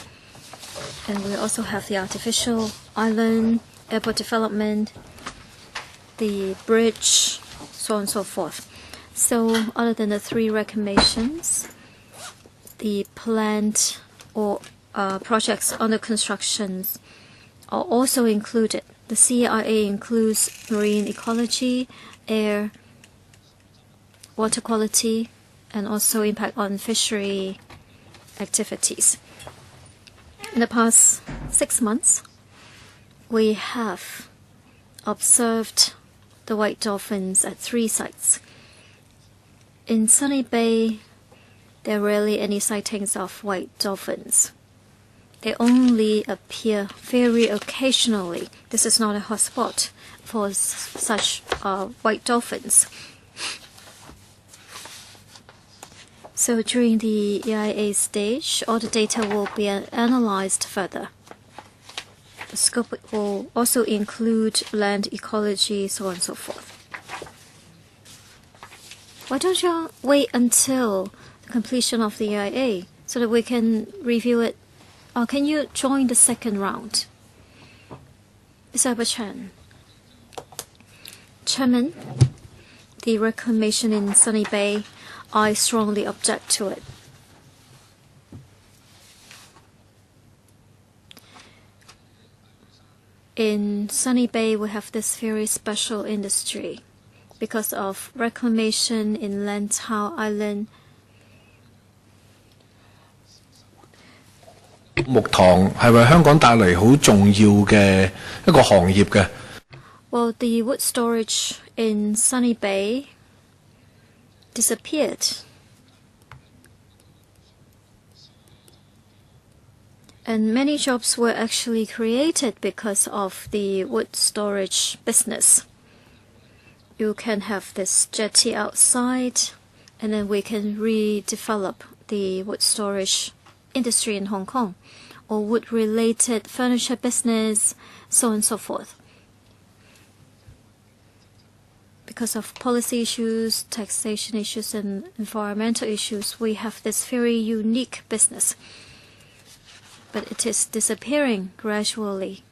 and we also have the artificial island, airport development, the bridge, so on and so forth. So other than the 3 reclamations, the planned or projects under construction are also included. The CIA includes marine ecology, air, water quality, and also impact on fishery activities. In the past 6 months, we have observed the white dolphins at 3 sites. In Sunny Bay, there are rarely any sightings of white dolphins. They only appear very occasionally. This is not a hotspot for such white dolphins. So during the EIA stage, all the data will be analyzed further. The scope will also include land ecology, so on and so forth. Why don't you wait until the completion of the EIA so that we can review it? Or can you join the second round? Mr. Chan. Chairman, the reclamation in Sunny Bay, I strongly object to it. In Sunny Bay, we have this very special industry because of reclamation in Lantau Island. 木塘係為香港帶嚟好重要嘅一個行業嘅。Well, the wood storage in Sunny Bay disappeared. And many jobs were actually created because of the wood storage business. You can have this jetty outside, and then we can redevelop the wood storage industry in Hong Kong. or wood-related furniture business, so on and so forth. Because of policy issues, taxation issues, and environmental issues, we have this very unique business. But it is disappearing gradually.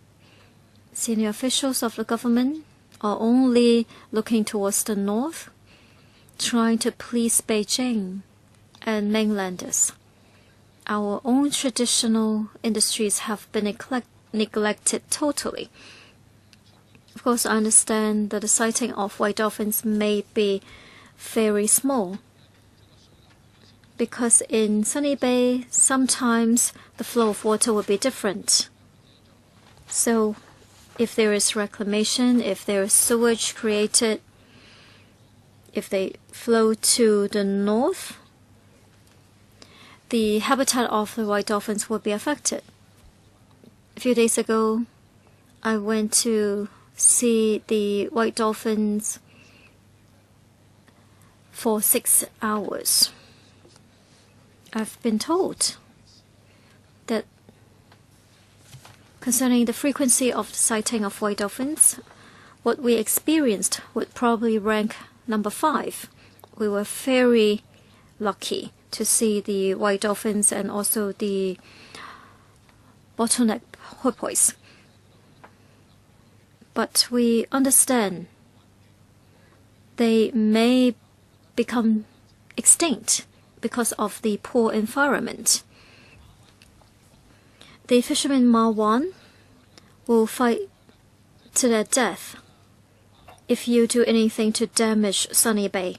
Senior officials of the government are only looking towards the north, trying to please Beijing and mainlanders. Our own traditional industries have been neglected totally. Of course, I understand that the sighting of white dolphins may be very small, because in Sunny Bay, sometimes the flow of water will be different. So, if there is reclamation, if there is sewage created, if they flow to the north, the habitat of the white dolphins will be affected. A few days ago, I went to see the white dolphins for 6 hours. I've been told that concerning the frequency of the sighting of white dolphins, what we experienced would probably rank number 5. We were very lucky to see the white dolphins and also the bottleneck porpoise. But we understand they may become extinct because of the poor environment. The fishermen Ma Wan will fight to their death if you do anything to damage Sunny Bay.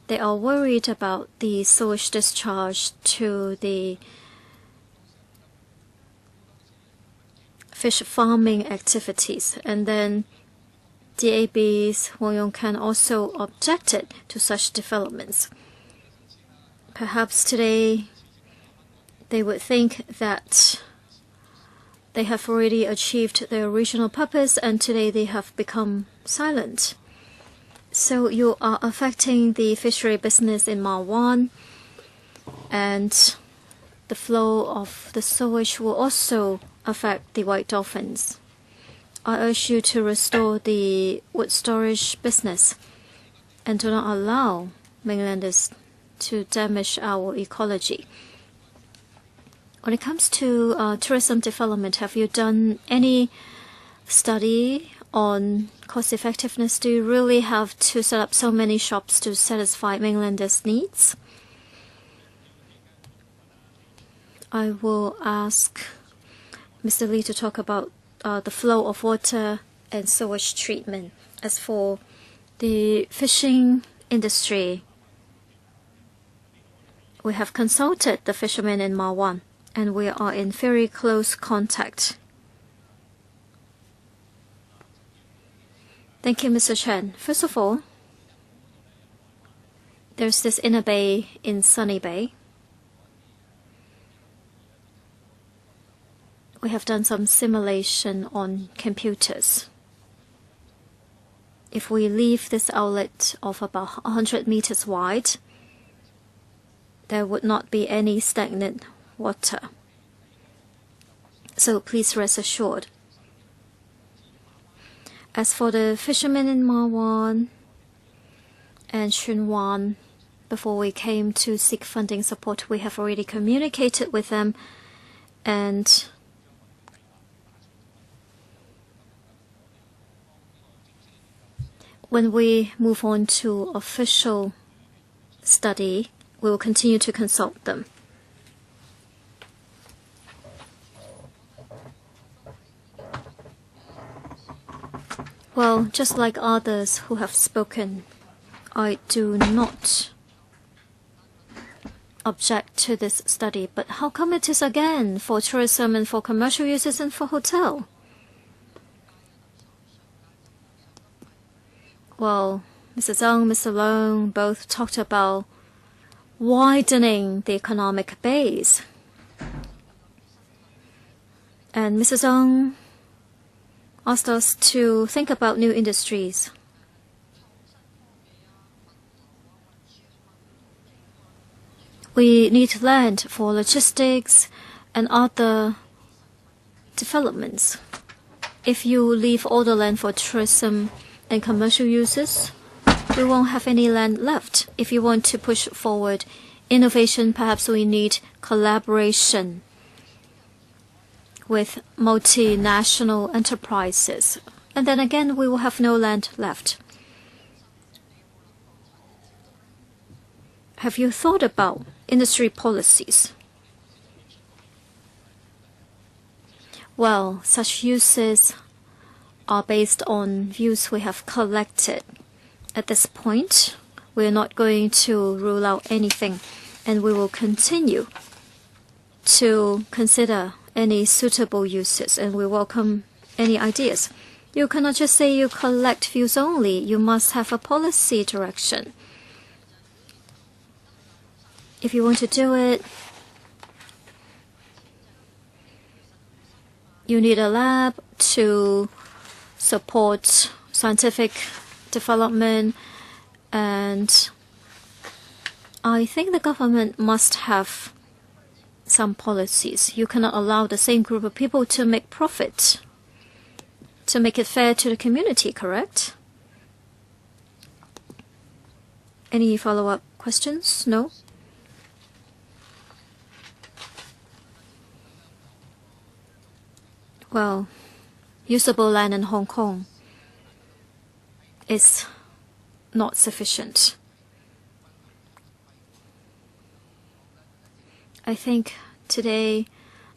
They are worried about the sewage discharge to the fish farming activities, and then DAB's Wong Yong-kan also objected to such developments. Perhaps today they would think that they have already achieved their original purpose, and today they have become silent. So you are affecting the fishery business in Ma Wan, and the flow of the sewage will also affect the white dolphins. I urge you to restore the wood storage business and do not allow mainlanders to damage our ecology. When it comes to tourism development, have you done any study on cost effectiveness? Do you really have to set up so many shops to satisfy mainlanders' needs? I will ask Mr. Lee to talk about the flow of water and sewage treatment. As for the fishing industry, we have consulted the fishermen in Ma Wan, and we are in very close contact. Thank you, Mr. Chen. First of all, there's this inner bay in Sunny Bay. We have done some simulation on computers. If we leave this outlet of about 100 meters wide, there would not be any stagnant water. So please rest assured. As for the fishermen in Ma Wan and Shun Wan, before we came to seek funding support, we have already communicated with them, and when we move on to official study, we will continue to consult them. Well, just like others who have spoken, I do not object to this study. But how come it is again for tourism and for commercial uses and for hotel? Well, Mr. Zhang, Mr. Leung both talked about widening the economic base. And Mr. Zhang asked us to think about new industries. We need land for logistics and other developments. If you leave all the land for tourism and commercial uses, we won't have any land left. If you want to push forward innovation, perhaps we need collaboration with multinational enterprises. And then again, we will have no land left. Have you thought about industry policies? Well, such uses are based on views we have collected. At this point, we are not going to rule out anything, and we will continue to consider any suitable uses, and we welcome any ideas. You cannot just say you collect views only. You must have a policy direction. If you want to do it, you need a lab to support scientific development, and I think the government must have some policies. You cannot allow the same group of people to make profit, to make it fair to the community, correct? Any follow-up questions? No? Well, usable land in Hong Kong is not sufficient. I think today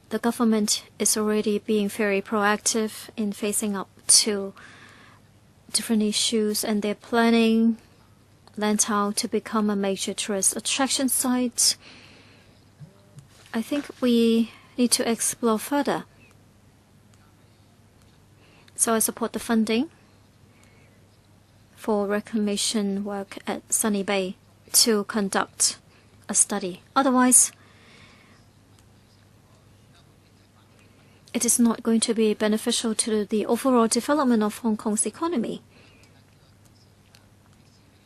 the government is already being very proactive in facing up to different issues, and they're planning Lantau to become a major tourist attraction site. I think we need to explore further. So I support the funding for reclamation work at Sunny Bay to conduct a study. Otherwise, it is not going to be beneficial to the overall development of Hong Kong's economy.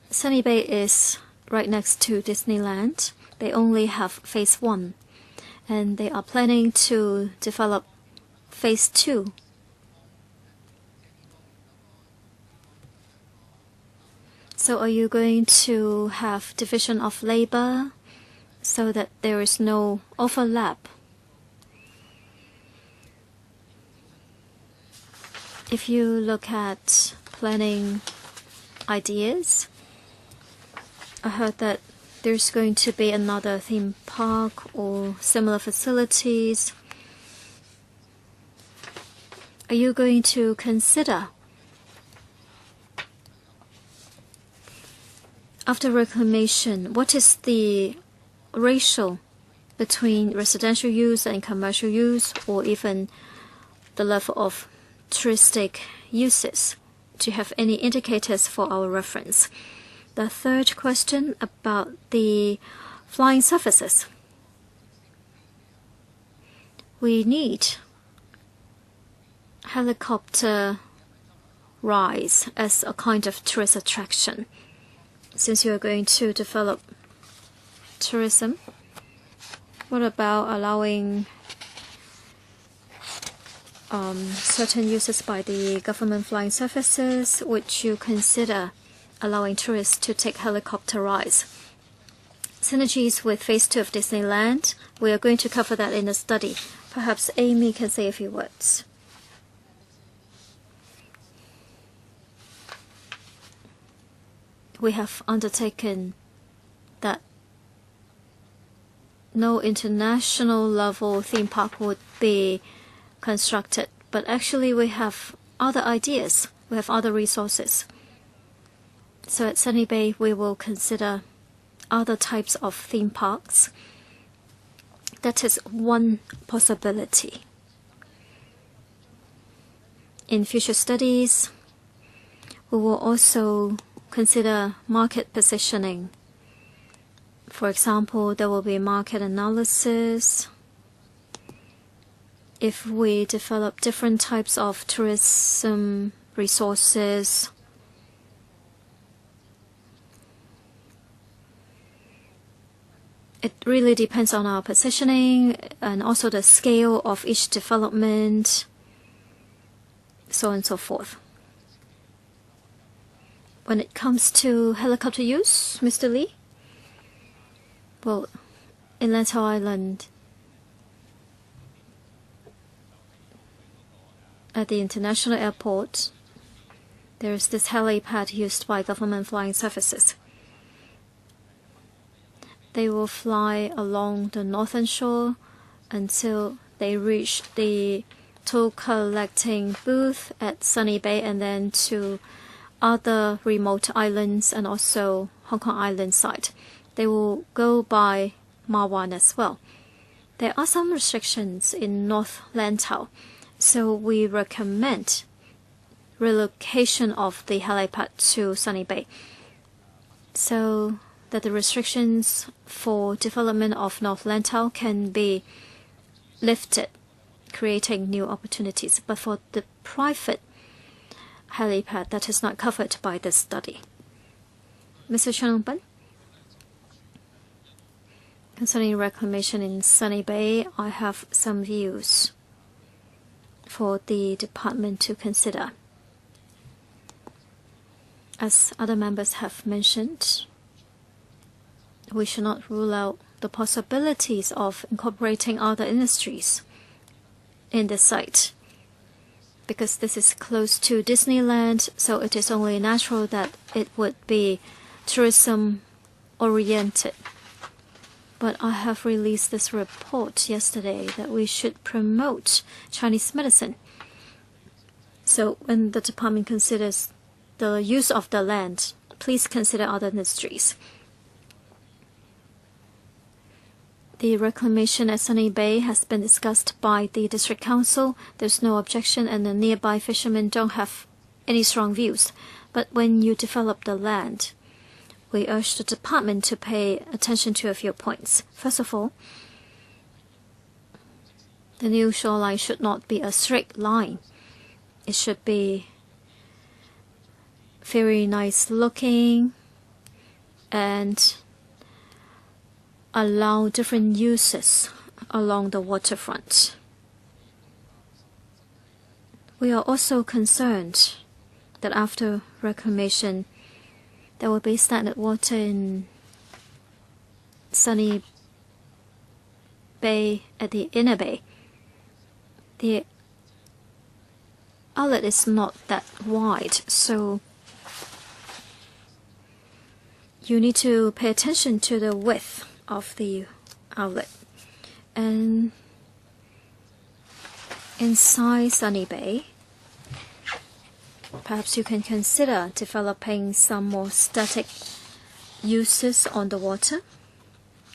Sunny Bay is right next to Disneyland. They only have phase 1, and they are planning to develop phase 2. So are you going to have division of labor so that there is no overlap? If you look at planning ideas, I heard that there's going to be another theme park or similar facilities. Are you going to consider, after reclamation, what is the ratio between residential use and commercial use, or even the level of touristic uses? Do you have any indicators for our reference? The third question about the flying surfaces. We need helicopter rides as a kind of tourist attraction. Since you are going to develop tourism, what about allowing certain uses by the government flying services? Would you consider allowing tourists to take helicopter rides? Synergies with phase 2 of Disneyland, we are going to cover that in the study. Perhaps Amy can say a few words. We have undertaken that no international level theme park would be constructed, but actually we have other ideas, we have other resources. So at Sunny Bay, we will consider other types of theme parks. That is one possibility. In future studies, we will also consider market positioning. For example, there will be market analysis. If we develop different types of tourism resources, It really depends on our positioning and also the scale of each development, so on and so forth. When it comes to helicopter use, Mr. Lee, well, in Lantau Island, at the international airport, there is this helipad used by government flying services. They will fly along the northern shore until they reach the toll collecting booth at Sunny Bay, and then to other remote islands and also Hong Kong Island side. They will go by Ma Wan as well. There are some restrictions in North Lantau, so we recommend relocation of the helipad to Sunny Bay, so that the restrictions for development of North Lantau can be lifted, creating new opportunities. But for the private helipad, that is not covered by this study. Mr. Chen Longban, concerning reclamation in Sunny Bay, I have some views for the department to consider. As other members have mentioned, we should not rule out the possibilities of incorporating other industries in this site, because this is close to Disneyland, so it is only natural that it would be tourism oriented. But I have released this report yesterday that we should promote Chinese medicine. So when the department considers the use of the land, please consider other industries. The reclamation at Sunny Bay has been discussed by the District Council. There's no objection, and the nearby fishermen don't have any strong views. But when you develop the land, we urge the department to pay attention to a few points. First of all, the new shoreline should not be a straight line. It should be very nice looking and allow different uses along the waterfront. We are also concerned that after reclamation, there will be stagnant water in Sunny Bay at the inner bay. The outlet is not that wide, so you need to pay attention to the width of the outlet. And inside Sunny Bay, perhaps you can consider developing some more static uses on the water,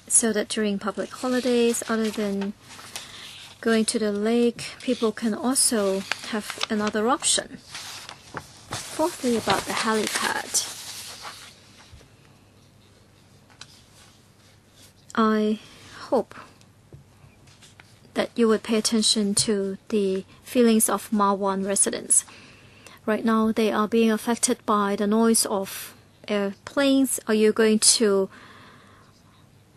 so that during public holidays, other than going to the lake, people can also have another option. Fourthly, about the helipad, I hope that you would pay attention to the feelings of Ma Wan residents. Right now, they are being affected by the noise of airplanes. Are you going to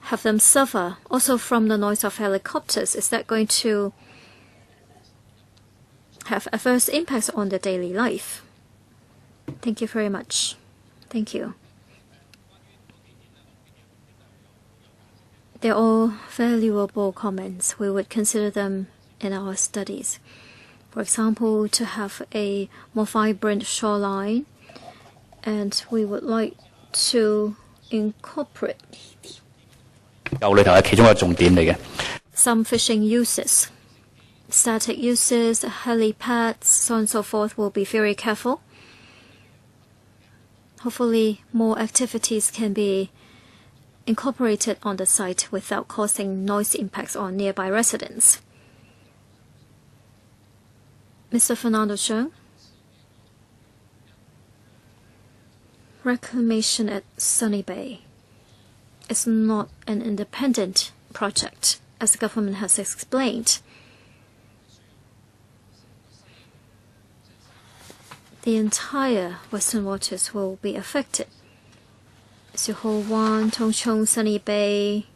have them suffer also from the noise of helicopters? Is that going to have adverse impacts on their daily life? Thank you very much. Thank you. They're all valuable comments. We would consider them in our studies. For example, to have a more vibrant shoreline, and we would like to incorporate some fishing uses, static uses, helipads, so on and so forth. Will be very careful. Hopefully, more activities can be incorporated on the site without causing noise impacts on nearby residents. Mr. Fernando Cheung, reclamation at Sunny Bay is not an independent project, as the government has explained. The entire Western Waters will be affected. Ho Wan, Tong Chong, Sunny Bay,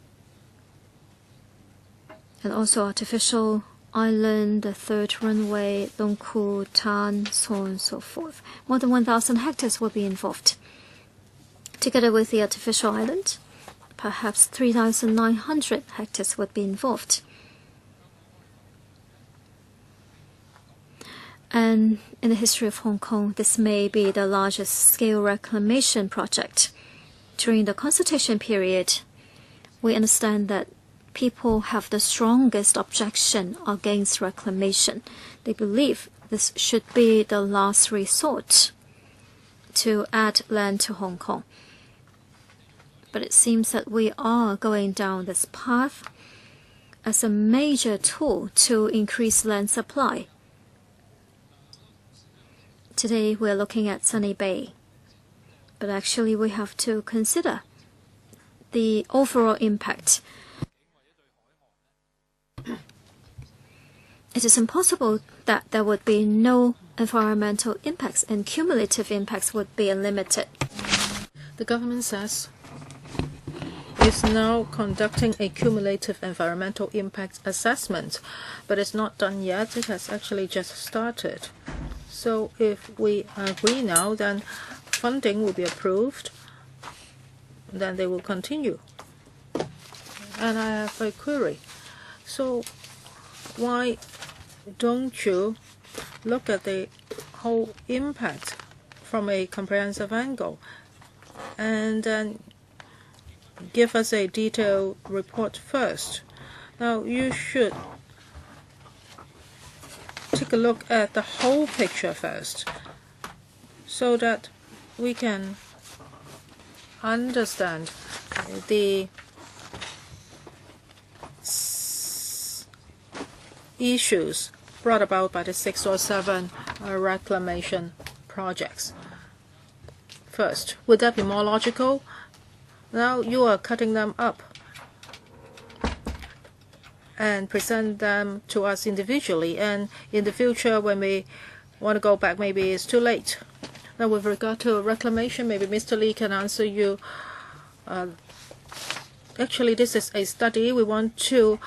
and also artificial island, the third runway, Long Ku Tan, so on and so forth. More than 1,000 hectares will be involved. Together with the artificial island, perhaps 3,900 hectares would be involved. And in the history of Hong Kong, this may be the largest scale reclamation project. During the consultation period, we understand that people have the strongest objection against reclamation. They believe this should be the last resort to add land to Hong Kong. But it seems that we are going down this path as a major tool to increase land supply. Today we're looking at Sunny Bay, but actually we have to consider the overall impact. It is impossible that there would be no environmental impacts, and cumulative impacts would be unlimited. The government says it's now conducting a cumulative environmental impact assessment, but it's not done yet. It has actually just started. So if we agree now, then funding will be approved, then they will continue. And I have a query. So why don't you look at the whole impact from a comprehensive angle and then give us a detailed report first? Now you should take a look at the whole picture first so that we can understand the issues brought about by the 6 or 7 reclamation projects. First, would that be more logical? Now you are cutting them up and present them to us individually, and in the future when we want to go back, maybe it's too late. Now with regard to reclamation, maybe Mr. Lee can answer you. Actually, this is a study. We want to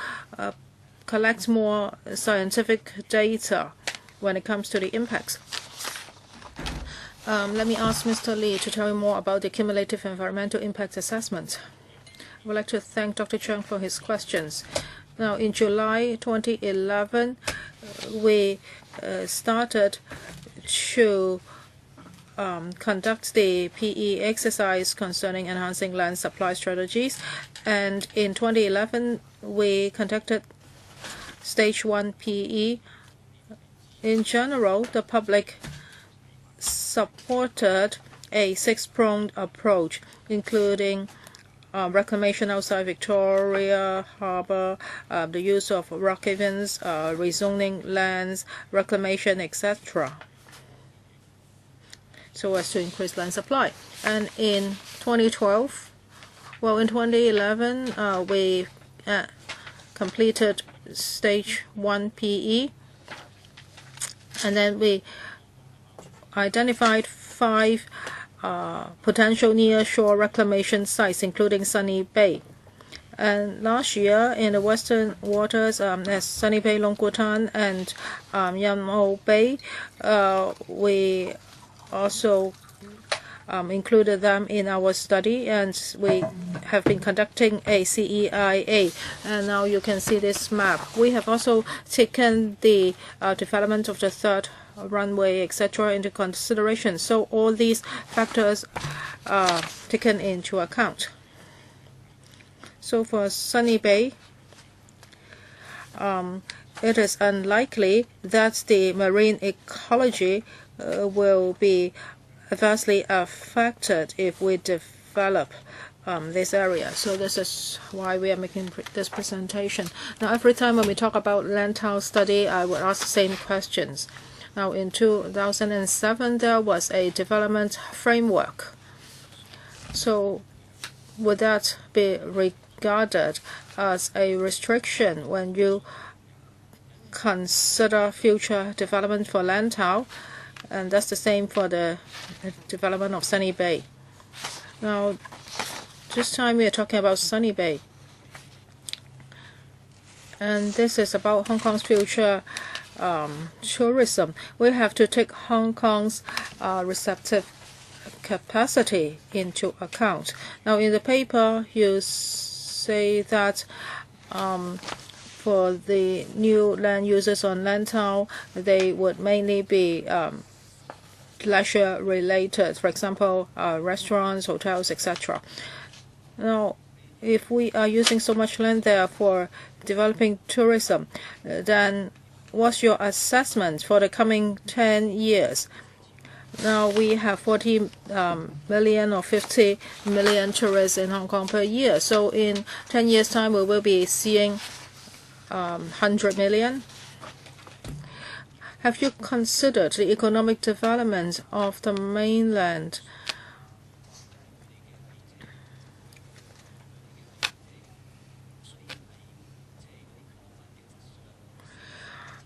collect more scientific data when it comes to the impacts. Let me ask Mr. Lee to tell you more about the cumulative environmental impact assessment. I would like to thank Dr. Chung for his questions. Now, in July 2011, we started to conduct the PE exercise concerning enhancing land supply strategies. And in 2011, we conducted Stage 1 PE. In general, the public supported a 6-pronged approach, including reclamation outside Victoria Harbour, the use of rock havens, rezoning lands, reclamation, etc., so as to increase land supply. And in 2012, in 2011, we completed Stage 1 PE, and then we identified 5 potential near-shore reclamation sites, including Sunny Bay. And last year, in the western waters, as Sunny Bay, Long Ku Tan, and Yam O Bay, we also included them in our study, and we have been conducting a CEIA. And now you can see this map. We have also taken the development of the third runway, etc., into consideration. So all these factors are taken into account. So for Sunny Bay, it is unlikely that the marine ecology will be adversely affected if we develop this area. So this is why we are making this presentation. Now every time when we talk about land tile study, I would ask the same questions. Now in 2007, there was a development framework. So would that be regarded as a restriction when you consider future development for land tile? And that's the same for the development of Sunny Bay. Now, this time we are talking about Sunny Bay. And this is about Hong Kong's future tourism. We have to take Hong Kong's receptive capacity into account. Now, in the paper, you say that for the new land users on Lantau, they would mainly be leisure related, for example, restaurants, hotels, etc. Now, if we are using so much land there for developing tourism, then what's your assessment for the coming 10 years? Now we have 40 million or 50 million tourists in Hong Kong per year. So in 10 years' time, we will be seeing 100 million. Have you considered the economic development of the mainland?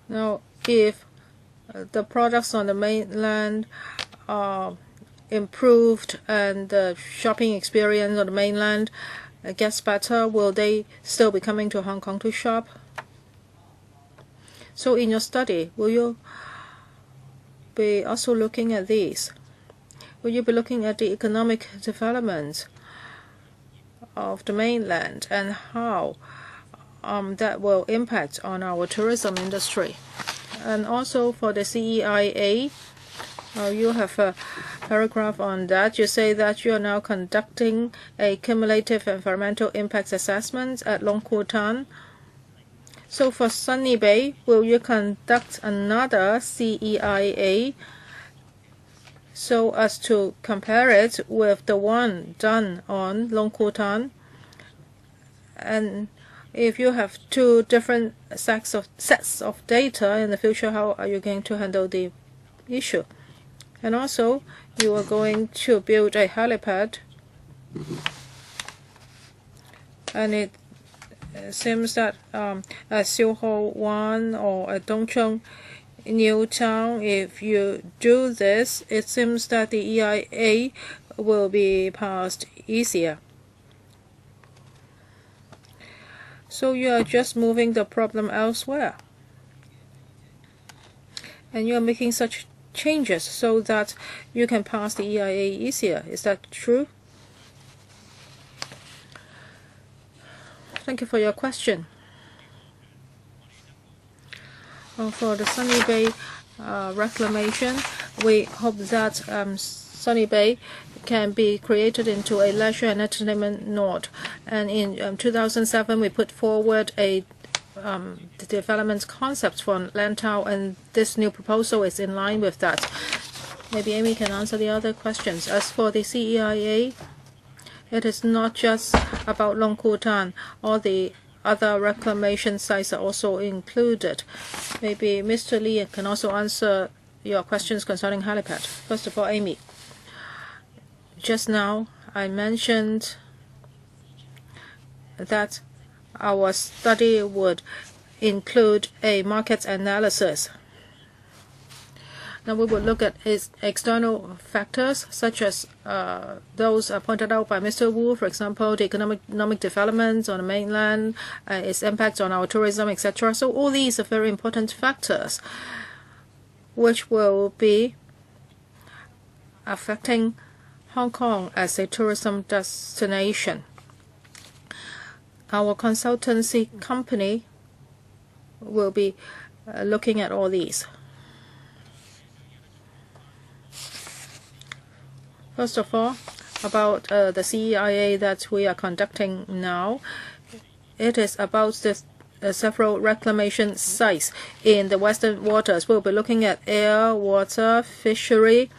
Now, if the products on the mainland are improved and the shopping experience on the mainland gets better, will they still be coming to Hong Kong to shop? So in your study, will you be also looking at these? Will you be looking at the economic development of the mainland and how that will impact on our tourism industry? And also for the CEIA, you have a paragraph on that. You say that you are now conducting a cumulative environmental impact assessment at Long Kwu Tan. So for Sunny Bay, will you conduct another CEIA so as to compare it with the one done on Long Kwu Tan? And if you have two different sets of data in the future, how are you going to handle the issue? And also, you are going to build a helipad, and it seems that at Siu Ho Wan or at Dongcheng New Town, if you do this, it seems that the EIA will be passed easier. So you are just moving the problem elsewhere. And you are making such changes so that you can pass the EIA easier. Is that true? Thank you for your question. For the Sunny Bay reclamation, we hope that Sunny Bay can be created into a leisure and entertainment node. And in 2007, we put forward a the development concept for Lantau, and this new proposal is in line with that. Maybe Amy can answer the other questions. As for the CEIA, it is not just about Long Kwu Tan. All the other reclamation sites are also included. Maybe Mr. Lee can also answer your questions concerning helipad. First of all, Amy, just now I mentioned that our study would include a market analysis. Now we will look at its external factors, such as those pointed out by Mr. Wu, for example, the economic development on the mainland, its impact on our tourism, etc. So all these are very important factors which will be affecting Hong Kong as a tourism destination. Our consultancy company will be looking at all these. First of all, about the CEIA that we are conducting now, it is about the several reclamation sites in the Western waters. We'll be looking at air, water, fishery,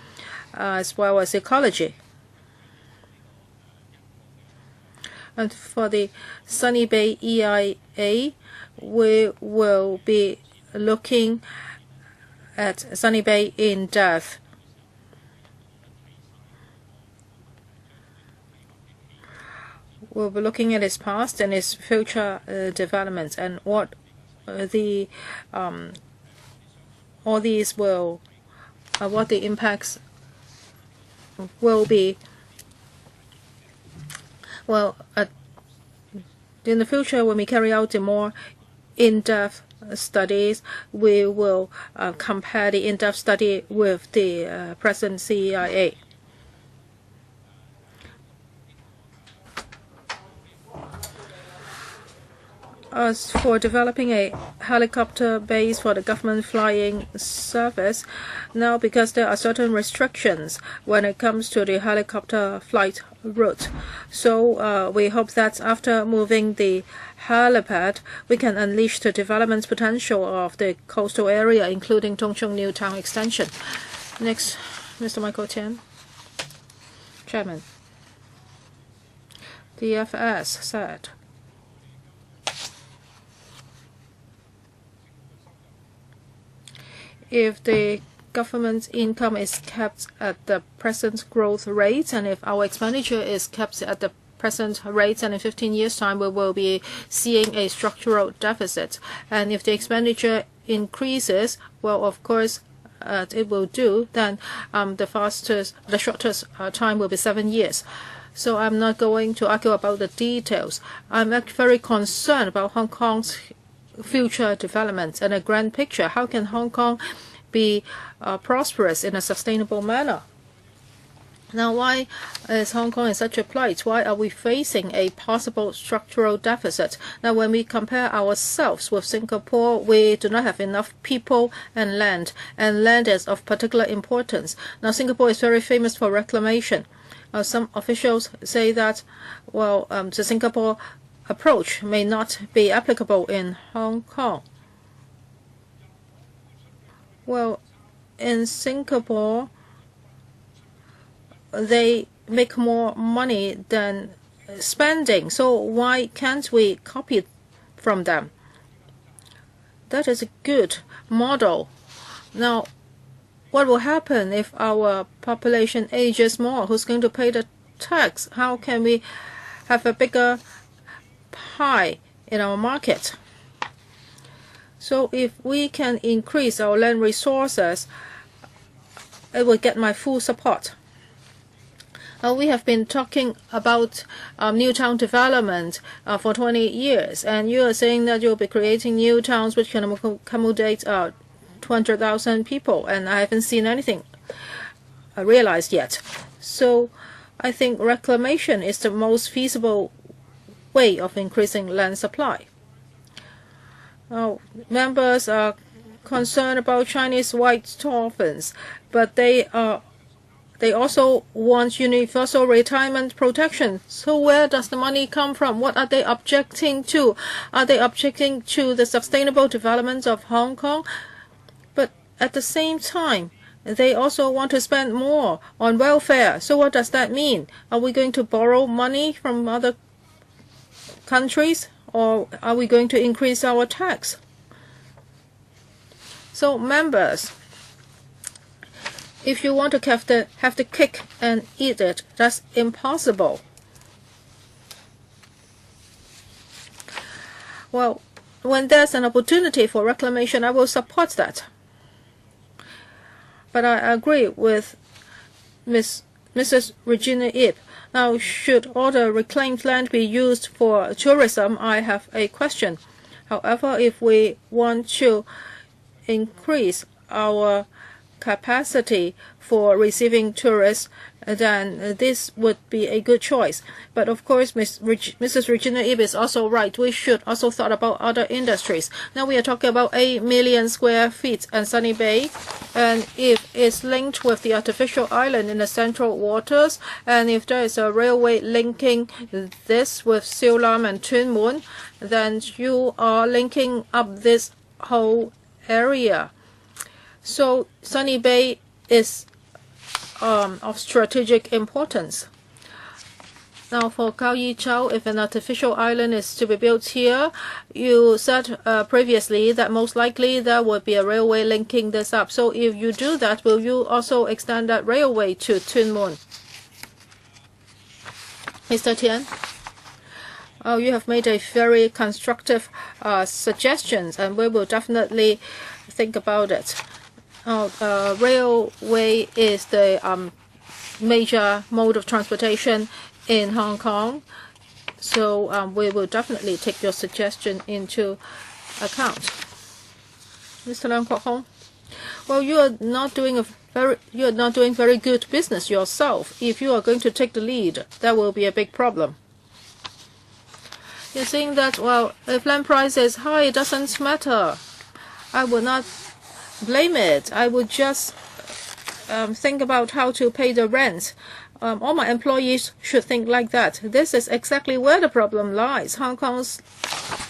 as well as ecology. And for the Sunny Bay EIA, we will be looking at Sunny Bay in depth. We'll be looking at its past and its future developments, and what the all these will, what the impacts will be. Well, in the future, when we carry out the more in-depth studies. We will compare the in-depth study with the present CEIA. As for developing a helicopter base for the government flying service, now because there are certain restrictions when it comes to the helicopter flight route, so we hope that after moving the helipad, we can unleash the development potential of the coastal area, including Tongchung New Town extension. Next, Mr. Michael Tian, Chairman. The FS said, if the government's income is kept at the present growth rate, and if our expenditure is kept at the present rate, and in 15 years' time we will be seeing a structural deficit. And if the expenditure increases, well, of course, it will do, then the shortest time will be 7 years. So I'm not going to argue about the details. I'm very concerned about Hong Kong's future development and a grand picture. How can Hong Kong be prosperous in a sustainable manner? Now, why is Hong Kong in such a plight? Why are we facing a possible structural deficit? Now, when we compare ourselves with Singapore, we do not have enough people and land is of particular importance. Now, Singapore is very famous for reclamation. Some officials say that, well, the Singapore approach may not be applicable in Hong Kong. Well, in Singapore, they make more money than spending, so why can't we copy from them? That is a good model. Now, what will happen if our population ages more? Who's going to pay the tax? How can we have a bigger pie in our market? So if we can increase our land resources, it will get my full support. We have been talking about new town development for 20 years, and you are saying that you'll be creating new towns which can accommodate 200,000 people, and I haven't seen anything realized yet. So I think reclamation is the most feasible way of increasing land supply. Members are concerned about Chinese white dolphins, but they also want universal retirement protection. So where does the money come from? What are they objecting to? Are they objecting to the sustainable development of Hong Kong? But at the same time, they also want to spend more on welfare. So what does that mean? Are we going to borrow money from other countries, or are we going to increase our tax? So members, if you want to have the cake and eat it, that's impossible. Well, when there's an opportunity for reclamation, I will support that. But I agree with Mrs. Regina Ip. Now, should all the reclaimed land be used for tourism? I have a question. However, if we want to increase our capacity for receiving tourists, then this would be a good choice. But of course, Mrs. Regina Ip is also right. We should also thought about other industries. Now we are talking about 8 million square feet and Sunny Bay, and if it's linked with the artificial island in the central waters, and if there is a railway linking this with Siu Lam and Tuen Mun, then you are linking up this whole area. So Sunny Bay is of strategic importance. Now for Kao Yi Chow, if an artificial island is to be built here, you said previously that most likely there will be a railway linking this up. So if you do that, will you also extend that railway to Tuen Mun? Mr. Tian? You have made a very constructive suggestions, and we will definitely think about it. Railway is the major mode of transportation in Hong Kong, so we will definitely take your suggestion into account. Mr. Leung Kwok-hong, well, you are not doing very good business yourself. If you are going to take the lead, that will be a big problem. You're saying that, well, if land price is high, it doesn't matter. I would not blame it. I would just think about how to pay the rent. All my employees should think like that. This is exactly where the problem lies. Hong Kong's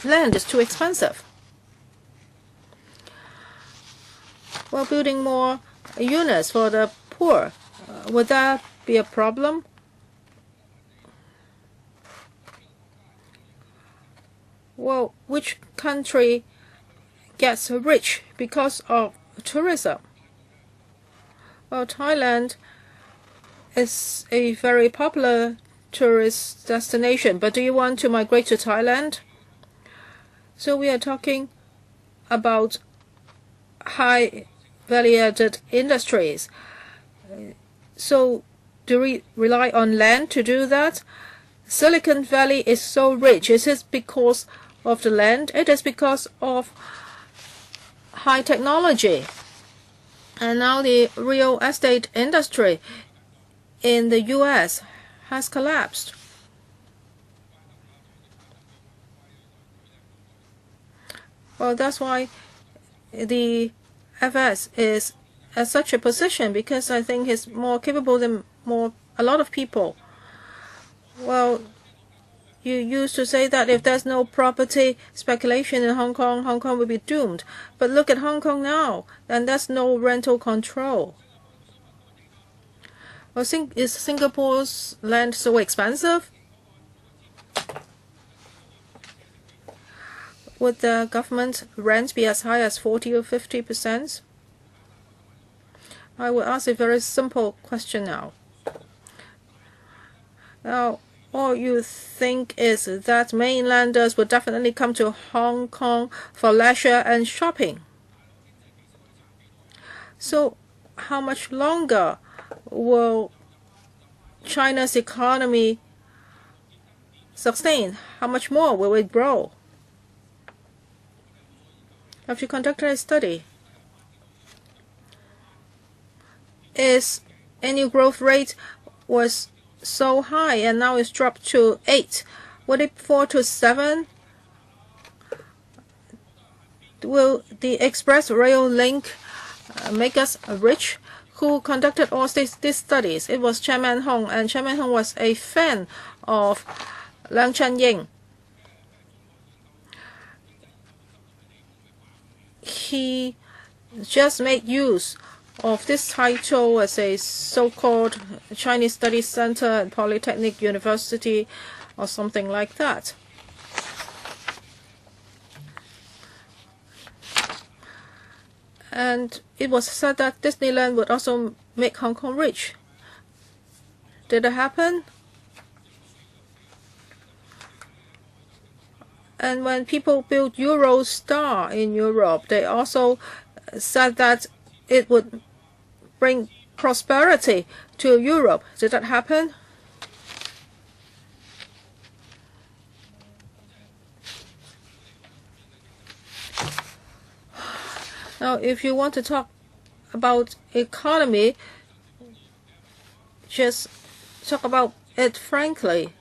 land is too expensive. Well, building more units for the poor, would that be a problem? Well, which country gets rich because of tourism? Well, Thailand is a very popular tourist destination, but do you want to migrate to Thailand? So we are talking about high value-added industries. So do we rely on land to do that? Silicon Valley is so rich. Is it because of the land? It is because of high technology. And now the real estate industry in the U.S. has collapsed. Well, that's why the FS is at such a position, because I think he's more capable than a lot of people. Well, you used to say that if there's no property speculation in Hong Kong, Hong Kong will be doomed. But look at Hong Kong now, and there's no rental control. Well, is Singapore's land so expensive? Would the government rent be as high as 40 or 50%? I will ask a very simple question now. Now, all you think is that mainlanders would definitely come to Hong Kong for leisure and shopping. So how much longer will China's economy sustain? How much more will it grow? Have you conducted a study? Is annual growth rate was so high and now it's dropped to 8. Would it fall to 7? Will the express rail link make us rich? Who conducted all these studies? It was Chairman Hong, and Chairman Hong was a fan of Leung Chun-ying. He just made use of this title as a so-called Chinese Studies Center at Polytechnic University or something like that. And it was said that Disneyland would also make Hong Kong rich. Did it happen? And when people built Eurostar in Europe, they also said that it would bring prosperity to Europe. Did that happen? Now, if you want to talk about economy, just talk about it frankly.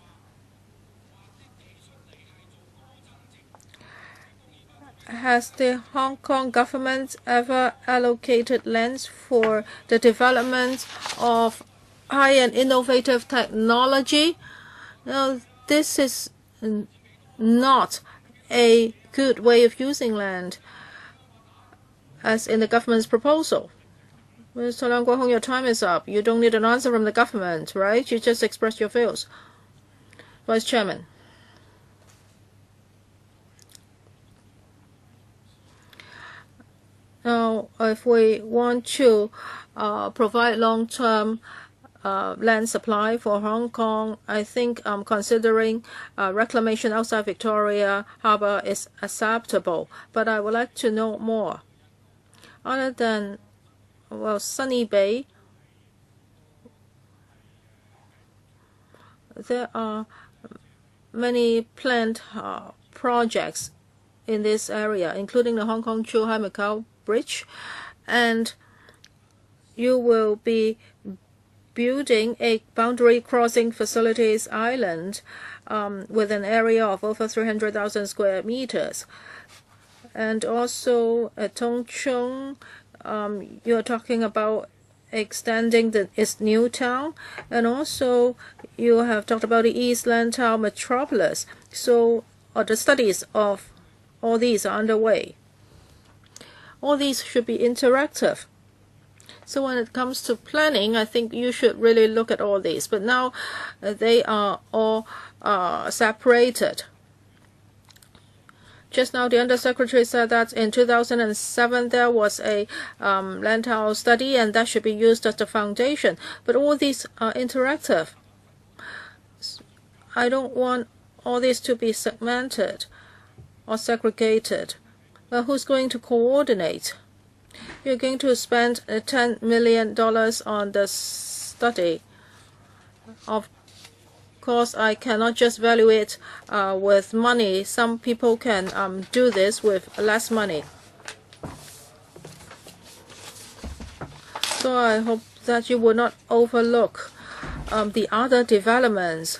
Has the Hong Kong government ever allocated lands for the development of high and innovative technology? No, this is not a good way of using land, as in the government's proposal. Mr. Leung Kwok-hong, your time is up. You don't need an answer from the government, right? You just express your views. Vice Chairman. Now, if we want to provide long-term land supply for Hong Kong, I think considering reclamation outside Victoria Harbour is acceptable. But I would like to know more. Other than, well, Sunny Bay, there are many planned projects in this area, including the Hong Kong-Zhuhai-Macau Bridge, and you will be building a boundary crossing facilities island with an area of over 300,000 square meters. And also at Tung Chung, you're talking about extending its new town, and also you have talked about the East Lantau metropolis. So the studies of all these are underway. All these should be interactive. So when it comes to planning, I think you should really look at all these. But now they are all separated. Just now, the Undersecretary said that in 2007 there was a Lantau study, and that should be used as the foundation. But all these are interactive. I don't want all these to be segmented or segregated. Well, who's going to coordinate? You're going to spend $10 million on the study. Of course, I cannot just value it with money. Some people can do this with less money. So I hope that you will not overlook the other developments.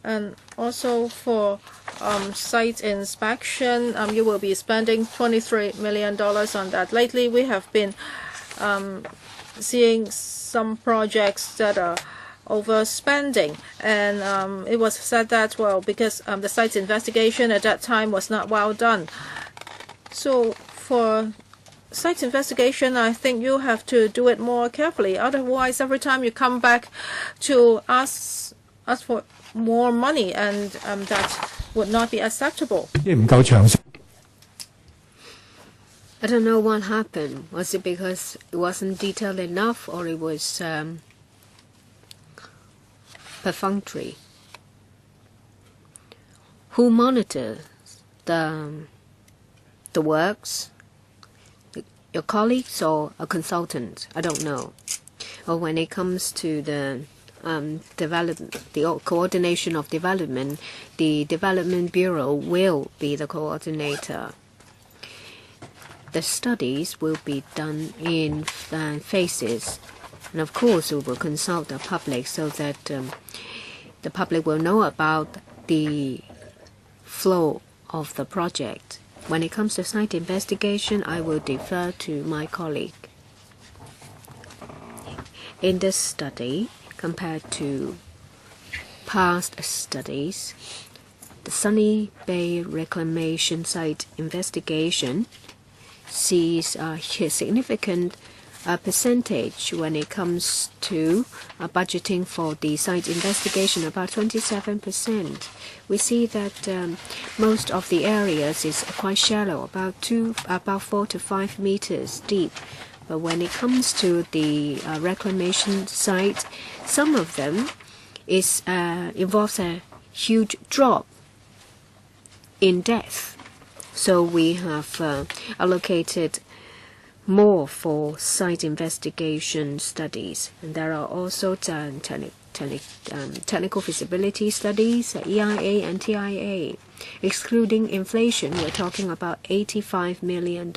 And also for site inspection, you will be spending $23 million on that. Lately, we have been seeing some projects that are overspending, and it was said that, well, because the site investigation at that time was not well done. So for site investigation, I think you have to do it more carefully. Otherwise, every time you come back to ask for more money, and that would not be acceptable. I don't know what happened. Was it because it wasn't detailed enough, or it was perfunctory? Who monitors the works? Your colleagues or a consultant? I don't know. Or when it comes to the development, the coordination of development, the Development Bureau will be the coordinator. The studies will be done in phases, and of course we will consult the public so that the public will know about the flow of the project. When it comes to site investigation, I will defer to my colleague. In this study, compared to past studies, the Sunny Bay Reclamation Site investigation sees a significant percentage when it comes to budgeting for the site investigation, about 27%. We see that most of the areas is quite shallow, about 4 to 5 meters deep. But when it comes to the reclamation site, some of them involves a huge drop in depth. So we have allocated more for site investigation studies. And there are also technical feasibility studies, EIA and TIA. Excluding inflation, we're talking about $85 million.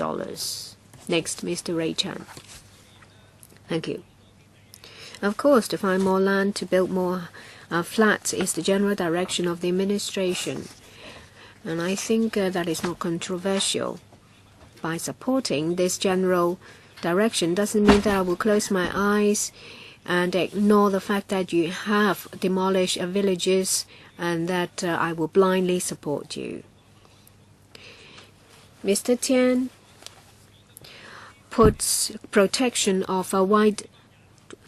Next, Mr. Ray Chan. Thank you. Of course, to find more land to build more flats is the general direction of the administration. And I think that is not controversial. By supporting this general direction doesn't mean that I will close my eyes and ignore the fact that you have demolished villages and that I will blindly support you. Mr. Tian puts protection of a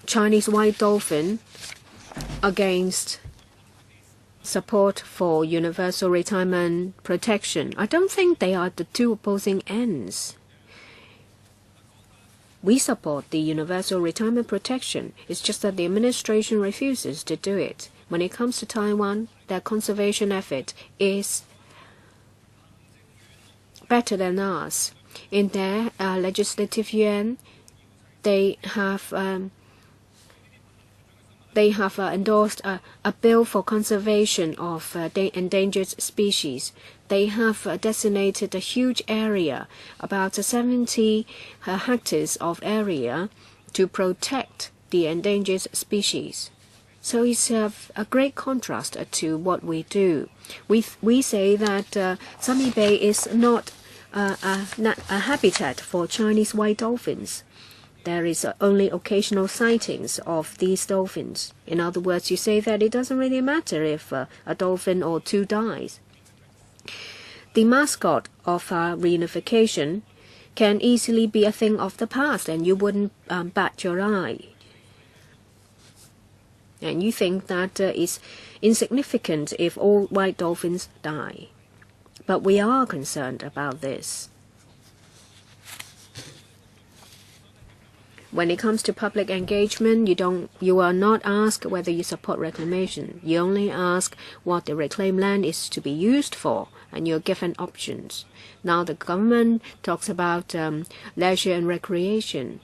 Chinese white dolphin against support for universal retirement protection. I don't think they are the two opposing ends. We support the universal retirement protection. It's just that the administration refuses to do it. When it comes to Taiwan, their conservation effort is better than ours. In their legislative yuan, they have they have endorsed a bill for conservation of endangered species. They have designated a huge area, about 70 hectares of area, to protect the endangered species. So it's a great contrast to what we do. We say that Sunny Bay is not a habitat for Chinese white dolphins. There is only occasional sightings of these dolphins. In other words, you say that it doesn't really matter if a dolphin or two dies. The mascot of reunification can easily be a thing of the past, and you wouldn't bat your eye. And you think that it's insignificant if all white dolphins die. But we are concerned about this. When it comes to public engagement, you are not asked whether you support reclamation. You only ask what the reclaimed land is to be used for, and you're given options. Now the government talks about leisure and recreation.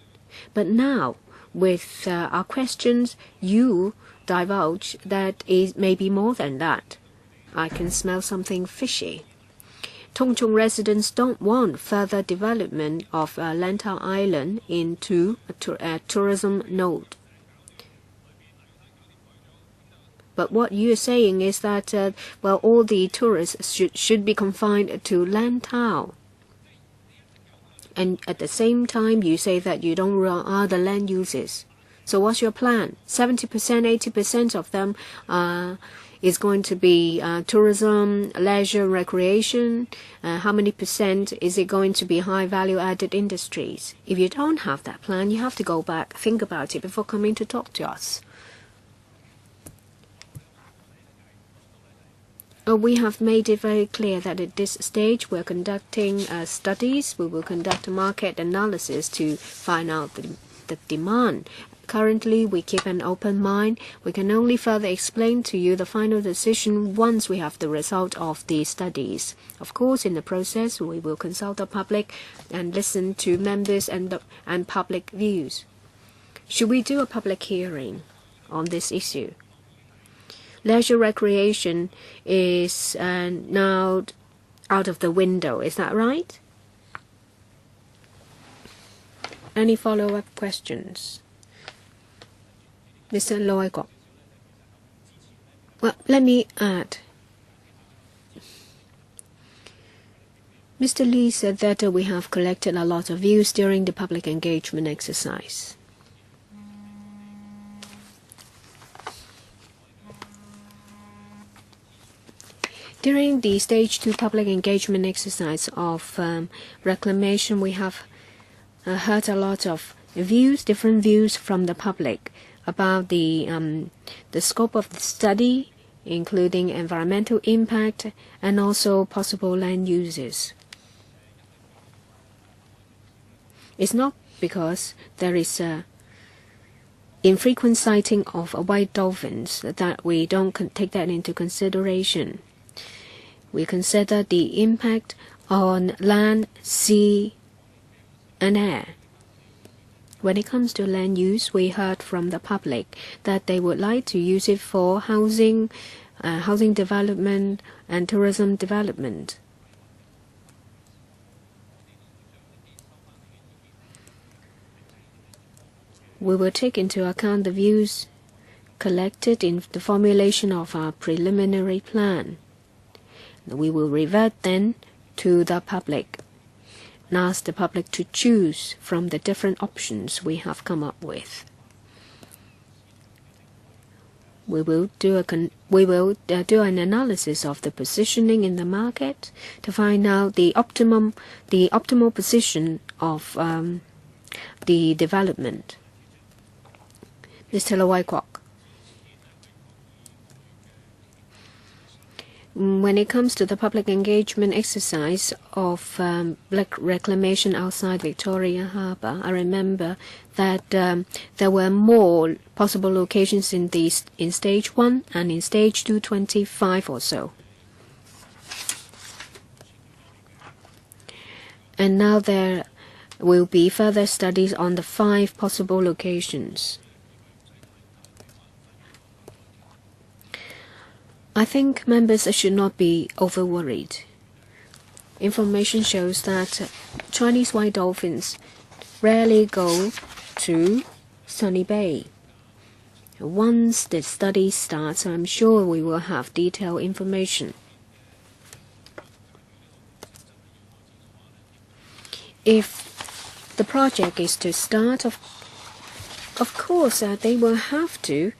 But now, with our questions, you divulge that it may be more than that. I can smell something fishy. Tung Chung residents don't want further development of Lantau Island into a tourism node. But what you're saying is that, all the tourists should be confined to Lantau. And at the same time, you say that you don't rule out the land uses. So what's your plan? 70%, 80% of them is going to be tourism, leisure, recreation. How many percent is it going to be high value-added industries? If you don't have that plan, you have to go back, think about it before coming to talk to us. We have made it very clear that at this stage we're conducting studies. We will conduct a market analysis to find out the demand. Currently, we keep an open mind. We can only further explain to you the final decision once we have the result of the studies. Of course, in the process, we will consult the public and listen to members and public views. Should we do a public hearing on this issue? Leisure recreation is now out of the window. Is that right? Any follow-up questions? Mr. Loy Kok. Well, let me add. Mr. Lee said that we have collected a lot of views during the public engagement exercise. During the Stage 2 public engagement exercise of reclamation, we have heard a lot of views, different views from the public about the scope of the study, including environmental impact and also possible land uses. It's not because there is a infrequent sighting of white dolphins that we don't take that into consideration. We consider the impact on land, sea, and air. When it comes to land use, we heard from the public that they would like to use it for housing development and tourism development. We will take into account the views collected in the formulation of our preliminary plan. We will revert then to the public and ask the public to choose from the different options we have come up with. We will do an analysis of the positioning in the market to find out the optimal position of the development. Mr. Loy Kwok. When it comes to the public engagement exercise of reclamation outside Victoria Harbour, I remember that there were more possible locations in Stage 1 and in Stage 2, 25 or so. And now there will be further studies on the 5 possible locations. I think members should not be over-worried. Information shows that Chinese white dolphins rarely go to Sunny Bay. Once the study starts, I'm sure we will have detailed information. If the project is to start, of course, they will have to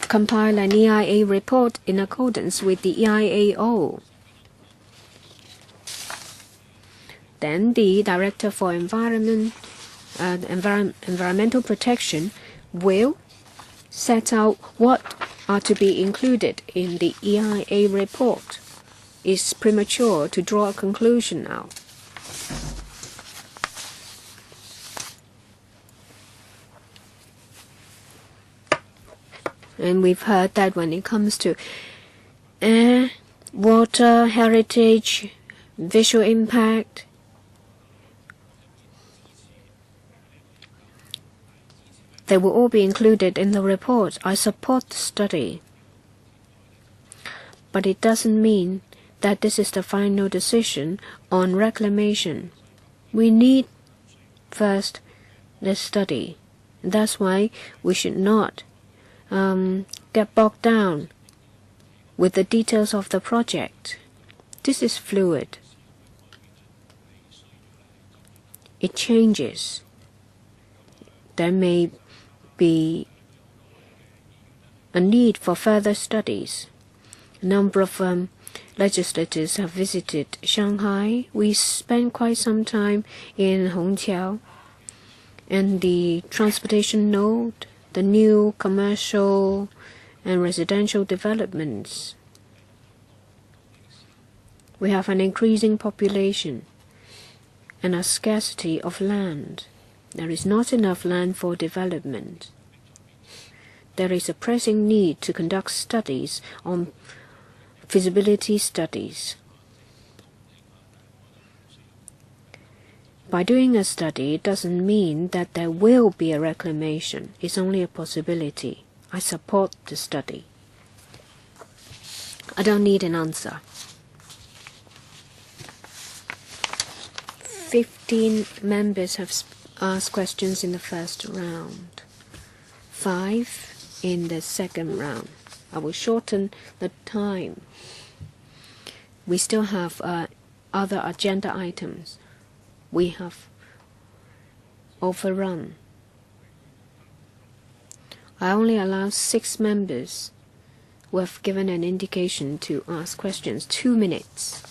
compile an EIA report in accordance with the EIAO. Then the Director for Environmental Protection will set out what are to be included in the EIA report. It's premature to draw a conclusion now. And we've heard that when it comes to air, water, heritage, visual impact, they will all be included in the report. I support the study. But it doesn't mean that this is the final decision on reclamation. We need first the study. That's why we should not get bogged down with the details of the project. This is fluid. It changes. There may be a need for further studies. A number of legislators have visited Shanghai. We spent quite some time in Hongqiao, and the transportation node, the new commercial and residential developments. We have an increasing population and a scarcity of land. There is not enough land for development. There is a pressing need to conduct studies on feasibility studies. By doing a study, it doesn't mean that there will be a reclamation. It's only a possibility. I support the study. I don't need an answer. 15 members have asked questions in the first round, 5 in the second round. I will shorten the time. We still have other agenda items. We have overrun. I only allow 6 members who have given an indication to ask questions. 2 minutes.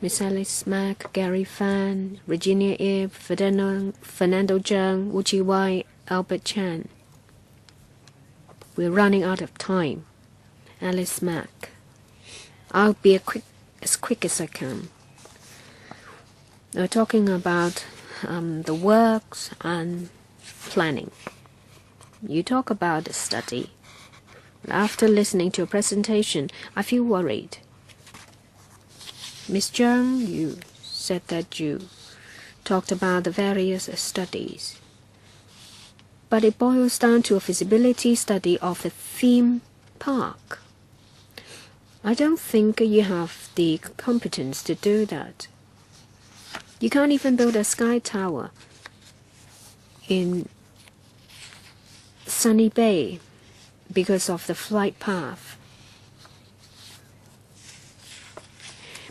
Miss Alice Mack, Gary Fan, Virginia Ip, Fernando Zheng, Wu Chi-wai, Albert Chan. We're running out of time. Alice Mack. I'll be as quick as I can. We're talking about the works and planning. You talk about the study. After listening to your presentation, I feel worried. Ms. Zheng, you said that you talked about the various studies. But it boils down to a feasibility study of a theme park. I don't think you have the competence to do that. You can't even build a sky tower in Sunny Bay because of the flight path.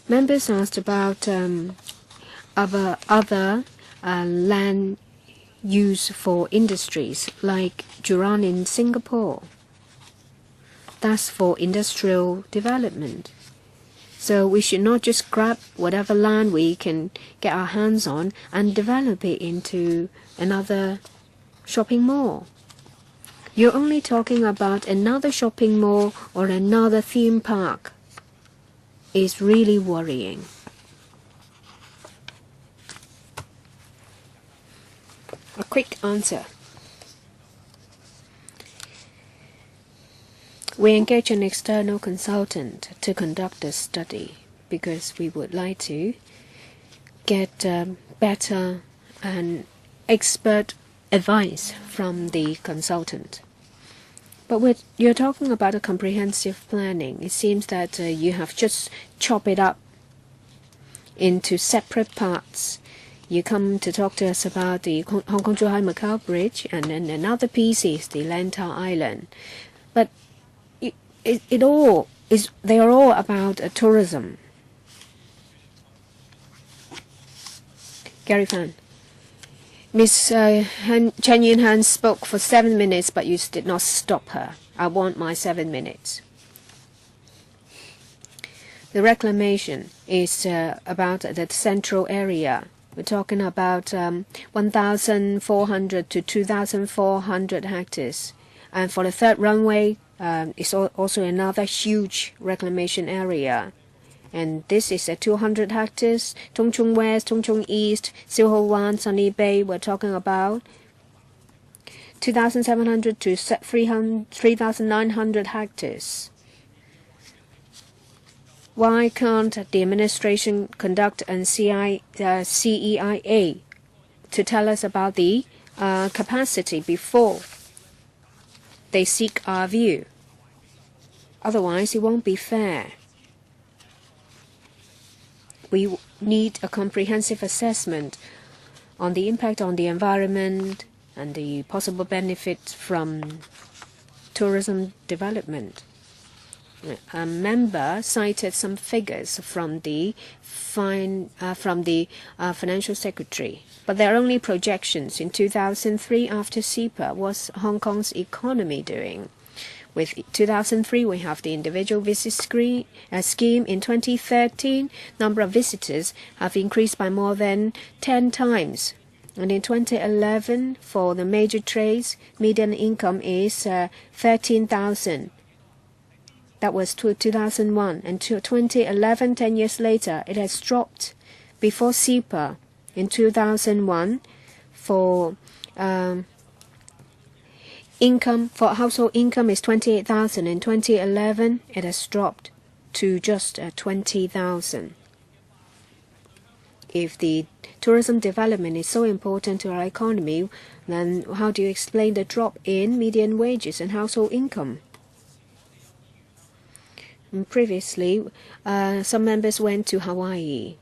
Members asked about other land use for industries like Jurong in Singapore. That's for industrial development. So we should not just grab whatever land we can get our hands on and develop it into another shopping mall. You're only talking about another shopping mall or another theme park. It's really worrying. A quick answer. We engage an external consultant to conduct the study because we would like to get better and expert advice from the consultant. But you're talking about a comprehensive planning. It seems that you have just chopped it up into separate parts. You come to talk to us about the Hong Kong-Zhuhai-Macau Bridge, and then another piece is the Lantau Island. But they are all about tourism. Gary Fan. Miss Chen Yun-han spoke for 7 minutes, but you did not stop her. I want my 7 minutes. The reclamation is about the central area. We're talking about 1,400 to 2,400 hectares. And for the third runway, it's also another huge reclamation area. And this is at 200 hectares. Tung Chung West, Tung Chung East, Siu Ho Wan, Sunny Bay, we're talking about 2,700 to 3,900 hectares. Why can't the administration conduct a CEIA to tell us about the capacity before they seek our view? Otherwise, it won't be fair. We need a comprehensive assessment on the impact on the environment and the possible benefits from tourism development. A member cited some figures from the financial secretary, but they're only projections. In 2003, after CEPA, what's Hong Kong's economy doing? With 2003, we have the individual visit scheme. In 2013, number of visitors have increased by more than 10 times. And in 2011, for the major trades, median income is 13,000. That was 2001. And to 2011, 10 years later, it has dropped. Before CEPA, in 2001, for household income is 28,000. In 2011, it has dropped to just 20,000. If the tourism development is so important to our economy, then how do you explain the drop in median wages and household income? And previously, some members went to Hawaii.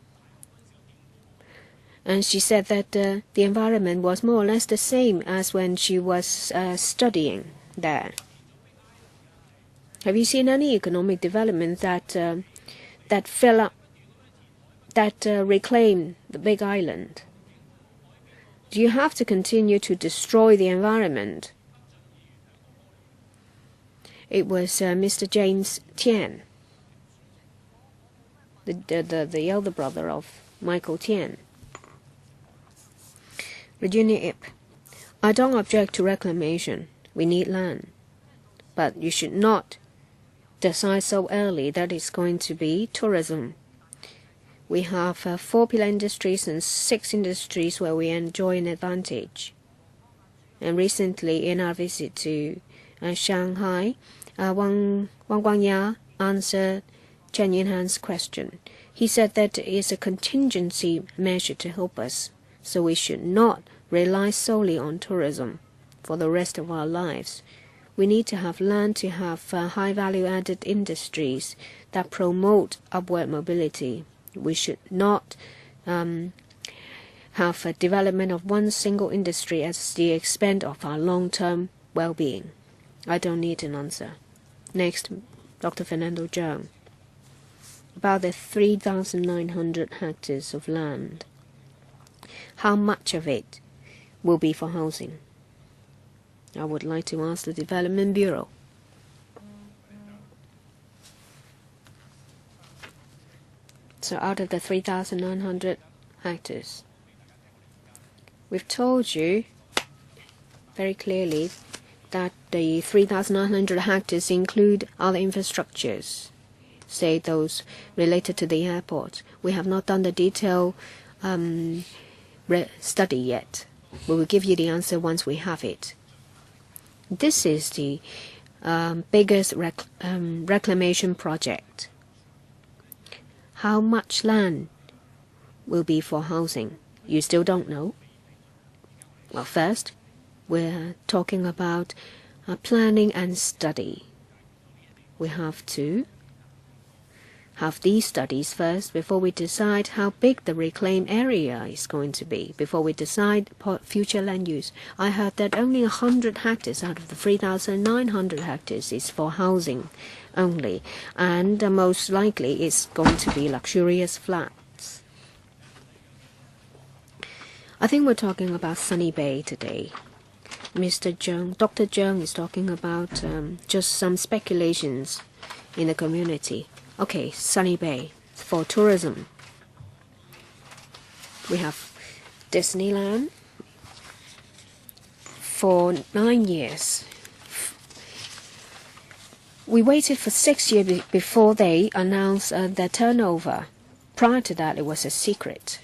And she said that the environment was more or less the same as when she was studying there. Have you seen any economic development that reclaim the Big Island? Do you have to continue to destroy the environment? It was Mr. James Tian, the elder brother of Michael Tian. Virginia Ip. I don't object to reclamation. We need land. But you should not decide so early that it's going to be tourism. We have 4 pillar industries and 6 industries where we enjoy an advantage. And recently, in our visit to Shanghai, Wang Guangya answered Chen Yun-han's question. He said that it is a contingency measure to help us, so we should not rely solely on tourism for the rest of our lives. We need to have land to have high value-added industries that promote upward mobility. We should not have a development of one single industry at the expense of our long-term well-being. I don't need an answer. Next, Dr. Fernando Zhang. About the 3,900 hectares of land. How much of it will be for housing? I would like to ask the Development Bureau. So out of the 3,900 hectares, we've told you very clearly that the 3,900 hectares include other infrastructures, say those related to the airport. We have not done the detailed study yet. We will give you the answer once we have it. This is the biggest reclamation project. How much land will be for housing? You still don't know? Well, first, we're talking about planning and study. We have to have these studies first before we decide how big the reclaimed area is going to be, before we decide future land use. I heard that only 100 hectares out of the 3,900 hectares is for housing only, and most likely it's going to be luxurious flats. I think we're talking about Sunny Bay today. Dr. Zheng is talking about just some speculations in the community. Okay, Sunny Bay for tourism. We have Disneyland for 9 years. We waited for 6 years before they announced their turnover. Prior to that, it was a secret.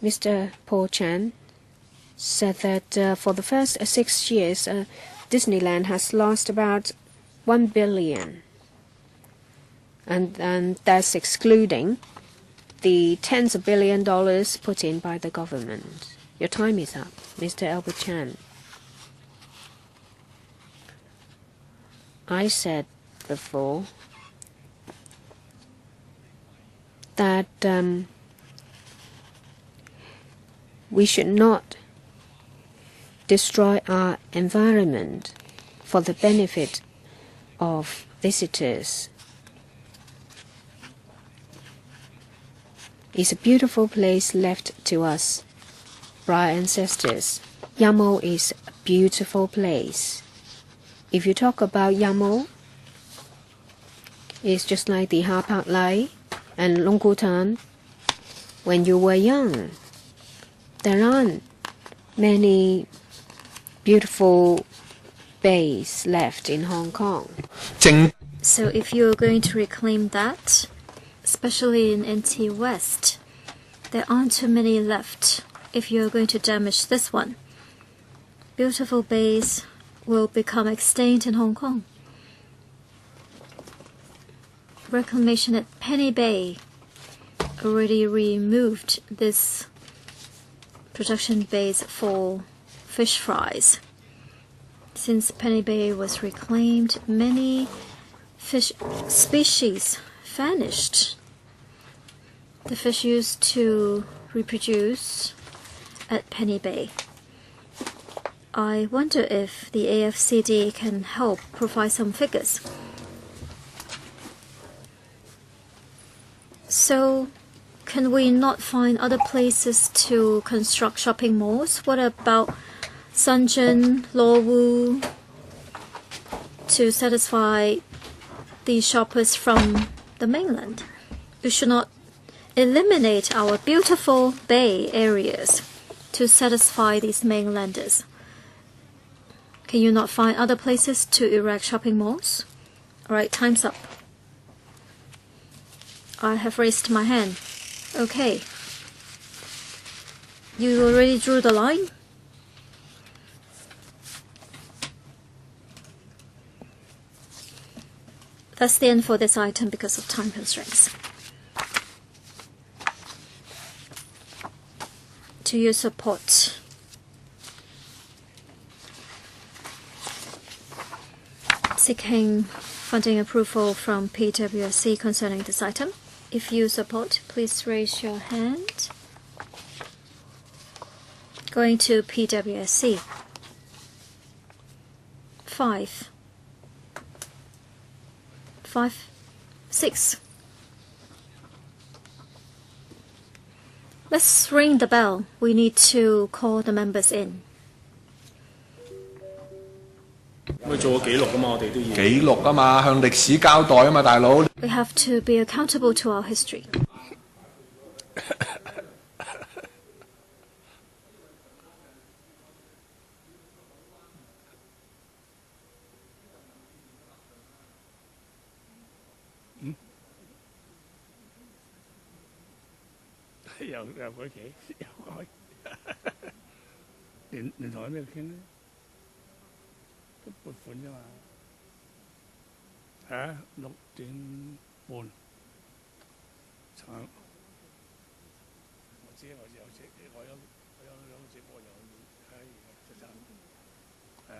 Mr. Paul Chan said that for the first 6 years, Disneyland has lost about 1 billion. And that's excluding the tens of billions of dollars put in by the government. Your time is up, Mr. Albert Chan. I said before that we should not destroy our environment for the benefit of visitors. It's a beautiful place left to us by our ancestors. Yamo is a beautiful place. If you talk about Yamo, it's just like the Hapag Lai and Longkutan. When you were young, there aren't many beautiful bays left in Hong Kong. So if you're going to reclaim that, especially in NT West, there aren't too many left. If you're going to damage this one, beautiful bays will become extinct in Hong Kong. Reclamation at Penny Bay already removed this production base for fish fries. Since Penny Bay was reclaimed, many fish species vanished. The fish used to reproduce at Penny Bay. I wonder if the AFCD can help provide some figures. So, can we not find other places to construct shopping malls? What about Shenzhen, Luowu, to satisfy the shoppers from the mainland? We should not eliminate our beautiful bay areas to satisfy these mainlanders. Can you not find other places to erect shopping malls? Alright, time's up. I have raised my hand. Okay. You already drew the line? That's the end for this item because of time constraints. Do you support? Seeking funding approval from PWSC concerning this item. If you support, please raise your hand. Going to PWSC. 5, 6. Let's ring the bell. We need to call the members in. 做個記錄㗎嘛，我哋都要。記錄啊嘛，向歷史交代啊嘛，大佬。We have to be accountable to our history. 又改期，又改。聯同佢咩傾咧？都撥款啫嘛。係啊，6點半。我知有兩個直播又係實習。係啊。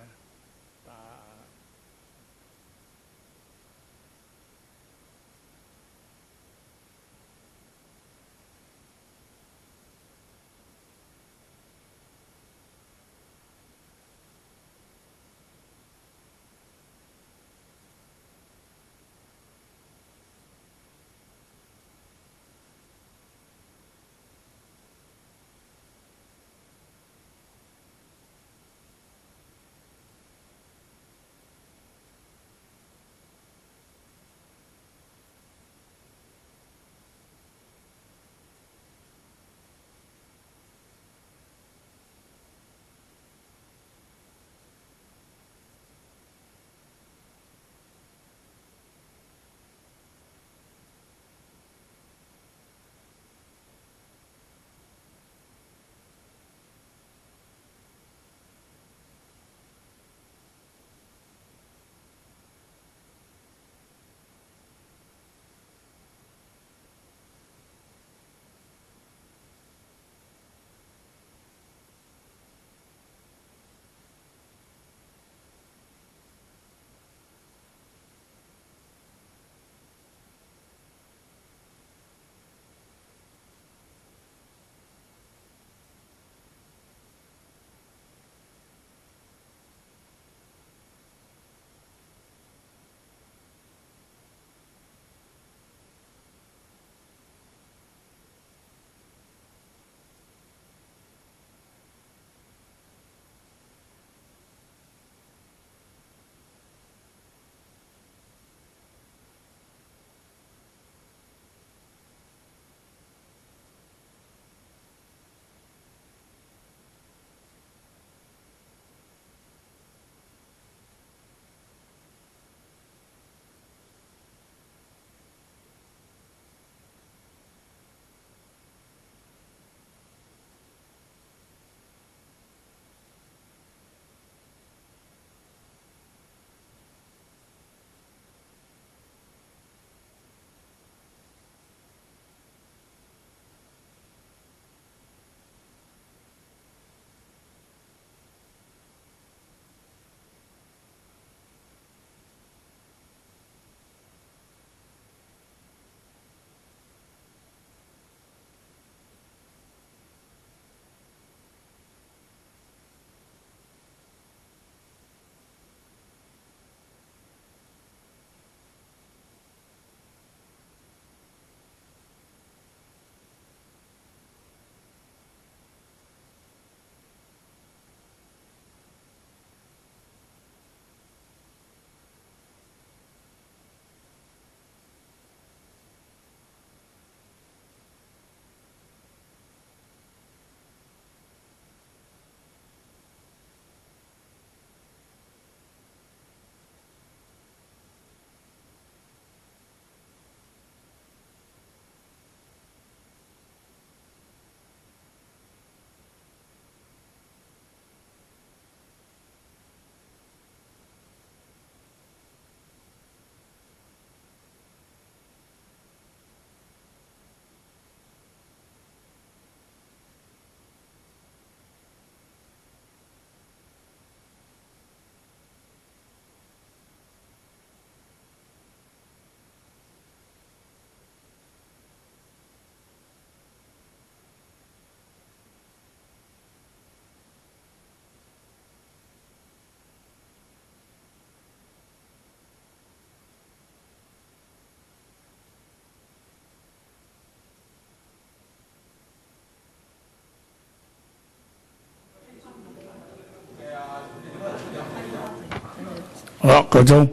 好啦，夠鐘。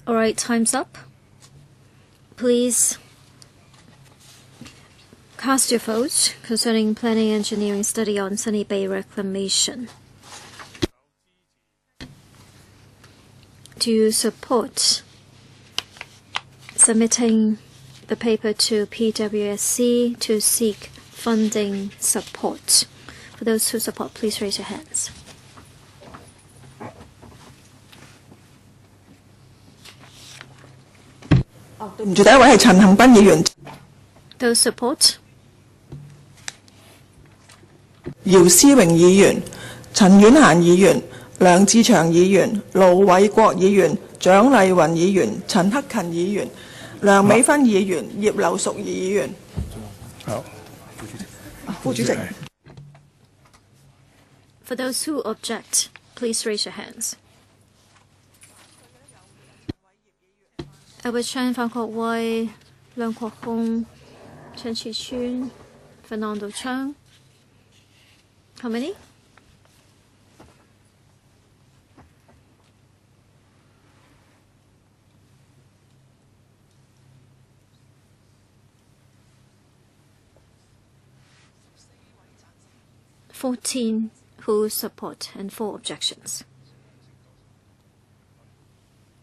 All right, time's up. Please cast your vote concerning planning engineering study on Sunny Bay reclamation. Do you support submitting the paper to PWSC to seek funding support? For those who support, please raise your hands. Those support? 姚思榮議員、陳婉嫻議員、梁志祥議員、盧偉國議員、蔣麗芸議員、陳克勤議員、梁美芬議員、葉劉淑儀議員。好，副主席。For those who object, please raise your hands. Albert Chan, Fan Kwok-wai, Leung Kwok Hong, Chen Chi-chun, Fernando Chang. How many? Fourteen who support and 4 objections.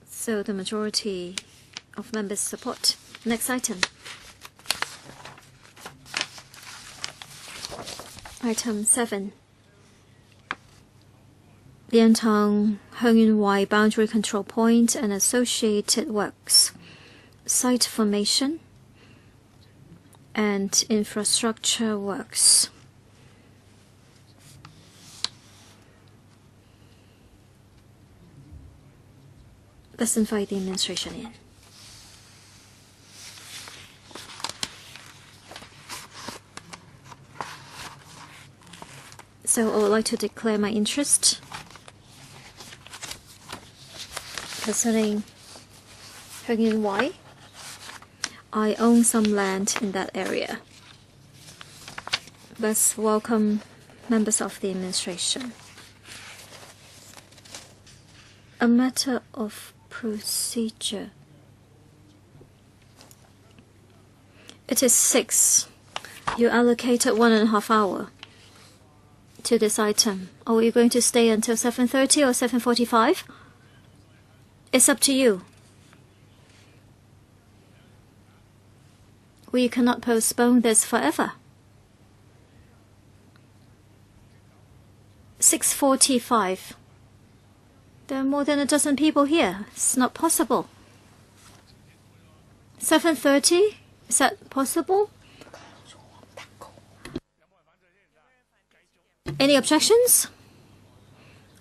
So the majority of members support. Next item. Item 7. Liantang Hon-Wai Boundary Control Point and associated works, site formation and infrastructure works. Let's invite the administration in. So I would like to declare my interest concerning Hon-Wai. I own some land in that area. Let's welcome members of the administration. A matter of procedure. It is 6. You allocated 1.5 hours to this item. Are you going to stay until 7:30 or 7:45? It's up to you. We cannot postpone this forever. 6:45. There are more than a dozen people here. It's not possible. 7:30? Is that possible? Any objections?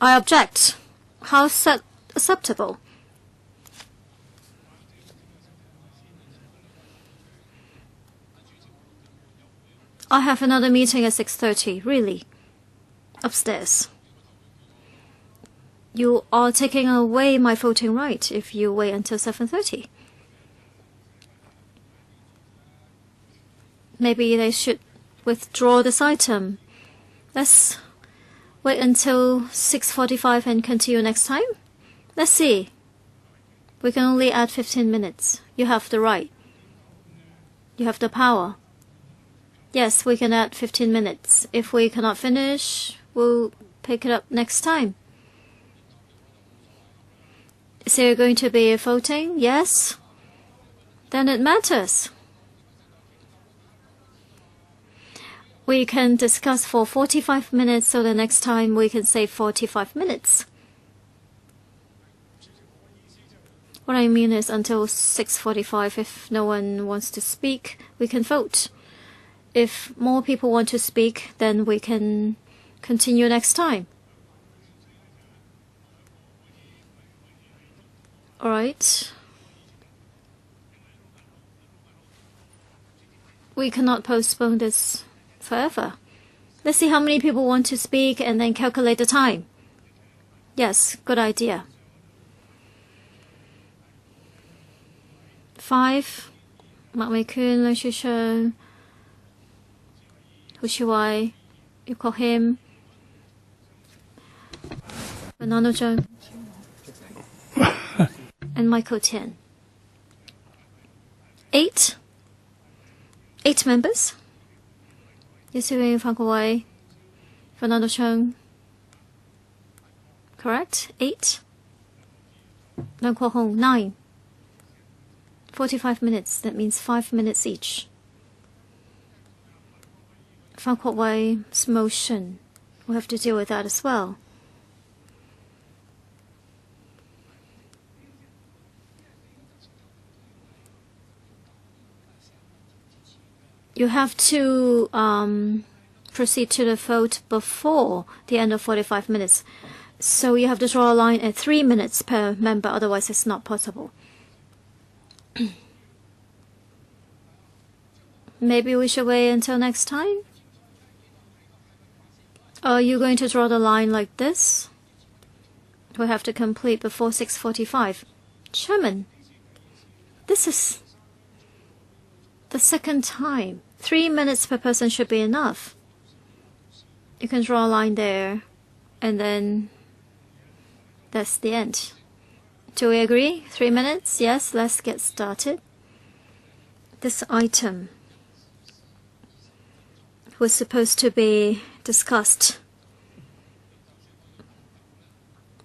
I object. How's that acceptable? I have another meeting at 6:30, really. Upstairs. You are taking away my voting right if you wait until 7:30. Maybe they should withdraw this item. Let's wait until 6:45 and continue next time. Let's see. We can only add 15 minutes. You have the right. You have the power. Yes, we can add 15 minutes. If we cannot finish, we'll pick it up next time. Is there going to be a voting? Yes? Then it matters. We can discuss for 45 minutes, so the next time we can save 45 minutes. What I mean is until 6:45, if no one wants to speak, we can vote. If more people want to speak, then we can continue next time. All right. We cannot postpone this forever. Let's see how many people want to speak and then calculate the time. Yes, good idea. 5. Mạc Mỹ Quyên, Leung Chi-chun, Hon Gary FAN Kwok-wai, Fernando Chang. and Michael Tian. 8 members. Liu Si-wing, Fan Kwok-wai, Fernando Cheung. Correct? 8. Leung Kwok-hong, 9. 45 minutes. That means 5 minutes each. Fan Kwok-wai's motion. We'll have to deal with that as well. You have to proceed to the vote before the end of 45 minutes. So you have to draw a line at 3 minutes per member, otherwise it's not possible. Maybe we should wait until next time? Are you going to draw the line like this? We have to complete before 6:45. Chairman, this is the second time. 3 minutes per person should be enough. You can draw a line there, and then that's the end. Do we agree? 3 minutes? Yes, let's get started. This item was supposed to be discussed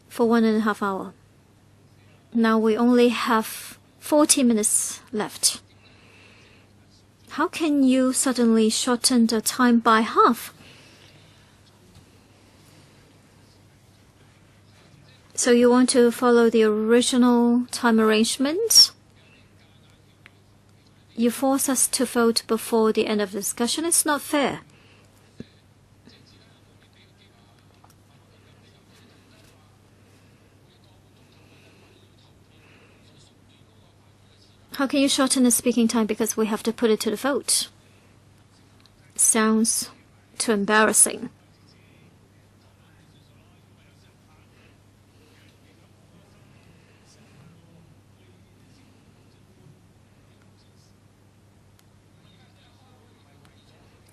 for 1.5 hours. Now we only have 40 minutes left. How can you suddenly shorten the time by half? So you want to follow the original time arrangement? You force us to vote before the end of the discussion. It's not fair. How can you shorten the speaking time because we have to put it to the vote? Sounds too embarrassing.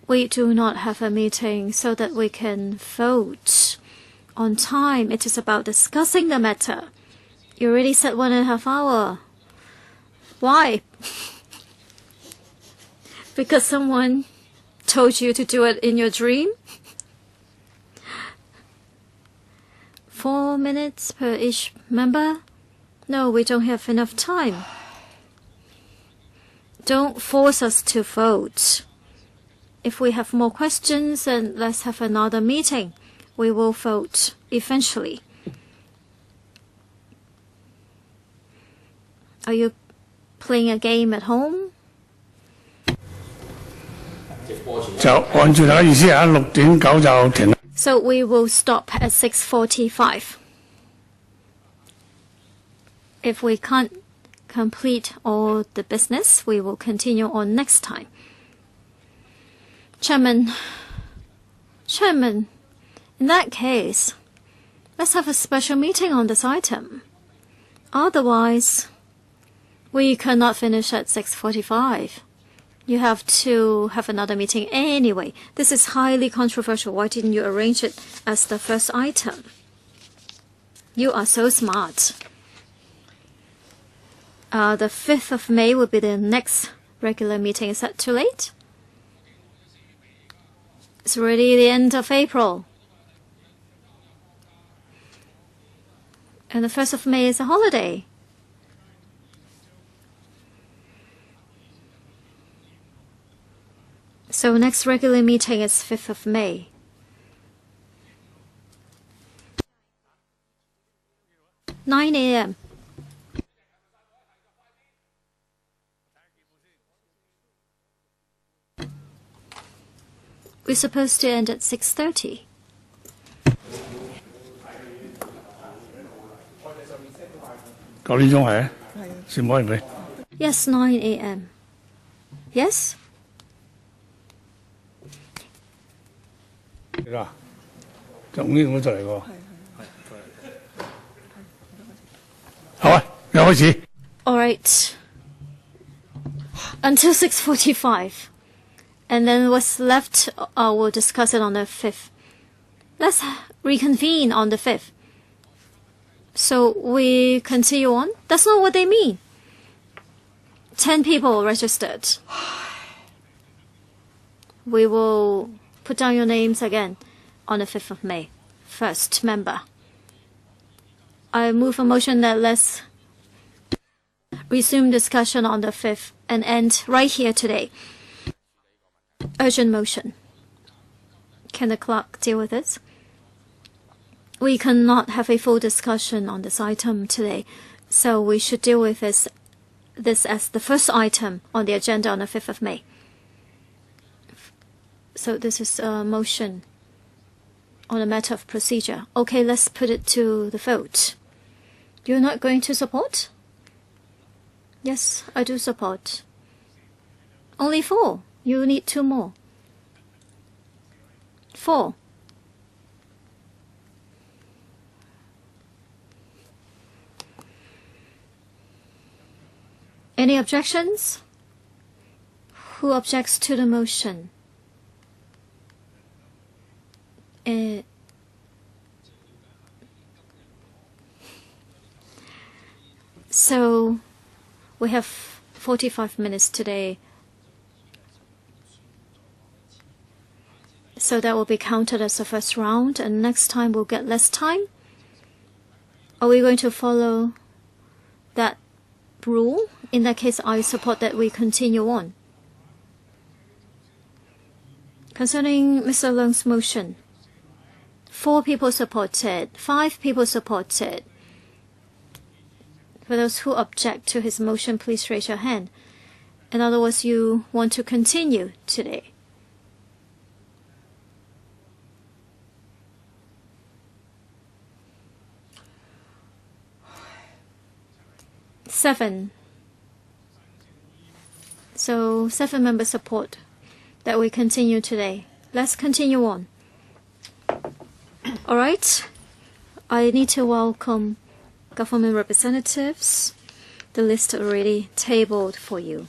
We do not have a meeting so that we can vote on time. It is about discussing the matter. You already said 1.5 hours. Why? Because someone told you to do it in your dream? 4 minutes per each member? No, we don't have enough time. Don't force us to vote. If we have more questions, then let's have another meeting. We will vote eventually. Are you playing a game at home? 就按照大家意思啊，6點9就停啦。So we will stop at 6:45. If we can't complete all the business, we will continue on next time. Chairman, in that case, let's have a special meeting on this item. Otherwise, we cannot finish at 6:45. You have to have another meeting anyway. This is highly controversial. Why didn't you arrange it as the first item? You are so smart. The 5th of May will be the next regular meeting. Is that too late? It's already the end of April. And the 1st of May is a holiday. So next regular meeting is 5th of May. (9 a.m.) We're supposed to end at 6:30. Yes, 9 a.m. Yes? 就5點鐘出嚟喎。好啊，又開始。All right. Until 6:45. And then what's left, we'll discuss it on the 5th. Let's reconvene on the 5th. So we continue on? That's not what they mean. 10 people registered. We will put down your names again on the 5th of May. First member. I move a motion that let's resume discussion on the 5th and end right here today. Urgent motion. Can the clerk deal with this? We cannot have a full discussion on this item today, so we should deal with this as the first item on the agenda on the 5th of May. So this is a motion on a matter of procedure. Okay, let's put it to the vote. You're not going to support? Yes, I do support. Only 4. You need 2 more. 4. Any objections? Who objects to the motion? So we have 45 minutes today. So that will be counted as the first round, and next time we'll get less time. Are we going to follow that rule? In that case, I support that we continue on. Concerning Mr. Leung's motion, 4 people supported, 5 people supported. For those who object to his motion, please raise your hand. In other words, you want to continue today. Seven. So 7 members support that we continue today. Let's continue on. All right. I need to welcome government representatives. The list already tabled for you.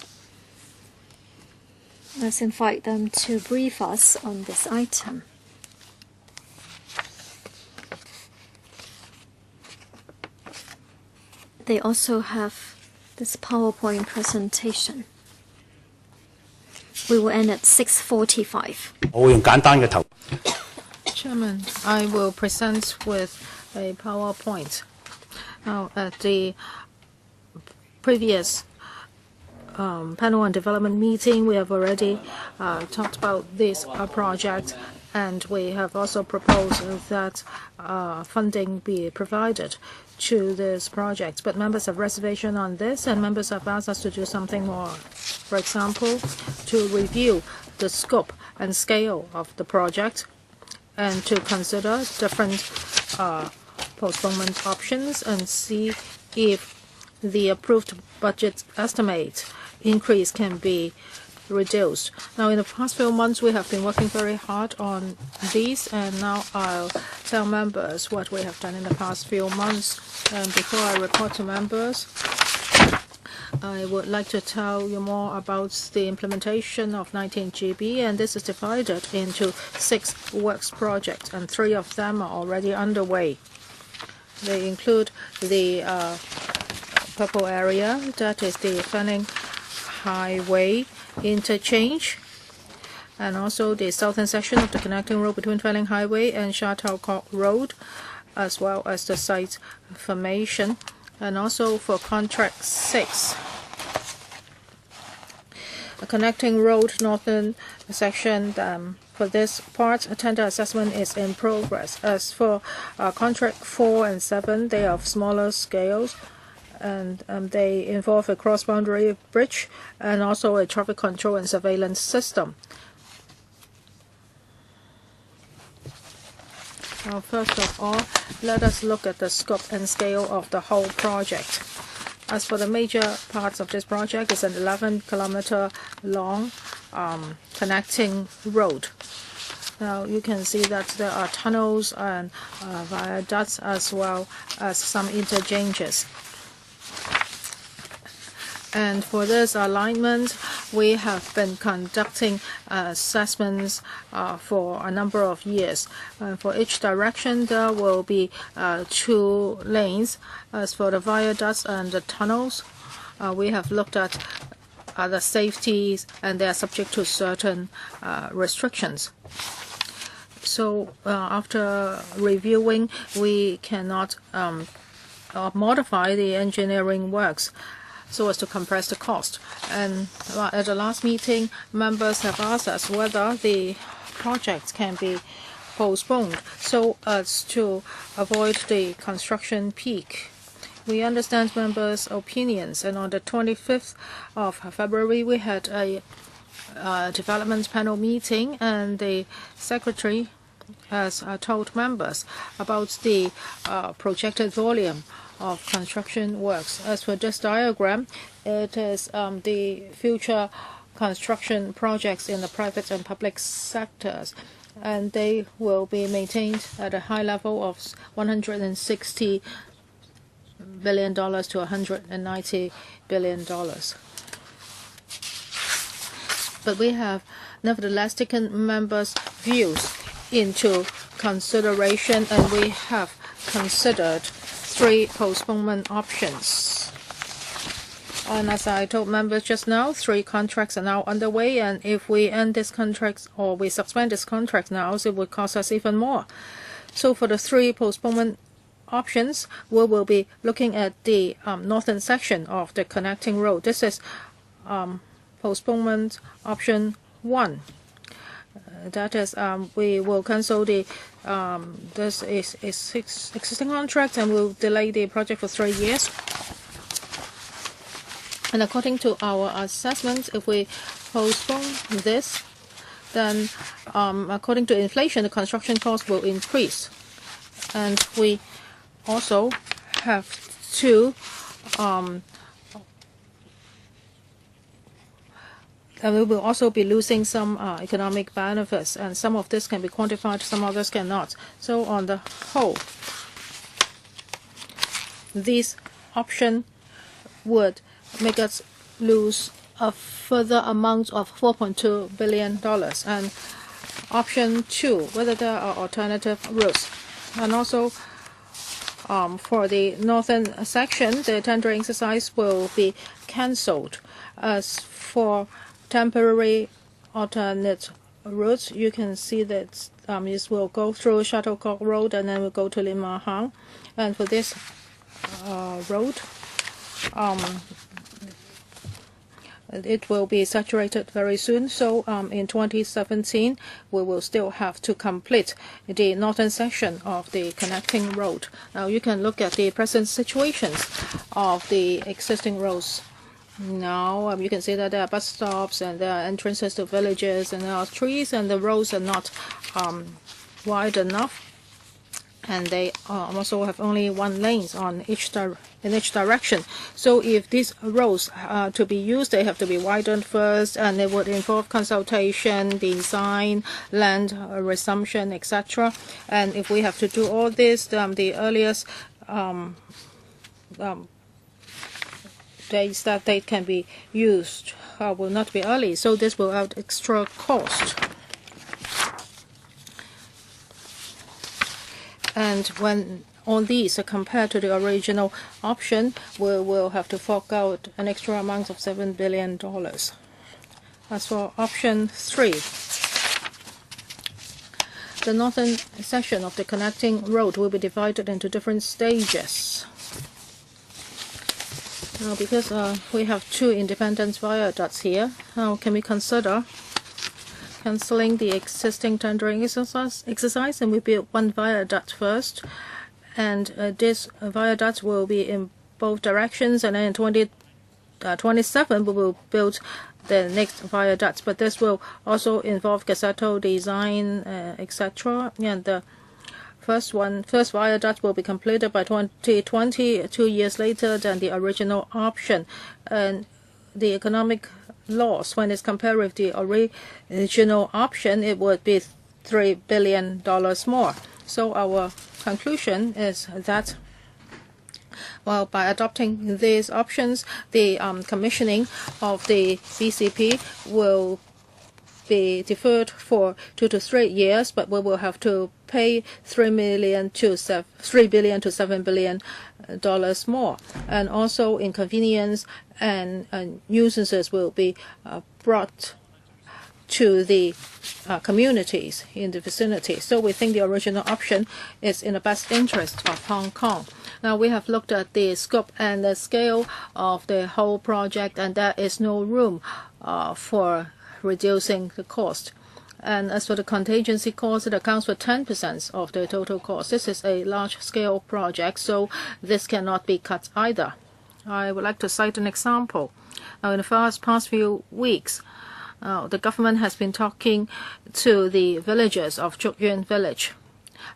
Let's invite them to brief us on this item. They also have this PowerPoint presentation. We will end at 6:45. Chairman, I will present with a PowerPoint. Now, at the previous panel on development meeting, we have already talked about this project, and we have also proposed that funding be provided to this project. But members have reservation on this, and members have asked us to do something more. For example, to review the scope and scale of the project and to consider different postponement options and see if the approved budget estimate increase can be reduced. Now, in the past few months, we have been working very hard on these, and now I'll tell members what we have done in the past few months. And before I report to members, I would like to tell you more about the implementation of 19 GB, and this is divided into 6 works projects, and 3 of them are already underway. They include the purple area, that is the Fanning Highway interchange, and also the southern section of the connecting road between Fanning Highway and Shatin Road, as well as the site formation. And also for contract 6, a connecting road northern section, for this part, a tender assessment is in progress. As for contract 4 and 7, they are of smaller scales, and they involve a cross-boundary bridge and also a traffic control and surveillance system. Now, first of all, let us look at the scope and scale of the whole project. As for the major parts of this project, it's an 11-kilometer long connecting road. Now, you can see that there are tunnels and viaducts as well as some interchanges. And for this alignment, we have been conducting assessments for a number of years. For each direction, there will be 2 lanes. As for the viaducts and the tunnels, we have looked at the safeties, and they are subject to certain restrictions. So after reviewing, we cannot modify the engineering works so as to compress the cost. And at the last meeting, members have asked us whether the projects can be postponed so as to avoid the construction peak. We understand members' opinions, and on the 25th of February, we had a development panel meeting, and the secretary has told members about the projected volume of construction works. As for this diagram, it is the future construction projects in the private and public sectors, and they will be maintained at a high level of $160 billion to $190 billion. But we have nevertheless taken members' views into consideration, and we have considered 3 postponement options. And as I told members just now, 3 contracts are now underway, and if we end this contract or we suspend this contract now, it would cost us even more. So for the 3 postponement options, we will be looking at the northern section of the connecting road. This is postponement option 1. That is, we will cancel the this is existing contract, and we'll delay the project for 3 years. And according to our assessment, if we postpone this, then according to inflation, the construction cost will increase. And we also have to and we will also be losing some economic benefits, and some of this can be quantified, some others cannot. So on the whole, this option would make us lose a further amount of $4.2 billion. And option 2, whether there are alternative routes. And also for the northern section, the tendering exercise will be cancelled. As for temporary alternate routes, you can see that this will go through Shuttlecock Road, and then we'll go to Limahang. And for this road, it will be saturated very soon. So in 2017, we will still have to complete the northern section of the connecting road. Now you can look at the present situations of the existing roads. Now you can see that there are bus stops, and there are entrances to villages, and there are trees, and the roads are not wide enough, and they also have only 1 lane in each direction. So if these roads are to be used, they have to be widened first, and it would involve consultation, design, land resumption, etc. And if we have to do all this, the earliest days that they can be used will not be early, so this will add extra cost. And when all these are compared to the original option, we will have to fork out an extra amount of $7 billion. As for option 3, the northern section of the connecting road will be divided into different stages. Now, because we have 2 independent viaducts here, now can we consider cancelling the existing tendering exercise, and we build 1 viaduct first, and this viaduct will be in both directions, and then in 2027 we will build the next viaduct, but this will also involve gazebo design, etc. And the first viaduct will be completed by 2020, 2 years later than the original option. And the economic loss, when it's compared with the original option, it would be $3 billion more. So our conclusion is that Well, by adopting these options, the commissioning of the BCP will be deferred for 2 to 3 years, but we will have to pay $3 billion to $7 billion more. And also inconvenience and nuisances will be brought to the communities in the vicinity. So we think the original option is in the best interest of Hong Kong. Now we have looked at the scope and the scale of the whole project, and there is no room for reducing the cost. And as for the contingency cost, it accounts for 10% of the total cost. This is a large-scale project, so this cannot be cut either. I would like to cite an example. Now, in the past few weeks, the government has been talking to the villagers of Chuk Yuen village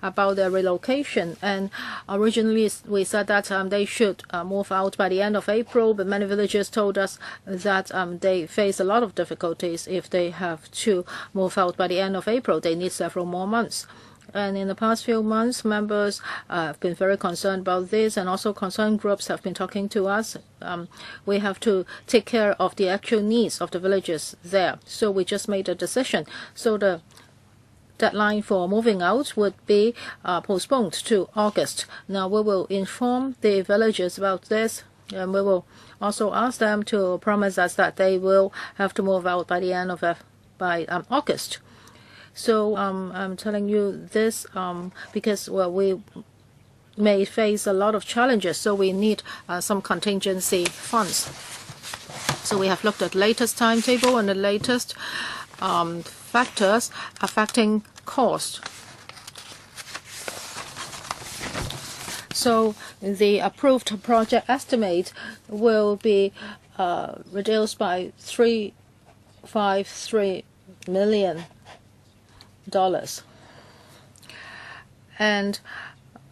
about their relocation. And originally we said that they should move out by the end of April, but many villagers told us that they face a lot of difficulties if they have to move out by the end of April. They need several more months. And in the past few months, members have been very concerned about this, and also concerned groups have been talking to us. We have to take care of the actual needs of the villagers there. So we just made a decision. So the deadline for moving out would be postponed to August. Now we will inform the villagers about this, and we will also ask them to promise us that they will have to move out by the end of August. So I'm telling you this because we may face a lot of challenges, so we need some contingency funds. So we have looked at latest timetable and the latest factors affecting cost. So the approved project estimate will be reduced by $353 million. And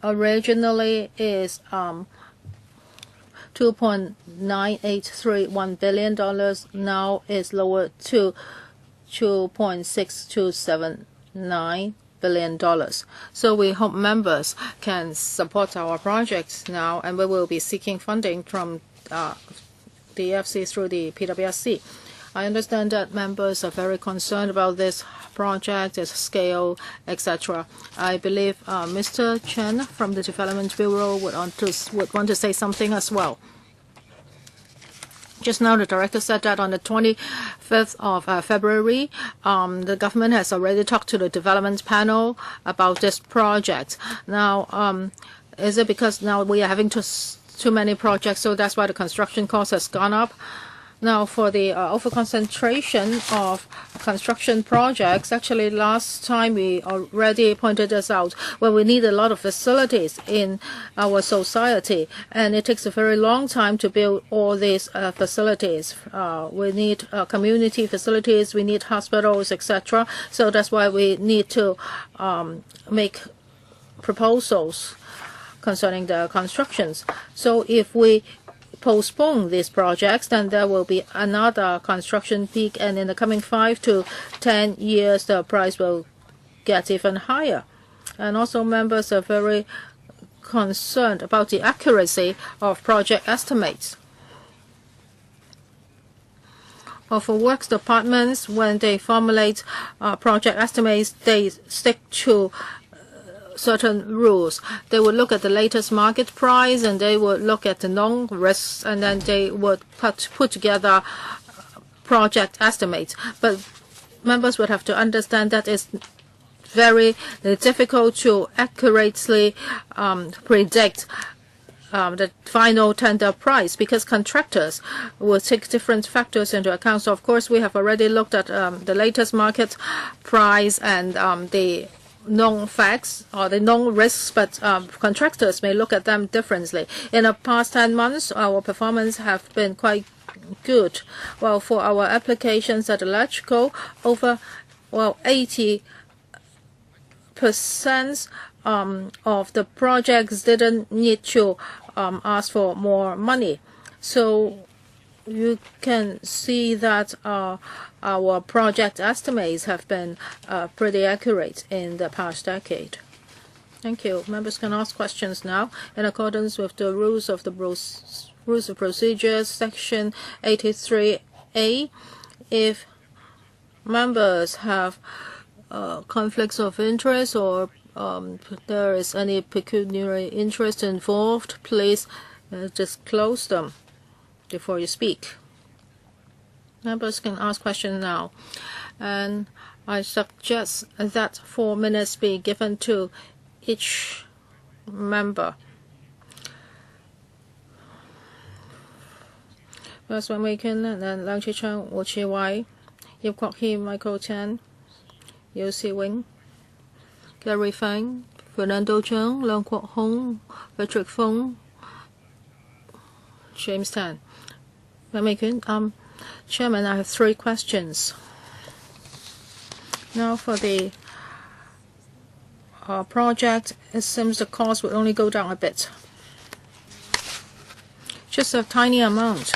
originally is $2.9831 billion. Now is lowered to $2.6279 billion. So we hope members can support our projects now, and we will be seeking funding from the FC through the PWSC. I understand that members are very concerned about this project, its scale, etc. I believe Mr. Chen from the Development Bureau would want to say something as well. Just now, the director said that on the 25th of February, the government has already talked to the development panel about this project. Now, is it because now we are having too many projects, so that's why the construction cost has gone up? Now, for the over-concentration of construction projects, actually last time we already pointed this out, where we need a lot of facilities in our society, and it takes a very long time to build all these facilities. We need community facilities, we need hospitals, etc. So that's why we need to make proposals concerning the constructions. So if we postpone these projects, then there will be another construction peak, and in the coming 5 to 10 years, the price will get even higher. And also members are very concerned about the accuracy of project estimates. Or for works departments, when they formulate project estimates, they stick to certain rules. They would look at the latest market price, and they would look at the known risks, and then they would put together project estimates. But members would have to understand that it's very difficult to accurately predict the final tender price, because contractors will take different factors into account. So of course we have already looked at the latest market price and the known facts or the known risks, but contractors may look at them differently. In the past 10 months, our performance have been quite good. Well, for our applications at electrical, over 80% of the projects didn't need to ask for more money. So you can see that our project estimates have been pretty accurate in the past decade. Thank you. Members can ask questions now in accordance with the rules of procedures, section 83A. If members have conflicts of interest or there is any pecuniary interest involved, please disclose them before you speak. Members can ask questions now. And I suggest that 4 minutes be given to each member. First one Waken, and then Lang Chi-chung, Wu Chi-wai, Yip Kwok-hee, Michael Chan, Yeo Si-wing, Gary Fang, Fernando Chung, Leung Kwok-hong, Patrick Fung, James Tan. Chairman, I have 3 questions. Now for the project, it seems the cost will only go down a bit. Just a tiny amount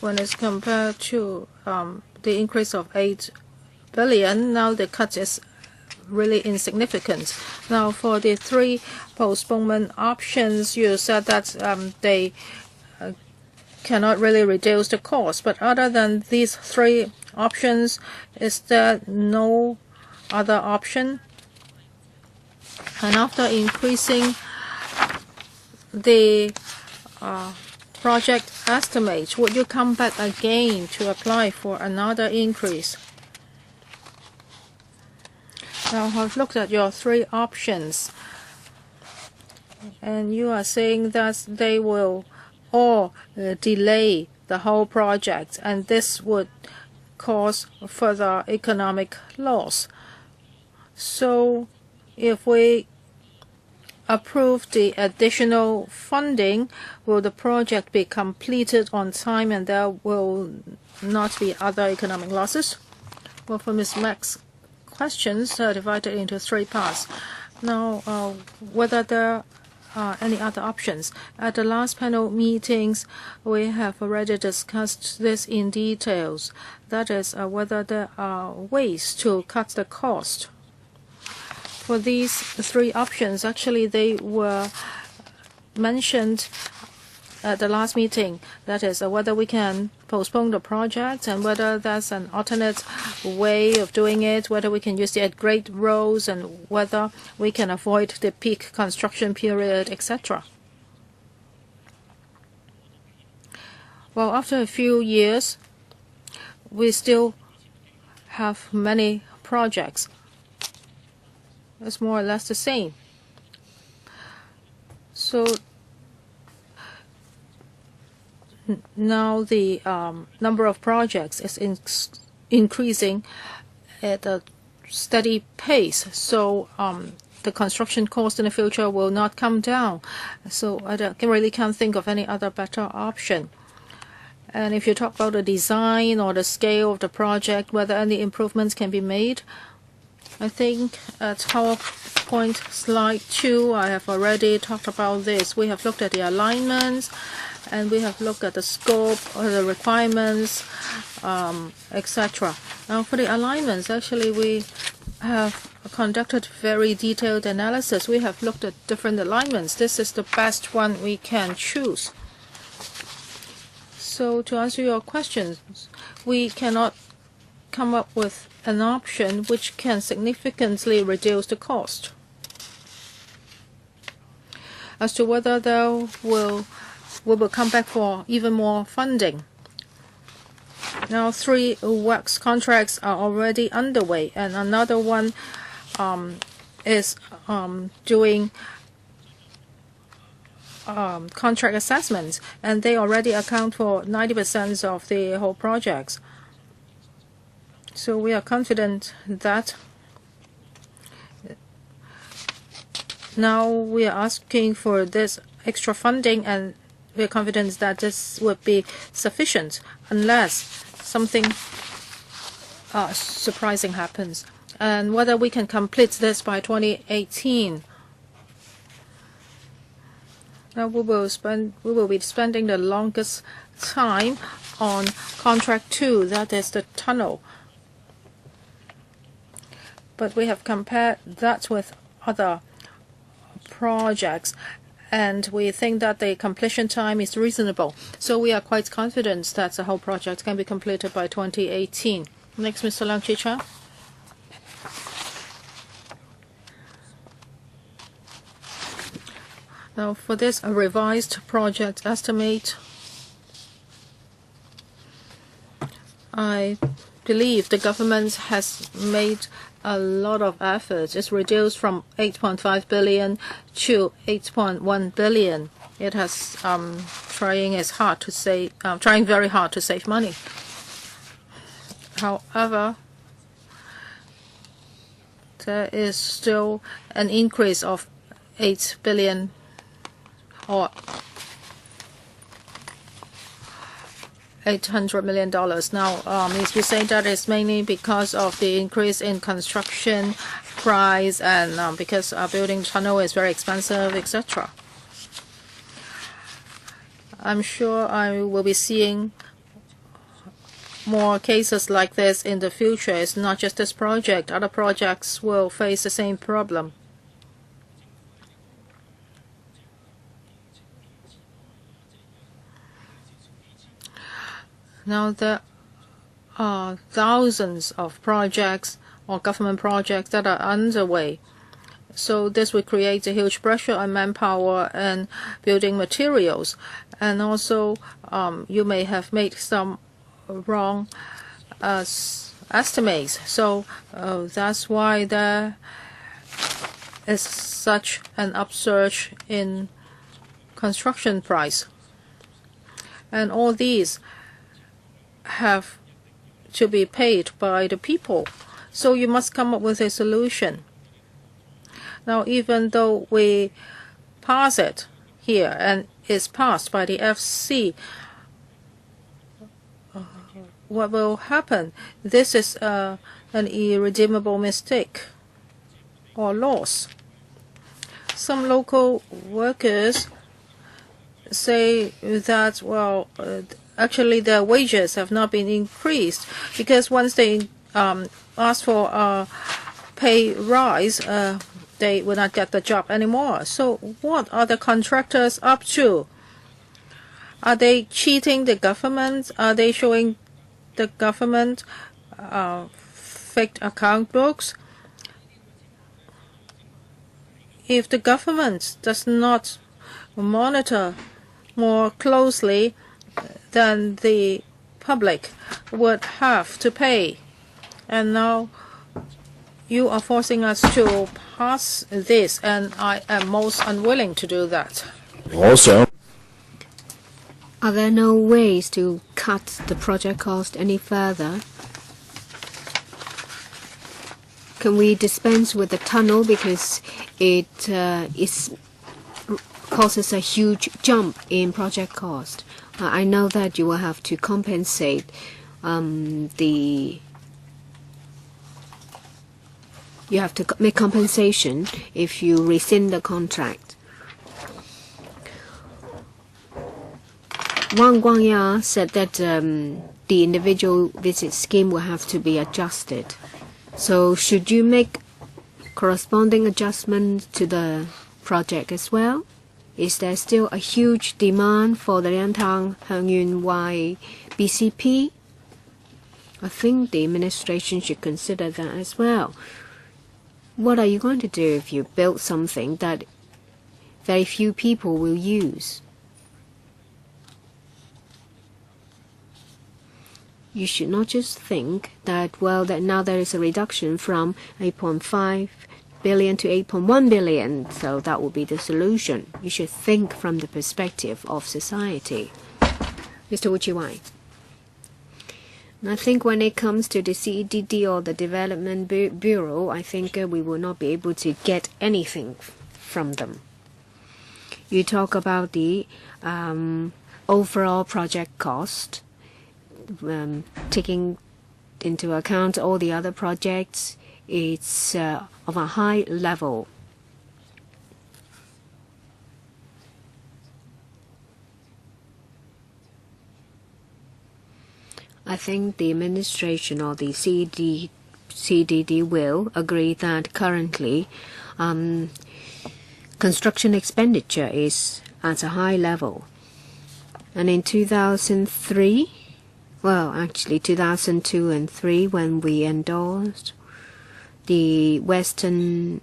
when it's compared to the increase of 8 billion. Now the cut is really insignificant. Now for the 3 postponement options, you said that they cannot really reduce the cost. But other than these 3 options, is there no other option? And after increasing the project estimate, would you come back again to apply for another increase? Now I've looked at your 3 options, and you are saying that they will all delay the whole project, and this would cause further economic loss. So if we approve the additional funding, will the project be completed on time and there will not be other economic losses? Well, for Ms. Mack's questions are divided into 3 parts. Now, whether there are any other options. At the last panel meetings, we have already discussed this in details. That is, whether there are ways to cut the cost. For these 3 options, actually they were mentioned at the last meeting. That is, whether we can postpone the project and whether that's an alternate way of doing it, whether we can use the grade roads and whether we can avoid the peak construction period, etc. Well, after a few years, we still have many projects. It's more or less the same. So now the number of projects is increasing at a steady pace. So the construction cost in the future will not come down. So I really can't think of any other better option. And if you talk about the design or the scale of the project, whether any improvements can be made, I think at PowerPoint slide 2, I have already talked about this. We have looked at the alignments, and we have looked at the scope or the requirements, etc. Now for the alignments, actually we have conducted very detailed analysis. We have looked at different alignments. This is the best one we can choose. So to answer your questions, we cannot come up with an option which can significantly reduce the cost. As to whether we will come back for even more funding. Now 3 works contracts are already underway, and another one is doing contract assessments, and they already account for 90% of the whole projects. So we are confident that now we are asking for this extra funding, and we are confident that this would be sufficient unless something surprising happens. And whether we can complete this by 2018. Now we will be spending the longest time on contract 2, that is the tunnel. But we have compared that with other projects, and we think that the completion time is reasonable. So we are quite confident that the whole project can be completed by 2018. Next, Mr. Lang Chi-cha. Now, for this revised project estimate, I believe the government has made a lot of efforts. It's reduced from 8.5 billion to 8.1 billion. It has trying very hard to save money. However, there is still an increase of 8 billion or $800 million. Now, if you say that it's mainly because of the increase in construction price and because building tunnel is very expensive, etc. I'm sure I will be seeing more cases like this in the future. It's not just this project. Other projects will face the same problem. Now there are thousands of projects or government projects that are underway. So this will create a huge pressure on manpower and building materials. And also you may have made some wrong estimates. So that's why there is such an upsurge in construction price. And all these have to be paid by the people. So you must come up with a solution. Now, even though we pass it here and it's passed by the FC, what will happen? This is an irredeemable mistake or loss. Some local workers say that, well, actually their wages have not been increased because once they ask for a pay rise, they will not get the job anymore. So what are the contractors up to? Are they cheating the government? Are they showing the government fake account books? If the government does not monitor more closely, then the public would have to pay. And now you are forcing us to pass this, and I am most unwilling to do that. Also, are there no ways to cut the project cost any further? Can we dispense with the tunnel because it causes a huge jump in project cost? I know that you will have to compensate you have to make compensation if you rescind the contract. Wang Guangya said that the individual visit scheme will have to be adjusted. So should you make corresponding adjustments to the project as well? Is there still a huge demand for the Liantang Hengyun Y BCP? I think the administration should consider that as well. What are you going to do if you build something that very few people will use? You should not just think that, well, that now there is a reduction from 8.5 billion to 8.1 billion, so that will be the solution. You should think from the perspective of society. Mr. Wu-chi-wai. I think when it comes to the CEDD or the Development Bureau, I think we will not be able to get anything from them. You talk about the overall project cost, taking into account all the other projects, it's of a high level. I think the administration or the CEDD CDD will agree that currently construction expenditure is at a high level. And in 2003, well, actually 2002 and 3, when we endorsed the Western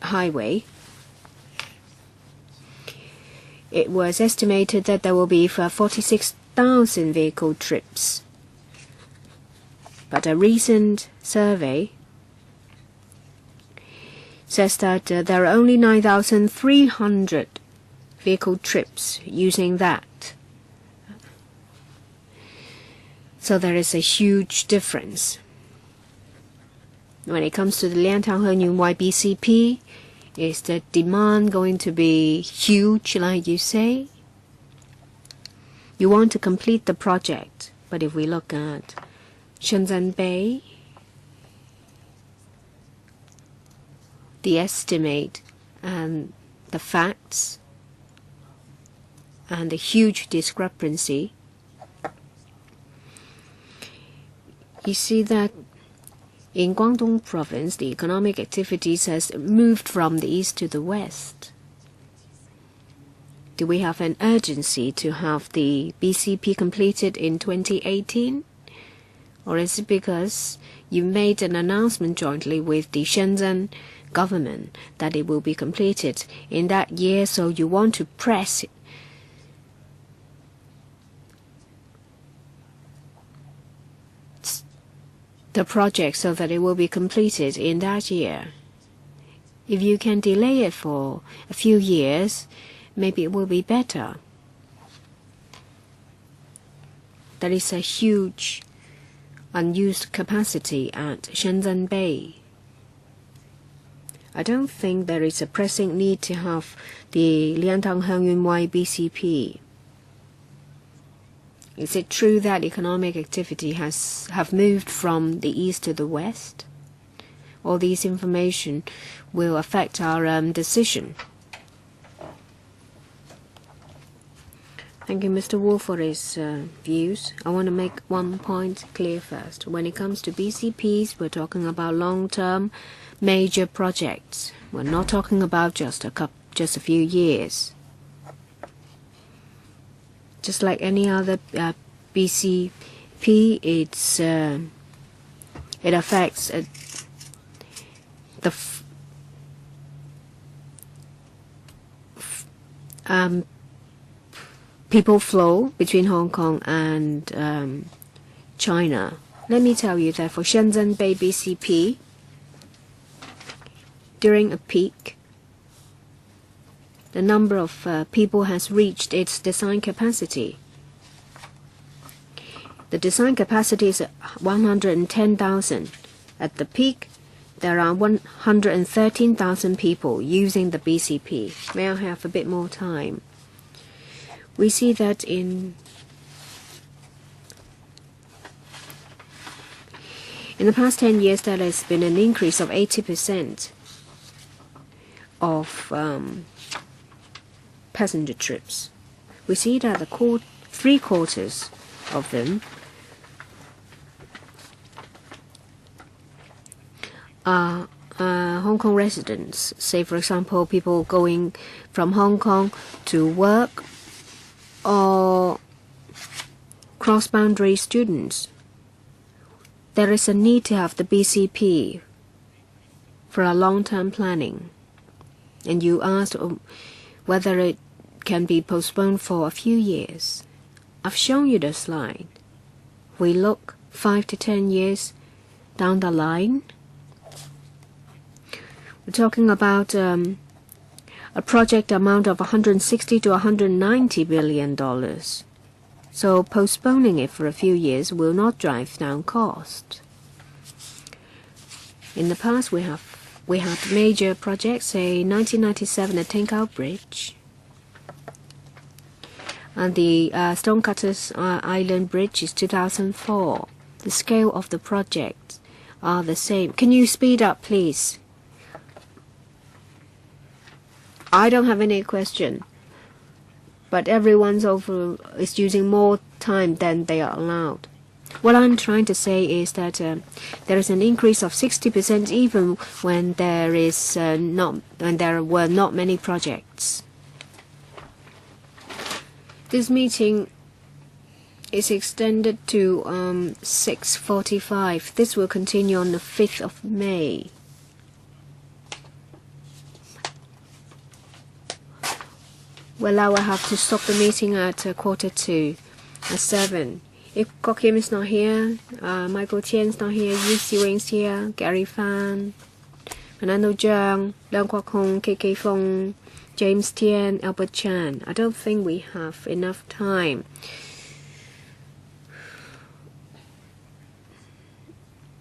highway, it was estimated that there will be 46,000 vehicle trips. But a recent survey says that there are only 9,300 vehicle trips using that. So there is a huge difference. When it comes to the Liantang Henyun YBCP, is the demand going to be huge, like you say? You want to complete the project, but if we look at Shenzhen Bay, the estimate and the facts and the huge discrepancy, you see that in Guangdong province, the economic activities has moved from the east to the west. Do we have an urgency to have the BCP completed in 2018? Or is it because you made an announcement jointly with the Shenzhen government that it will be completed in that year, so you want to press the project so that it will be completed in that year? If you can delay it for a few years, maybe it will be better. There is a huge unused capacity at Shenzhen Bay. I don't think there is a pressing need to have the Liantang Henyun YBCP. Is it true that economic activity have moved from the east to the west? All these information will affect our decision. Thank you, Mr. Wu, for his views. I want to make one point clear first. When it comes to BCPs, we're talking about long-term major projects. We're not talking about just a few years. Just like any other BCP, it affects the people flow between Hong Kong and China. Let me tell you that for Shenzhen Bay BCP, during a peak, the number of people has reached its design capacity. The design capacity is 110,000. At the peak, there are 113,000 people using the BCP. May I have a bit more time? We see that in the past 10 years, there has been an increase of 80% of passenger trips. We see that three-quarters of them are Hong Kong residents. Say, for example, people going from Hong Kong to work, or cross-boundary students. There is a need to have the BCP for a long-term planning. And you asked whether it can be postponed for a few years. I've shown you the slide. We look 5 to 10 years down the line. We're talking about a project amount of $160 to $190 billion. So postponing it for a few years will not drive down cost. In the past, we had major projects, say 1997 the Tengkao Bridge and the Stonecutters Island Bridge is 2004. The scale of the project are the same. Can you speed up, please? I don't have any question, but everyone's is using more time than they are allowed. What I'm trying to say is that there is an increase of 60% even when there were not many projects. This meeting is extended to 6:45. This will continue on the 5th of May. Well, I will have to stop the meeting at 7:15. If Kok Kim is not here, Michael Tian's not here, Yu Si-wing's here, Gary Fan, Fernando Zhang, Leung Kwok-hong, KK Fong, James Tian, Albert Chan. I don't think we have enough time.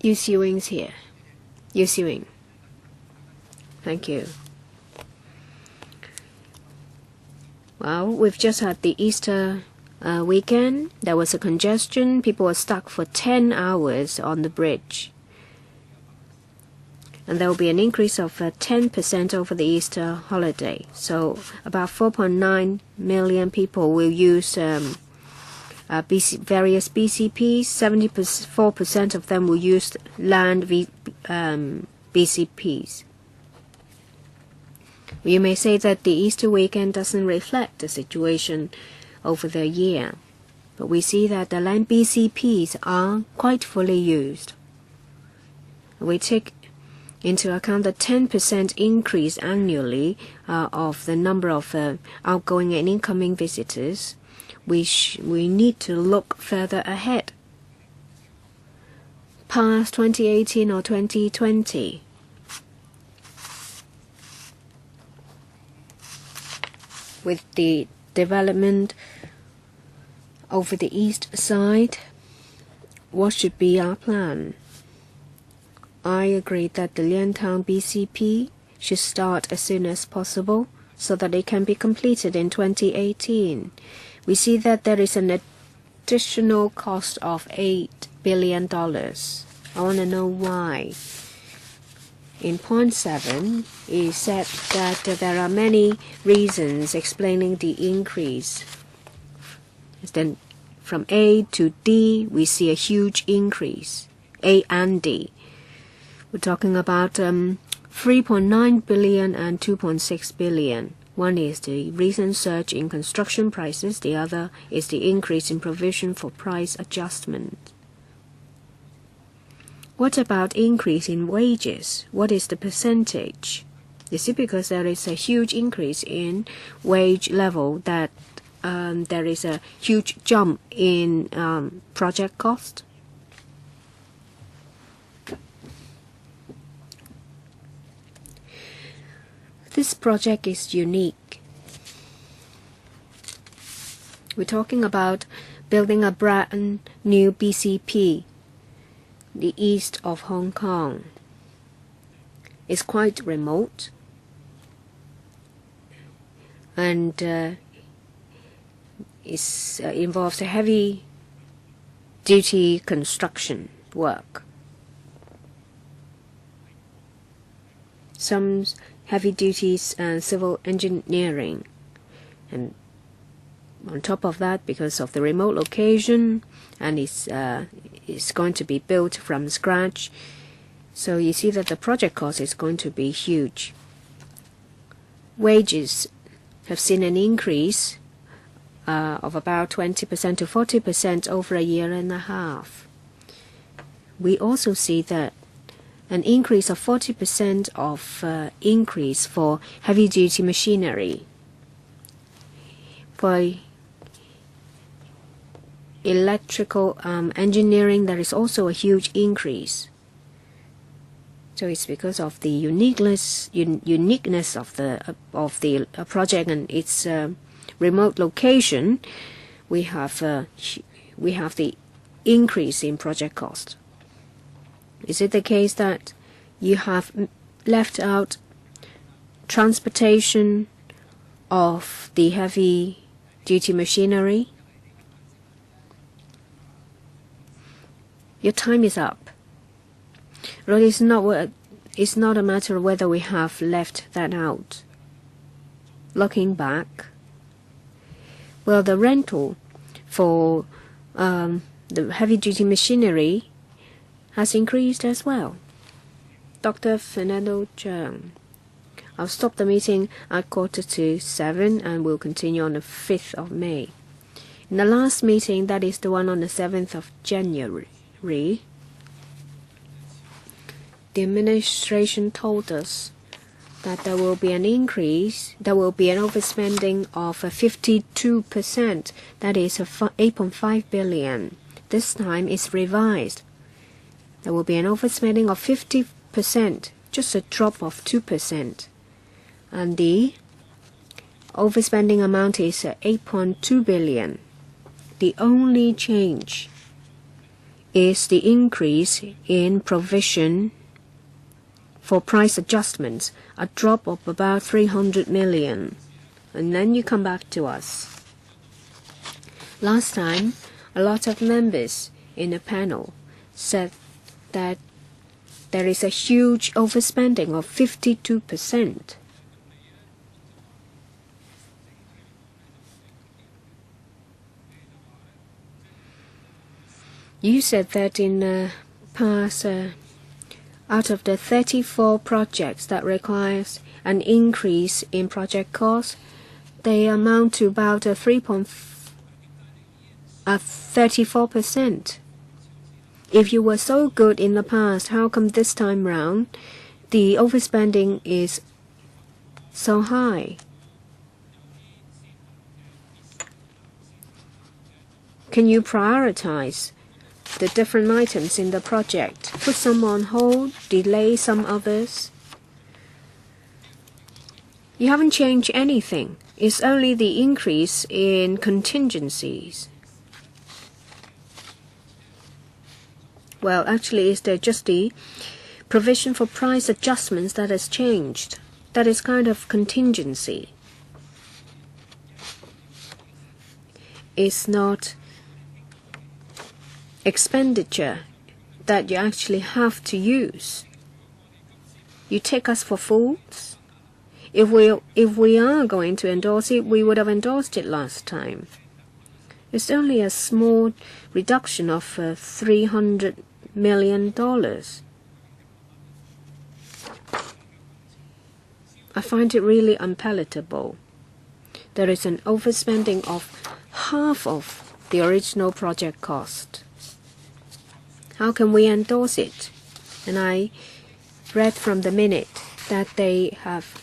Yu Si-wing's here. Yu Si-wing. Thank you. Well, we've just had the Easter weekend. There was a congestion. People were stuck for 10 hours on the bridge. And there will be an increase of 10% over the Easter holiday. So about 4.9 million people will use various BCPs. 74% of them will use land BCPs. You may say that the Easter weekend doesn't reflect the situation over the year, but we see that the land BCPs are quite fully used. We take into account the 10% increase annually of the number of outgoing and incoming visitors. We need to look further ahead, past 2018 or 2020. With the development over the east side, what should be our plan? I agree that the Liantown BCP should start as soon as possible so that it can be completed in 2018. We see that there is an additional cost of $8 billion. I want to know why. In point 7, it said that there are many reasons explaining the increase. Then from A to D, we see a huge increase. A and D. We're talking about 3.9 billion and 2.6 billion. One is the recent surge in construction prices. The other is the increase in provision for price adjustment. What about increase in wages? What is the percentage? Is it because there is a huge increase in wage level that there is a huge jump in project cost? This project is unique. We're talking about building a brand new BCP. The east of Hong Kong is quite remote, and involves a heavy duty construction work. Some heavy duties civil engineering, and on top of that, because of the remote location, and it's going to be built from scratch, so you see that the project cost is going to be huge. Wages have seen an increase of about 20% to 40% over a year and a half. We also see that an increase of 40% of increase for heavy-duty machinery. For electrical engineering, there is also a huge increase. So it's because of the uniqueness of the project and its remote location. We have the increase in project cost. Is it the case that you have left out transportation of the heavy-duty machinery? Your time is up. Really, it's not a matter of whether we have left that out. Looking back, well, the rental for the heavy-duty machinery has increased as well. Dr. Fernando Cheung. I'll stop the meeting at 6:45 and we'll continue on the 5th of May. In the last meeting, that is the one on the 7th of January, the administration told us that there will be an increase, there will be an overspending of 52%, that is 8.5 billion. This time it's revised. There will be an overspending of 50%, just a drop of 2%. And the overspending amount is 8.2 billion. The only change is the increase in provision for price adjustments, a drop of about 300 million. And then you come back to us. Last time, a lot of members in the panel said that there is a huge overspending of 52%. You said that in the past, out of the 34 projects that requires an increase in project cost, they amount to about 34%. If you were so good in the past, how come this time round the overspending is so high? Can you prioritize the different items in the project, put some on hold, delay some others? You haven't changed anything. It's only the increase in contingencies. Well, actually, it's just the provision for price adjustments that has changed. That is kind of contingency. It's not expenditure that you actually have to use. You take us for fools? If we are going to endorse it, we would have endorsed it last time. It's only a small reduction of $300 million. I find it really unpalatable. There is an overspending of half of the original project cost. How can we endorse it? And I read from the minute that they have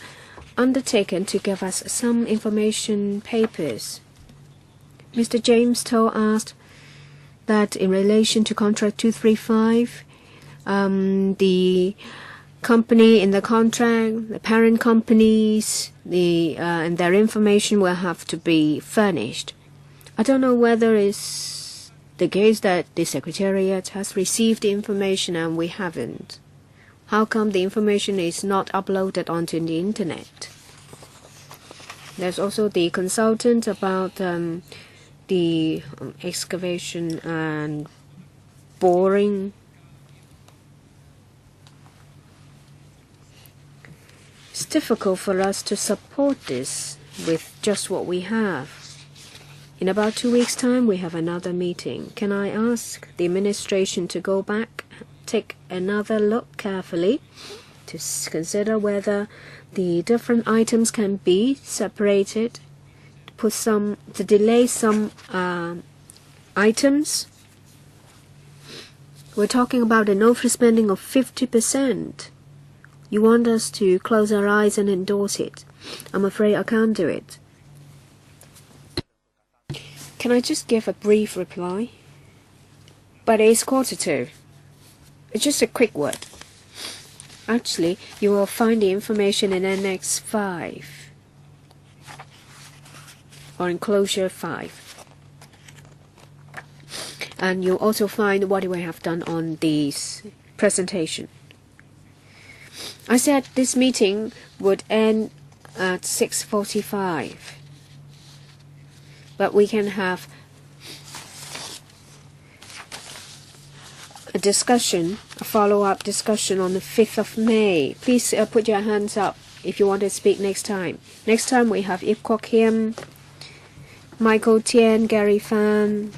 undertaken to give us some information papers. Mr. James Toh asked that in relation to contract 235, the company in the contract, the parent companies, and their information will have to be furnished. I don't know whether it's the case that the Secretariat has received the information and we haven't. How come the information is not uploaded onto the internet? There's also the consultant about the excavation and boring. It's difficult for us to support this with just what we have. In about 2 weeks' time, we have another meeting. Can I ask the administration to go back, take another look carefully to consider whether the different items can be separated, to delay some items? We're talking about an overspending of 50%. You want us to close our eyes and endorse it. I'm afraid I can't do it. Can I just give a brief reply? But it's 2:45. It's just a quick word. Actually, you will find the information in Annex 5 or Enclosure 5. And you'll also find what we have done on this presentation. I said this meeting would end at 6:45. But we can have a discussion, a follow-up discussion on the 5th of May. Please put your hands up if you want to speak next time. Next time we have Ip Kwok Him, Michael Tien, Gary Fan,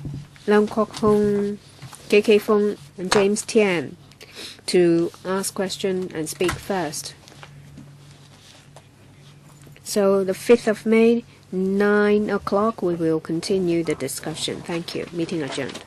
Lam Kok Hong, KK Fong, and James Tian to ask question and speak first. So the 5th of May, 9 o'clock, we will continue the discussion. Thank you. Meeting adjourned.